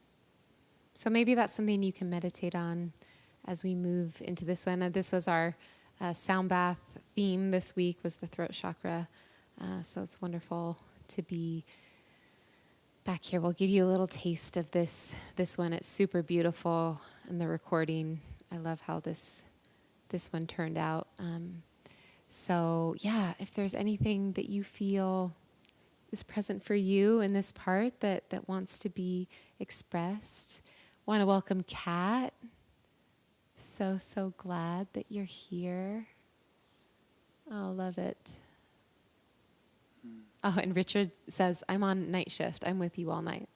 So maybe that's something you can meditate on as we move into this one. This was our sound bath theme this week, was the throat chakra. So it's wonderful to be back here. We'll give you a little taste of this one. It's super beautiful, and the recording. I love how this one turned out. So yeah, if there's anything that you feel is present for you in this part that wants to be expressed, want to welcome Kat. So glad that you're here. Oh, love it. Oh, and Richard says, I'm on night shift. I'm with you all night.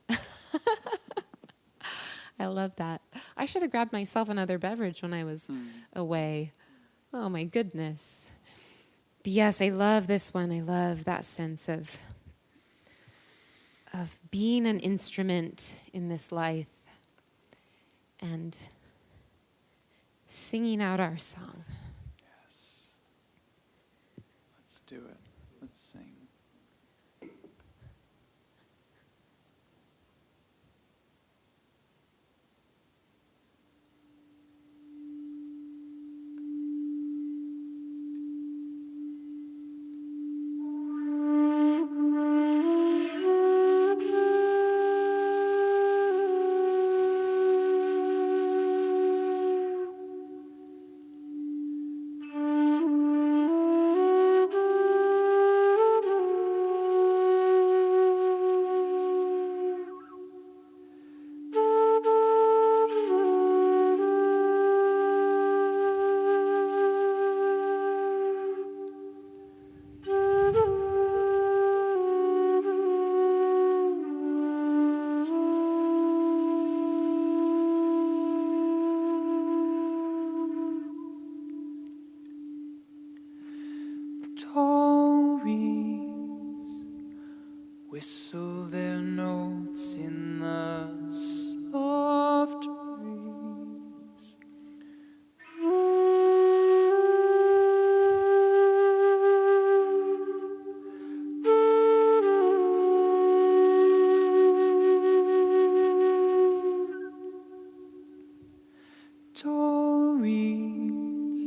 I love that. I should have grabbed myself another beverage when I was away. Oh, my goodness. But yes, I love this one. I love that sense of being an instrument in this life and singing out our song. Yes. Let's do it. Let's sing. Tall reeds whistle their notes in the soft breeze. Tall reeds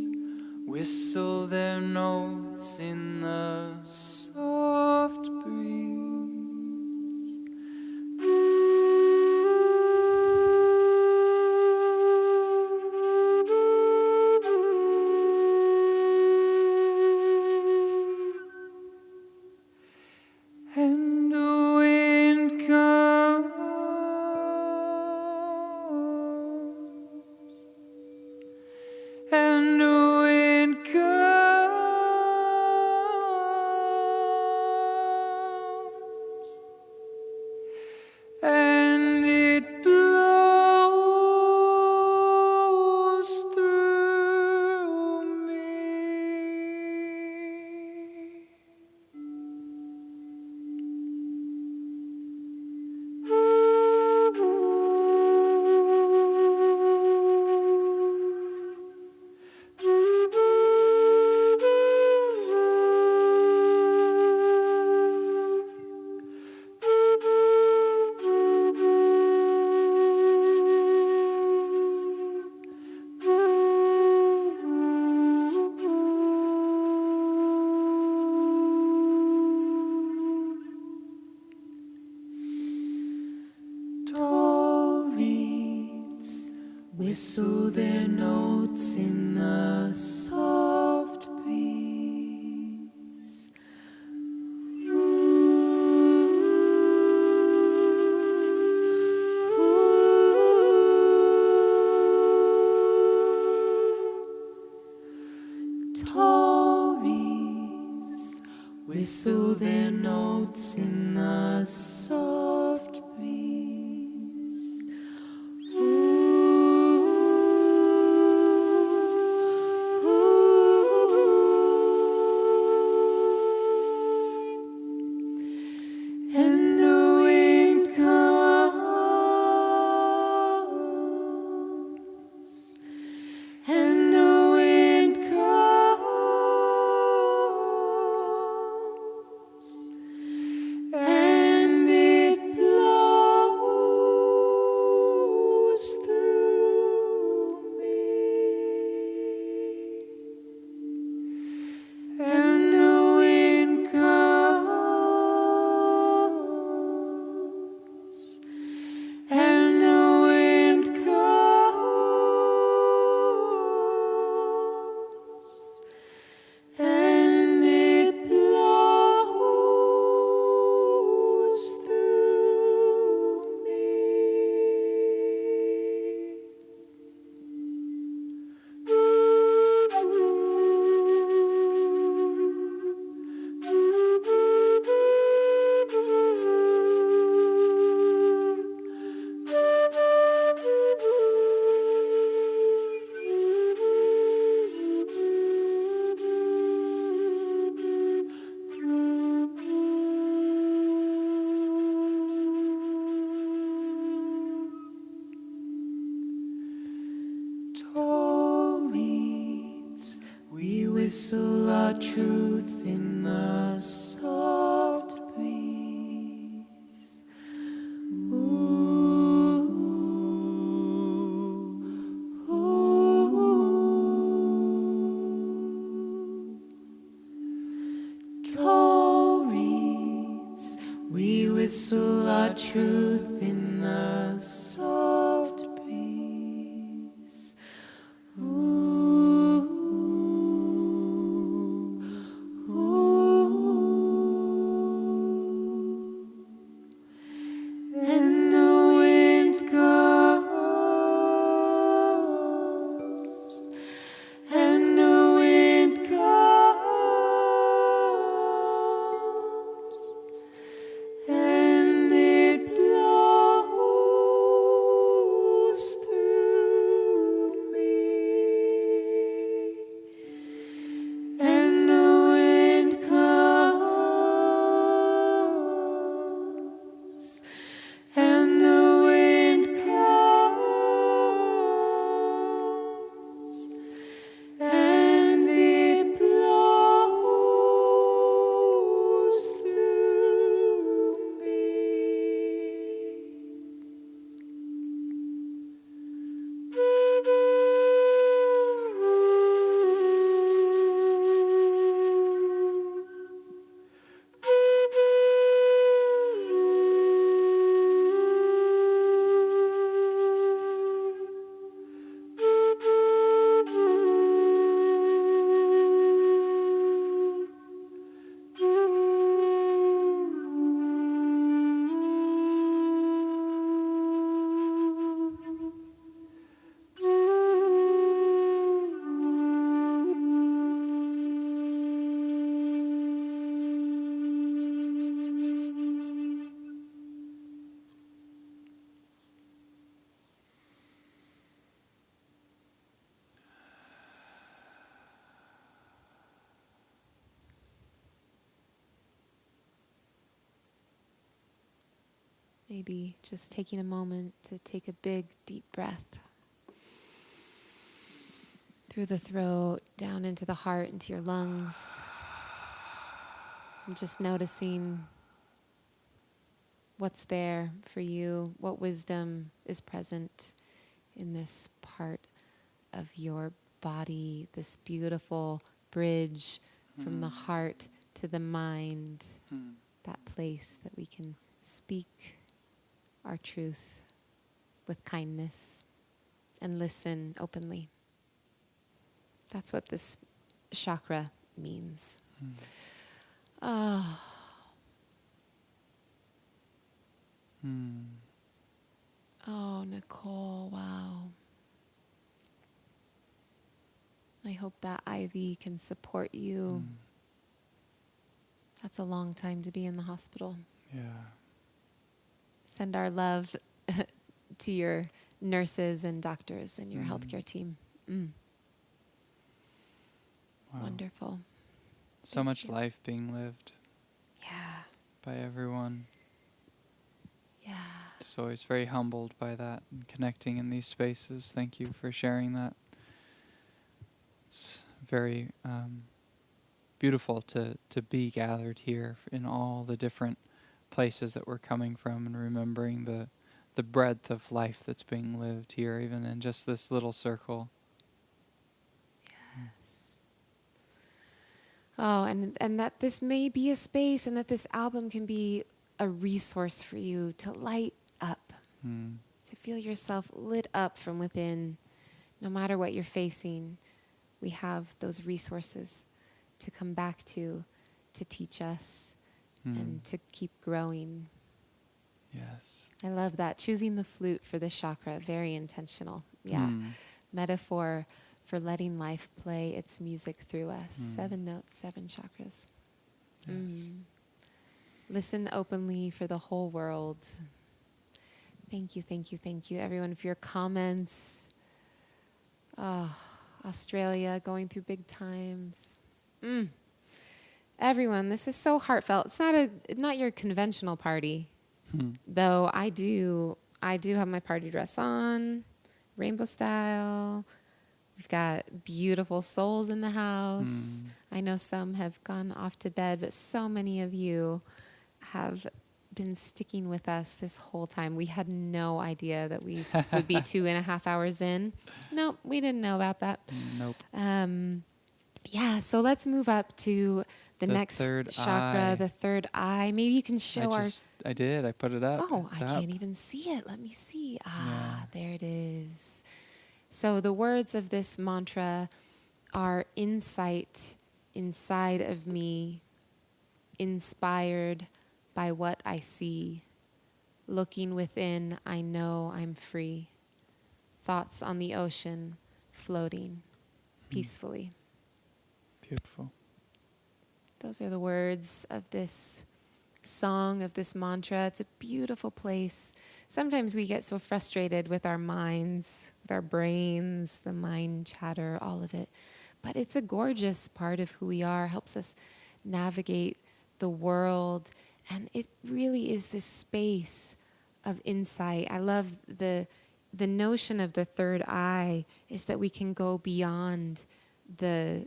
whistle their notes in the soft breeze. And the wind comes, and the wind comes, and it blows through me. Tall reeds whistle their notes in the soft breeze. Tall reeds whistle their notes in the soft breeze. And the wind comes, and the wind comes, and it blows our truth in the soft breeze. Ooh, ooh. Tall reeds, we whistle our truth in the soft breeze. Ooh, ooh. And the wind goes, and the wind goes, and it blows through me. And the wind comes, and the wind comes, and it blows through me. Maybe just taking a moment to take a big, deep breath through the throat, down into the heart, into your lungs. And just noticing what's there for you, what wisdom is present in this part of your body, this beautiful bridge from the heart to the mind, that place that we can speak our truth with kindness and listen openly. That's what this chakra means. Oh. Oh, Nicole, wow. I hope that IV can support you. That's a long time to be in the hospital. Yeah. Send our love to your nurses and doctors and your healthcare team. Wow. Wonderful. So Thank much you. life being lived Yeah. by everyone. Yeah. Just always very humbled by that and connecting in these spaces. Thank you for sharing that. It's very beautiful to be gathered here in all the different places that we're coming from and remembering the breadth of life that's being lived here, even in just this little circle. Oh, and that this may be a space and that this album can be a resource for you to light up, to feel yourself lit up from within. No matter what you're facing, we have those resources to come back to teach us and to keep growing. Yes. I love that. Choosing the flute for this chakra, very intentional. Yeah. Metaphor for letting life play its music through us. 7 notes, 7 chakras. Yes. Listen openly for the whole world. Thank you, thank you, thank you, everyone, for your comments. Oh, Australia going through big times. Everyone, this is so heartfelt. It's not your conventional party, though. I do have my party dress on, rainbow style. We've got beautiful souls in the house. Mm. I know some have gone off to bed, but so many of you have been sticking with us this whole time. We had no idea that we would be 2.5 hours in. Nope, we didn't know about that. Nope. Yeah, so let's move up to the next third chakra, eye. the third eye. Maybe you can show I did. I put it up. Oh, It's I up. can't even see it. Let me see. Yeah. There it is. So the words of this mantra are insight inside of me, inspired by what I see. Looking within, I know I'm free. Thoughts on the ocean, floating peacefully. Beautiful. Those are the words of this song, of this mantra. It's a beautiful place. Sometimes we get so frustrated with our minds, with our brains, the mind chatter, all of it. But it's a gorgeous part of who we are, helps us navigate the world. And it really is this space of insight. I love the notion of the third eye is that we can go beyond the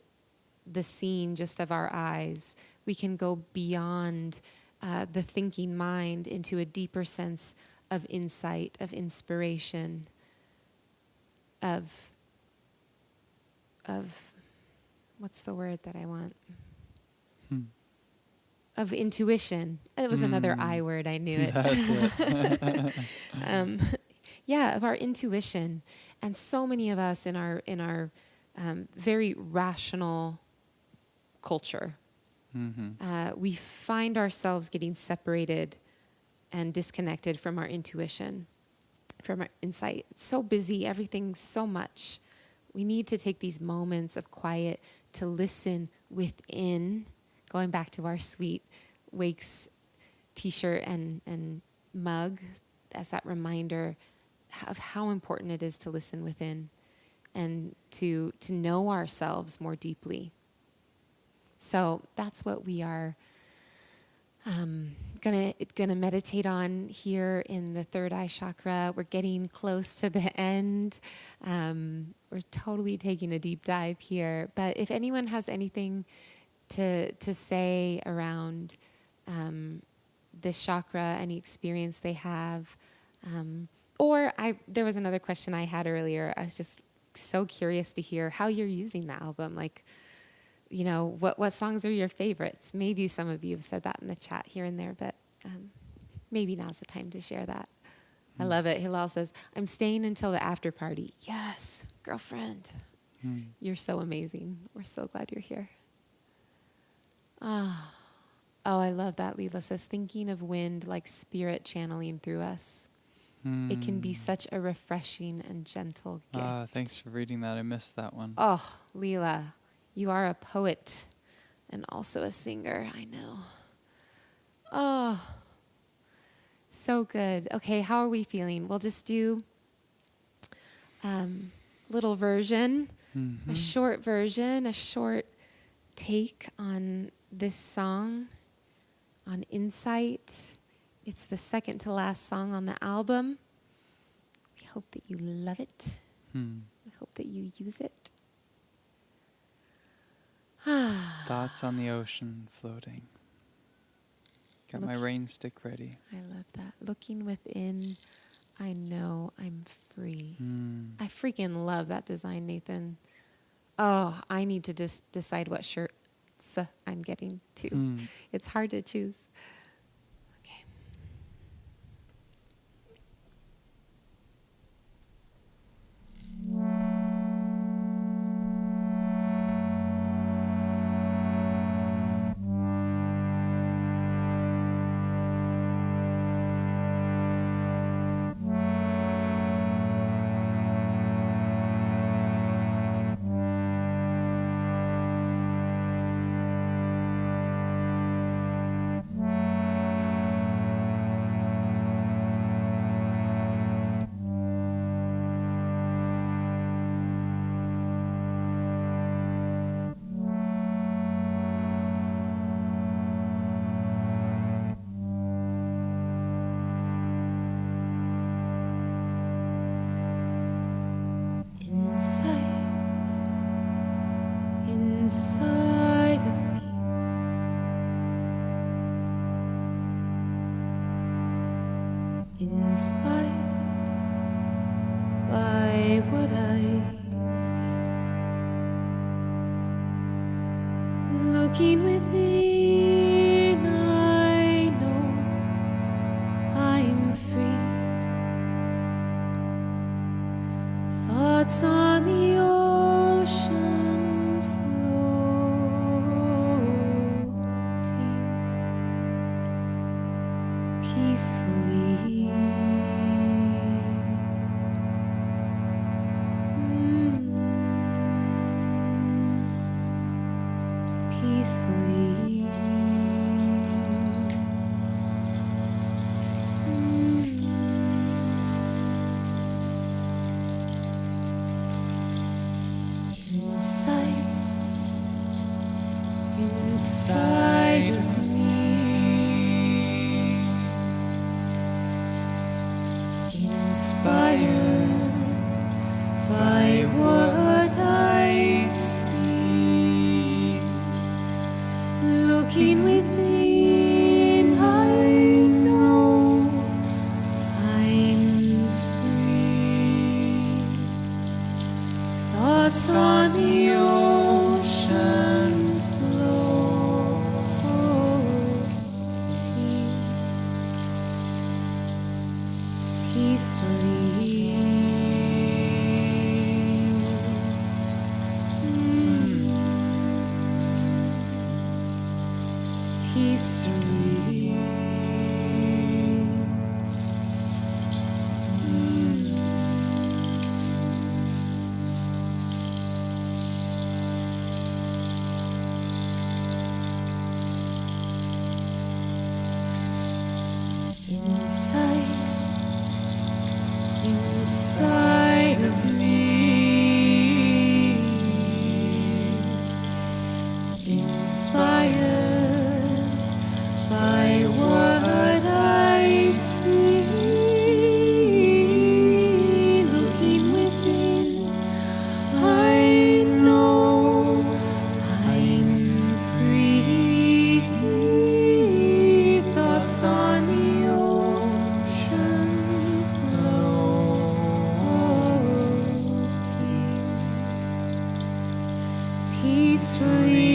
scene just of our eyes. We can go beyond the thinking mind into a deeper sense of insight, of inspiration, of what's the word that I want? Of intuition. It was another I word, I knew it. That's it. Yeah, of our intuition. And so many of us in our very rational culture, we find ourselves getting separated and disconnected from our intuition, from our insight. It's so busy, everything's so much. We need to take these moments of quiet to listen within, going back to our sweet Wakes t-shirt and mug as that reminder of how important it is to listen within and to know ourselves more deeply. So that's what we are gonna meditate on here in the third eye chakra. We're getting close to the end. We're totally taking a deep dive here. But if anyone has anything to say around this chakra, any experience they have, there was another question I had earlier. I was just so curious to hear how you're using the album. Like, you know, what songs are your favorites? Maybe some of you have said that in the chat here and there, but maybe now's the time to share that. I love it. Hilal says, I'm staying until the after party. Yes, girlfriend. You're so amazing. We're so glad you're here. Oh, I love that. Leela says, thinking of wind like spirit channeling through us. It can be such a refreshing and gentle gift. Thanks for reading that. I missed that one. Oh, Leela, you are a poet and also a singer. I know. Oh, so good. Okay, how are we feeling? We'll just do little version, a short version, a short take on this song, on Insight. It's the second to last song on the album. We hope that you love it. We hope that you use it. Thoughts on the ocean floating. Got my rain stick ready. I love that. Looking within, I know I'm free. I freaking love that design, Nathan. Oh, I need to just decide what shirts I'm getting too. It's hard to choose. Okay. inspired by what I see. Looking within, I know I'm free. Thoughts on the ocean floating peacefully. Peacefully. Inside of me, inspired by what I see. Looking within, I know I'm free. Thoughts on the ocean floating peacefully. Peacefully. Inside of me, inspired by what I see. Looking within, I know I'm free. Thoughts on the ocean floating peacefully.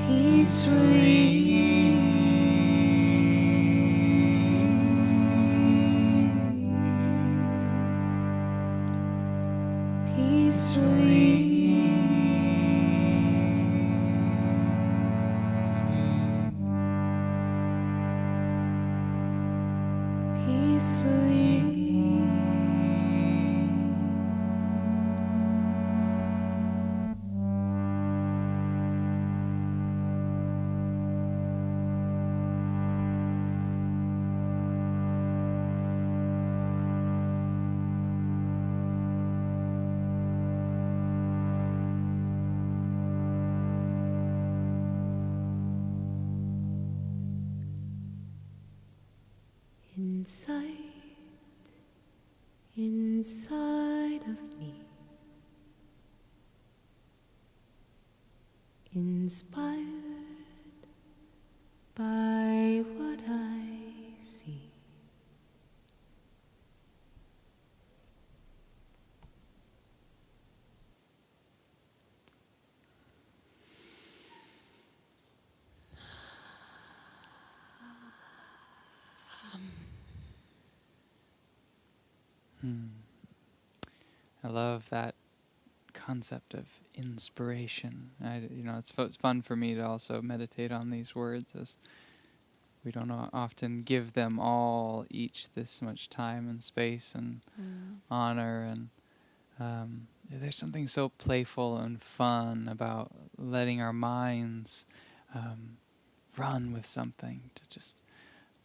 Peacefully. Peacefully. Peacefully. Inside of me, inspired by what I see. I love that concept of inspiration. It's fun for me to also meditate on these words, as we don't often give them all each this much time and space and honor. And there's something so playful and fun about letting our minds run with something, to just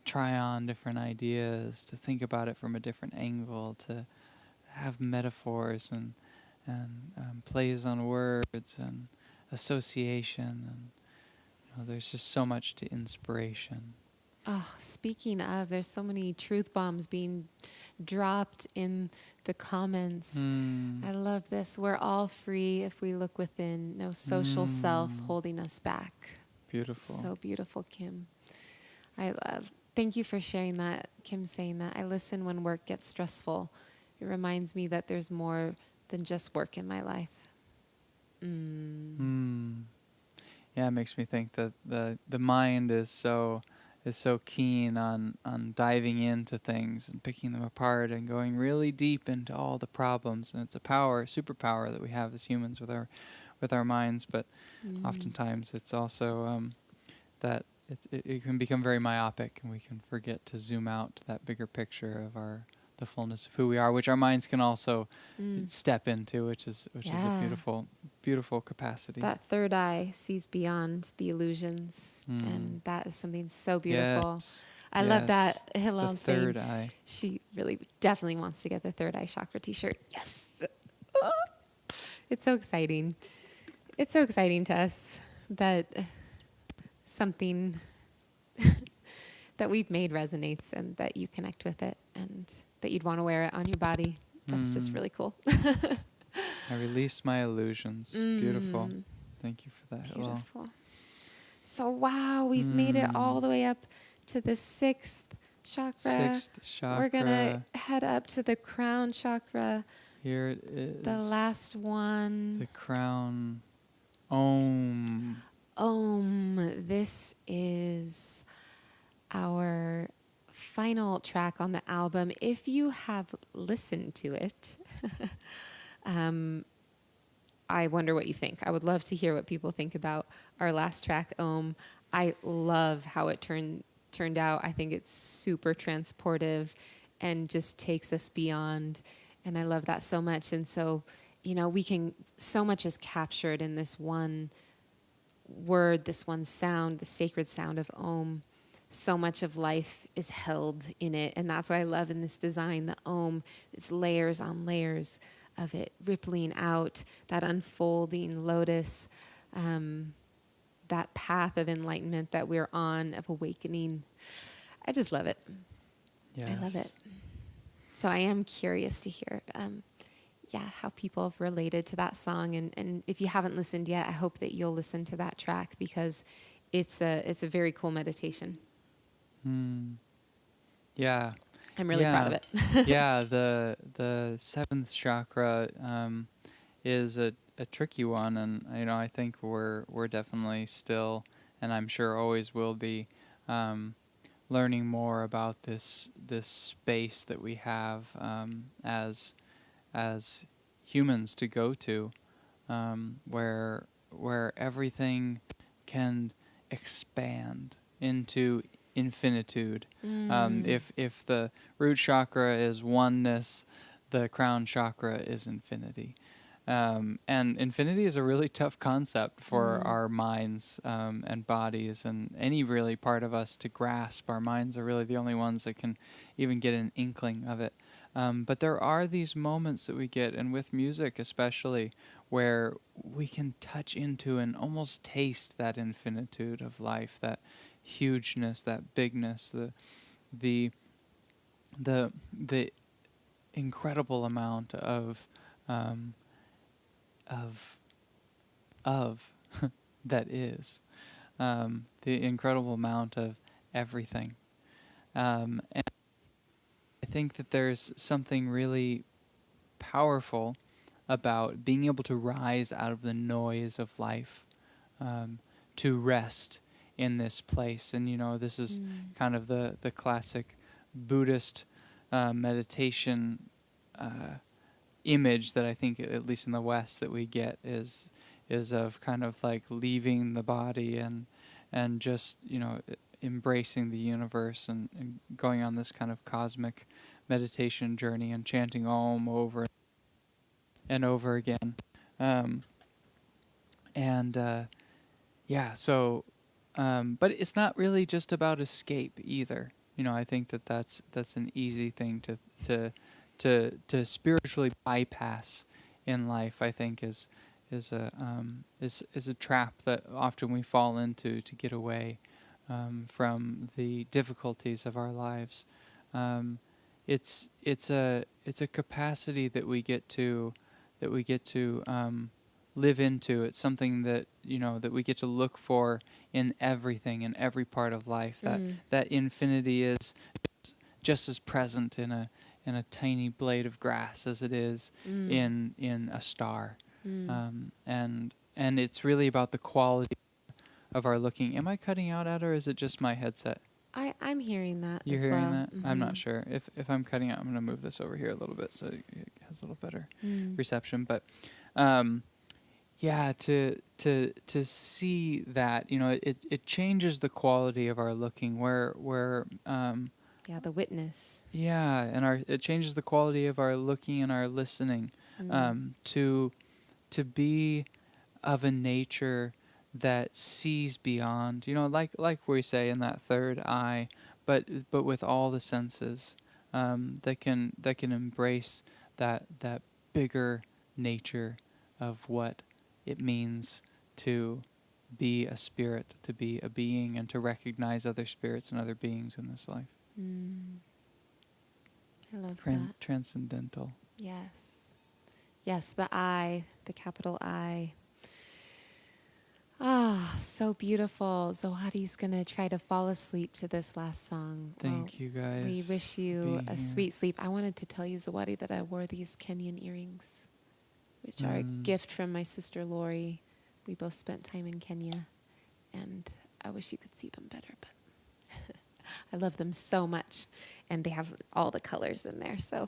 try on different ideas, to think about it from a different angle, to have metaphors and plays on words and association, and there's just so much to inspiration. Oh, speaking of, there's so many truth bombs being dropped in the comments. I love this. We're all free if we look within. No social self holding us back. Beautiful. So beautiful, Kim. I thank you for sharing that, Kim, saying that. I listen when work gets stressful. It reminds me that there's more than just work in my life. Yeah, it makes me think that the mind is so keen on diving into things and picking them apart and going really deep into all the problems. And it's a superpower that we have as humans with our minds. But oftentimes it's also that it can become very myopic, and we can forget to zoom out to that bigger picture of the fullness of who we are, which our minds can also step into, which is a beautiful capacity. That third eye sees beyond the illusions, and that is something so beautiful. Yes. I love that Hillel The saying third eye. she really definitely wants to get the third eye chakra t-shirt. Yes. It's so exciting. It's so exciting to us that something that we've made resonates and that you connect with it and that you'd want to wear it on your body. That's just really cool. I release my illusions. Beautiful. Thank you for that, Hillel. Beautiful. So, wow, we've made it all the way up to the sixth chakra. We're going to head up to the crown chakra. Here it is. The last one. The crown. Om. Om. This is our final track on the album. If you have listened to it, I wonder what you think. I would love to hear what people think about our last track, Om. I love how it turned out. I think it's super transportive and just takes us beyond. And I love that so much. And so, so much is captured in this one word, this one sound, the sacred sound of Om. So much of life is held in it. And that's what I love in this design, the Om. It's layers on layers of it rippling out, that unfolding lotus, that path of enlightenment that we're on, of awakening. I just love it. Yes. I love it. So I am curious to hear, how people have related to that song. And if you haven't listened yet, I hope that you'll listen to that track because it's a very cool meditation. Yeah. I'm really proud of it. Yeah, the seventh chakra is a tricky one, and I think we're definitely still, and I'm sure always will be, learning more about this space that we have as humans to go to, where everything can expand into infinitude. If the root chakra is oneness, the crown chakra is infinity. And infinity is a really tough concept for our minds and bodies and any really part of us to grasp. Our minds are really the only ones that can even get an inkling of it. But there are these moments that we get, and with music especially, where we can touch into and almost taste that infinitude of life, that hugeness, that bigness, the incredible amount of that is, the incredible amount of everything, and I think that there's something really powerful about being able to rise out of the noise of life, to rest in this place. And this is kind of the classic Buddhist meditation image that I think, at least in the West, that we get is of kind of like leaving the body and just embracing the universe and going on this kind of cosmic meditation journey and chanting Om over and over again. But it's not really just about escape either. I think that's an easy thing to spiritually bypass in life. I think is a trap that often we fall into to get away from the difficulties of our lives. It's a capacity that we get to live into. It's something that that we get to look for in everything, in every part of life. That infinity is just as present in a tiny blade of grass as it is in a star. And it's really about the quality of our looking. Am I cutting out at, or is it just my headset? I'm hearing that You're as hearing well. that? I'm not sure. If I'm cutting out, I'm going to move this over here a little bit so it has a little better reception. But yeah, to see that, it changes the quality of our looking. Where Yeah, the witness. yeah, and it changes the quality of our looking and our listening. To be of a nature that sees beyond, like we say in that third eye, but with all the senses, that can embrace that bigger nature of what it means to be a spirit, to be a being, and to recognize other spirits and other beings in this life. I love that. Transcendental. Yes, the I, the capital I. Ah, so beautiful. Zohadi's going to try to fall asleep to this last song. Thank you, guys. We wish you a sweet sleep. I wanted to tell you, Zawadi, that I wore these Kenyan earrings, which are a gift from my sister Lori. We both spent time in Kenya, and I wish you could see them better, but I love them so much, and they have all the colors in there, so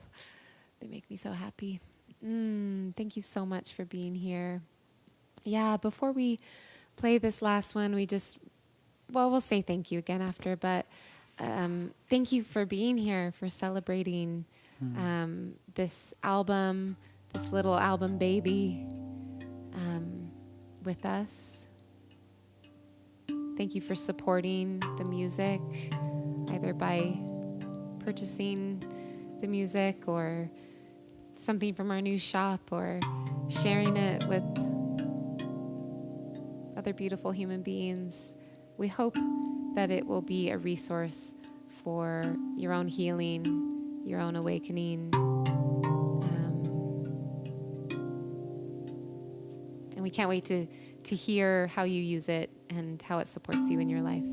they make me so happy. Thank you so much for being here. Yeah, before we play this last one, we'll say thank you again after, but thank you for being here, for celebrating this album, this little album baby with us. Thank you for supporting the music, either by purchasing the music or something from our new shop, or sharing it with other beautiful human beings. We hope that it will be a resource for your own healing, your own awakening. And we can't wait to hear how you use it and how it supports you in your life.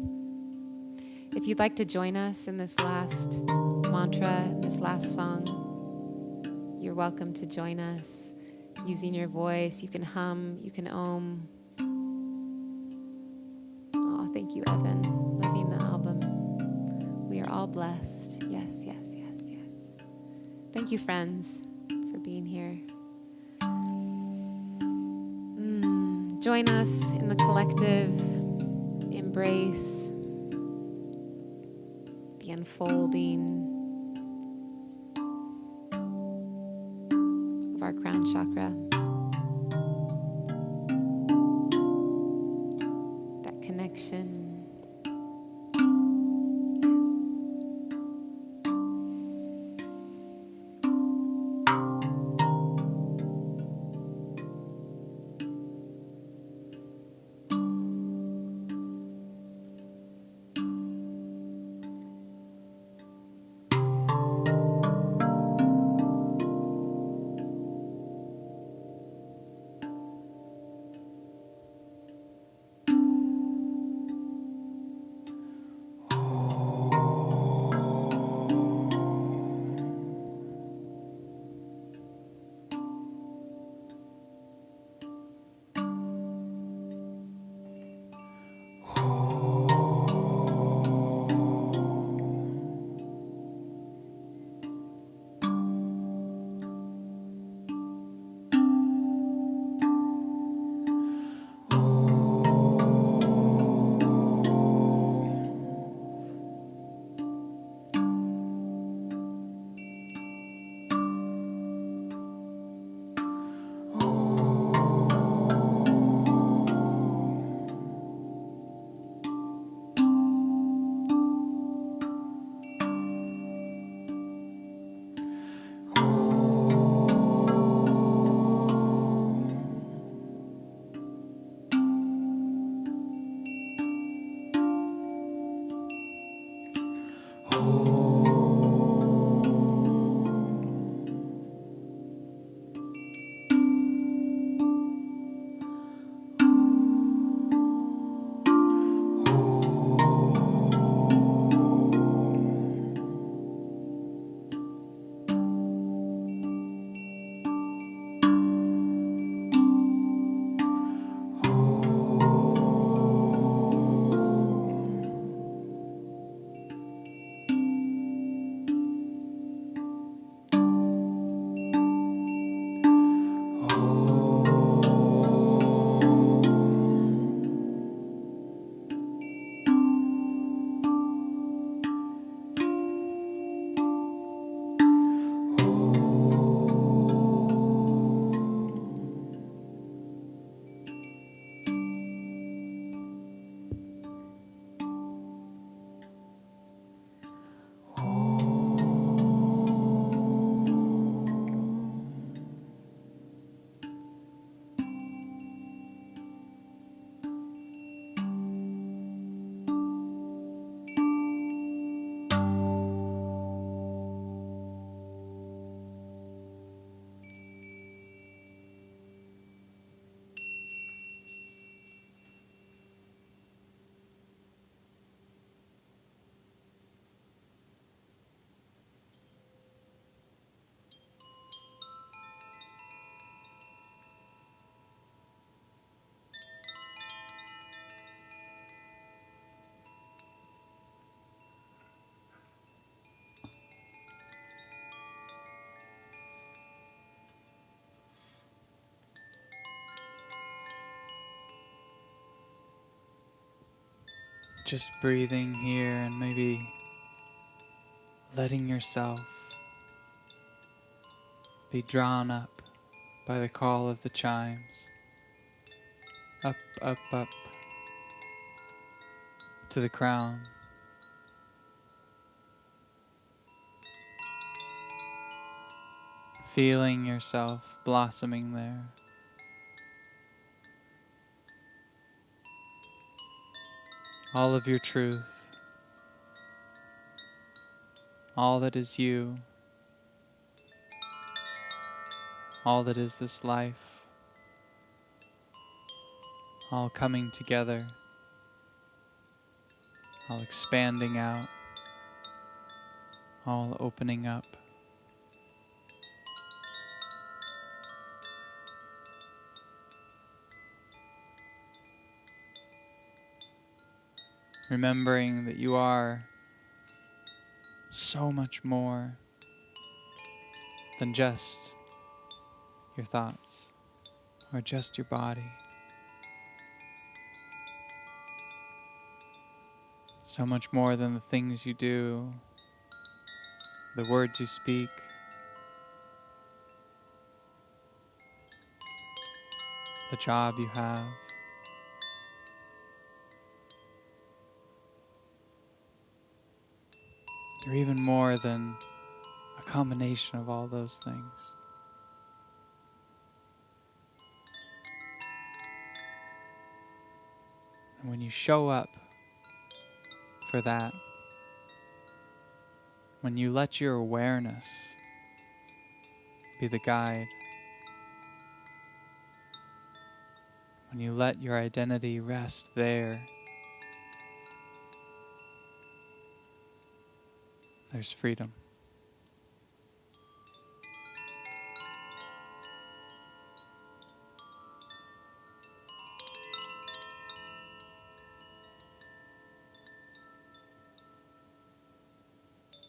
If you'd like to join us in this last mantra, in this last song, you're welcome to join us using your voice. You can hum, you can Om. Oh, thank you, Evan. Loving the album. We are all blessed. Yes, yes, yes, yes. Thank you, friends, for being here. Join us in the collective embrace, the unfolding of our crown chakra. That connection. just breathing here and maybe letting yourself be drawn up by the call of the chimes. Up, up, up to the crown. Feeling yourself blossoming there. All of your truth. All that is you. All that is this life. All coming together. All expanding out. All opening up. Remembering that you are so much more than just your thoughts or just your body. So much more than the things you do, the words you speak, the job you have. You're even more than a combination of all those things. And when you show up for that, when you let your awareness be the guide, when you let your identity rest there, there's freedom.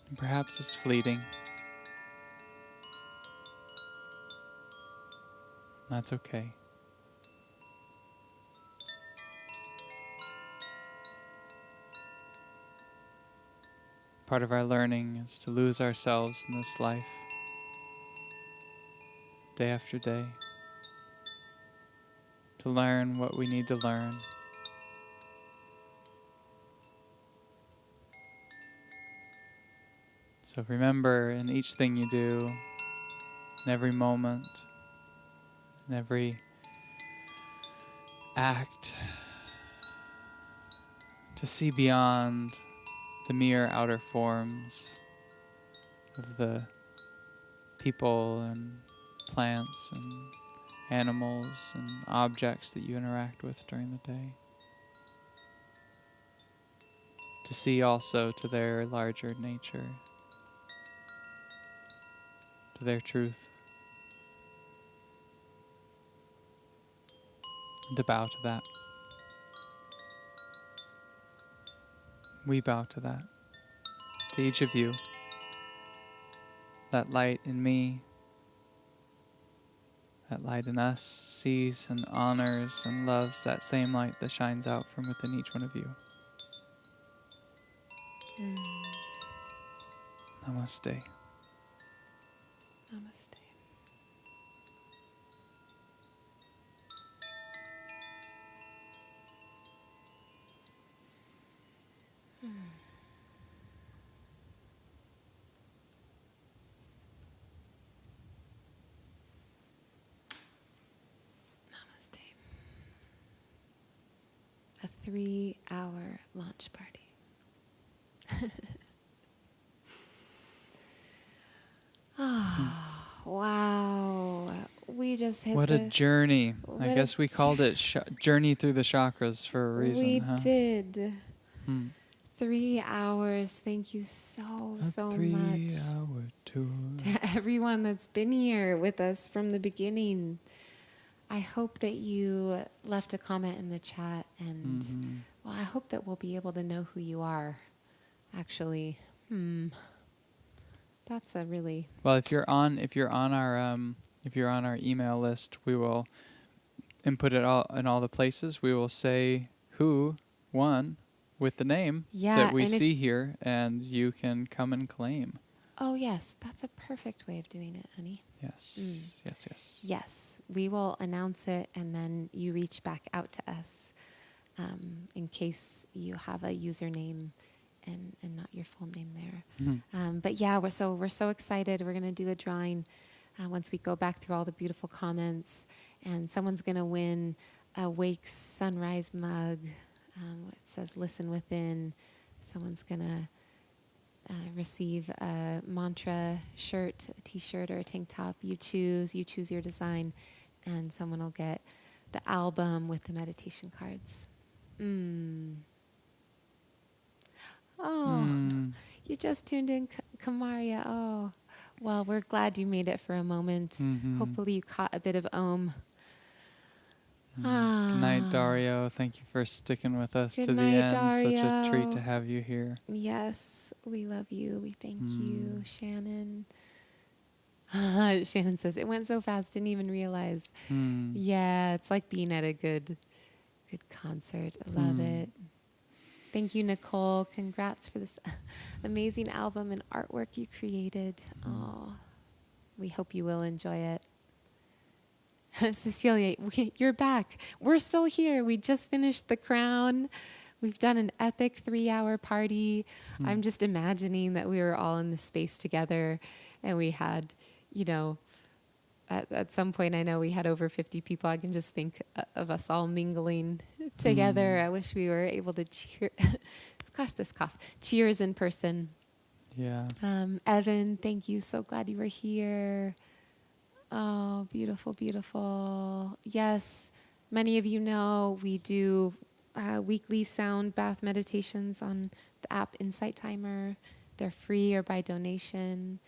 And perhaps it's fleeting. That's okay. Part of our learning is to lose ourselves in this life, day after day, to learn what we need to learn, so remember in each thing you do, in every moment, in every act, to see beyond the mere outer forms of the people and plants and animals and objects that you interact with during the day. To see also to their larger nature, to their truth, and to bow to that. We bow to that, to each of you. That light in me, that light in us sees and honors and loves that same light that shines out from within each one of you. Namaste. Namaste. Namaste. A 3-hour launch party. Wow. We just hit What a journey. I what guess a we called it Journey Through the Chakras for a reason, We huh? did. Hmm. 3 hours. Thank you so much. 3-hour tour. To everyone that's been here with us from the beginning. I hope that you left a comment in the chat, and well, I hope that we'll be able to know who you are. Actually, that's a really Well, if you're on our email list, we will input it all in all the places. We will say who won with the name Yeah, that we and see here, and you can come and claim. Oh, yes, that's a perfect way of doing it, honey. Yes, yes, yes. Yes, we will announce it, and then you reach back out to us in case you have a username and not your full name there. Mhm. But yeah, we're so excited. We're going to do a drawing once we go back through all the beautiful comments, and someone's going to win a Wake Sunrise mug. It says "Listen Within." Someone's going to receive a mantra shirt, a t-shirt, or a tank top. You choose your design, and someone will get the album with the meditation cards. Oh, you just tuned in, Kamaria. Oh, well, we're glad you made it for a moment. Hopefully you caught a bit of Om. Good night, Dario. Thank you for sticking with us Good to the night, end. Such a treat Dario. to have you here. Yes, we love you. We thank you, Shannon. Shannon says, it went so fast, didn't even realize. Yeah, it's like being at a good concert. I love it. Thank you, Nicole. Congrats for this amazing album and artwork you created. Oh, we hope you will enjoy it. Cecilia, you're back. We're still here. We just finished The Crown. We've done an epic 3-hour party. I'm just imagining that we were all in this space together, and we had, at some point, I know we had over 50 people. I can just think of us all mingling together. I wish we were able to cheer. Gosh, this cough. Cheers in person. Yeah. Evan, thank you. So glad you were here. Oh, beautiful, beautiful. Yes, many of you know we do weekly sound bath meditations on the app Insight Timer. They're free or by donation.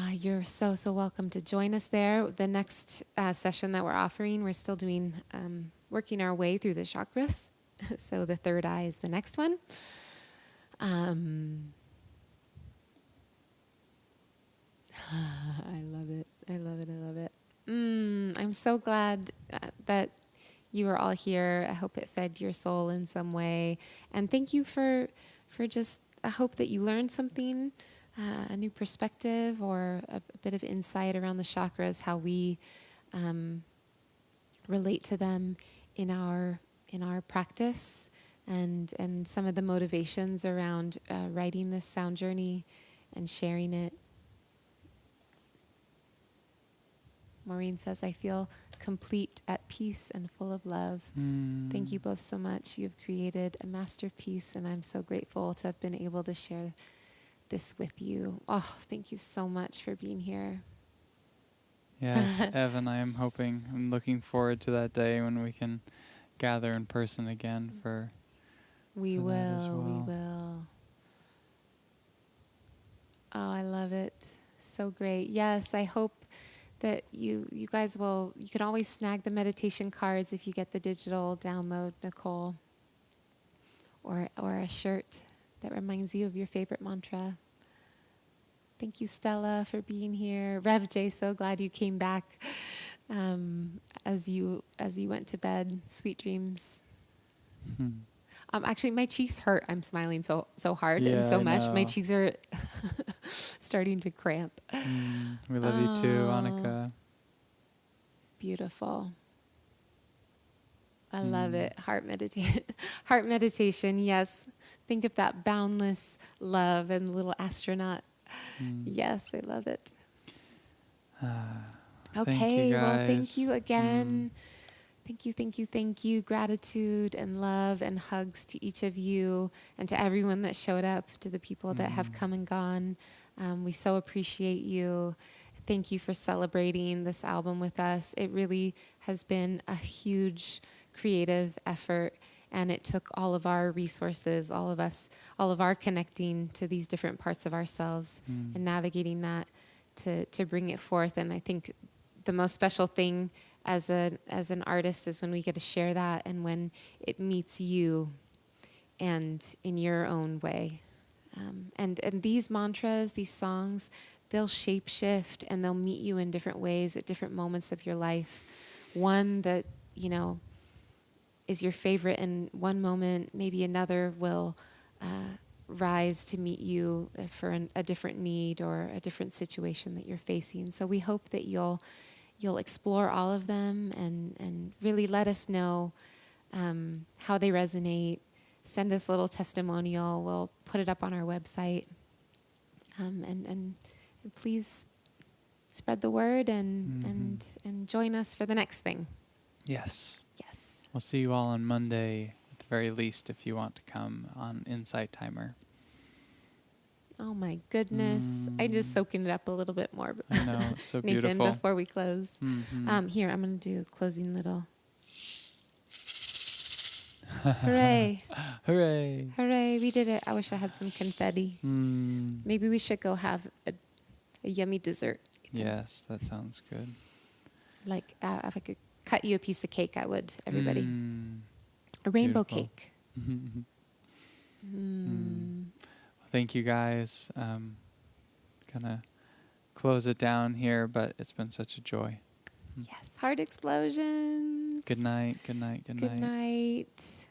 You're so welcome to join us there. The next session that we're offering, we're still doing, working our way through the chakras. So the third eye is the next one. I love it. I love it. I love it. I'm so glad that you are all here. I hope it fed your soul in some way. And thank you for just, I hope that you learned something, a new perspective or a bit of insight around the chakras, how we relate to them in our practice, and some of the motivations around writing this sound journey and sharing it. Maureen says, I feel complete, at peace, and full of love. Thank you both so much. You've created a masterpiece, and I'm so grateful to have been able to share this with you. Oh, thank you so much for being here. Yes, Evan, I'm looking forward to that day when we can gather in person again for We that as will, we well. will. Oh, I love it. So great. Yes, I hope that you guys will, you can always snag the meditation cards if you get the digital download, Nicole, or a shirt that reminds you of your favorite mantra. Thank you, Stella, for being here. Rev J, so glad you came back as you went to bed. Sweet dreams. Actually, my cheeks hurt. I'm smiling so hard and so I much. My know. cheeks are starting to cramp. We love you too, Oh. Annika. Beautiful. I love it. Heart meditation. Yes. Think of that boundless love and little astronaut. Yes, I love it. Okay, well, thank you again. Thank you. Gratitude and love and hugs to each of you and to everyone that showed up, to the people that have come and gone. We so appreciate you. Thank you for celebrating this album with us. It really has been a huge creative effort, and it took all of our resources, all of our connecting to these different parts of ourselves and navigating that to bring it forth. And I think the most special thing as an artist is when we get to share that, and when it meets you and in your own way. And these mantras, these songs, they'll shape shift, and they'll meet you in different ways at different moments of your life. One that, is your favorite in one moment, maybe another will rise to meet you for a different need or a different situation that you're facing. So we hope that you'll explore all of them and really let us know how they resonate. Send us a little testimonial. We'll put it up on our website. And please spread the word and join us for the next thing. Yes. Yes. We'll see you all on Monday, at the very least, if you want to come on Insight Timer. Oh my goodness. I just soaking it up a little bit more. I know, it's so Nathan, beautiful. before we close. Here, I'm going to do a closing little. Hooray. Hooray. Hooray, we did it. I wish I had some confetti. Mm. Maybe we should go have a yummy dessert. Yes, that sounds good. Like, if I could cut you a piece of cake, I would, everybody. A rainbow Beautiful. cake. Well, thank you guys. Gonna close it down here, but it's been such a joy. Yes, heart explosions. Good night, good night, good night. Good night.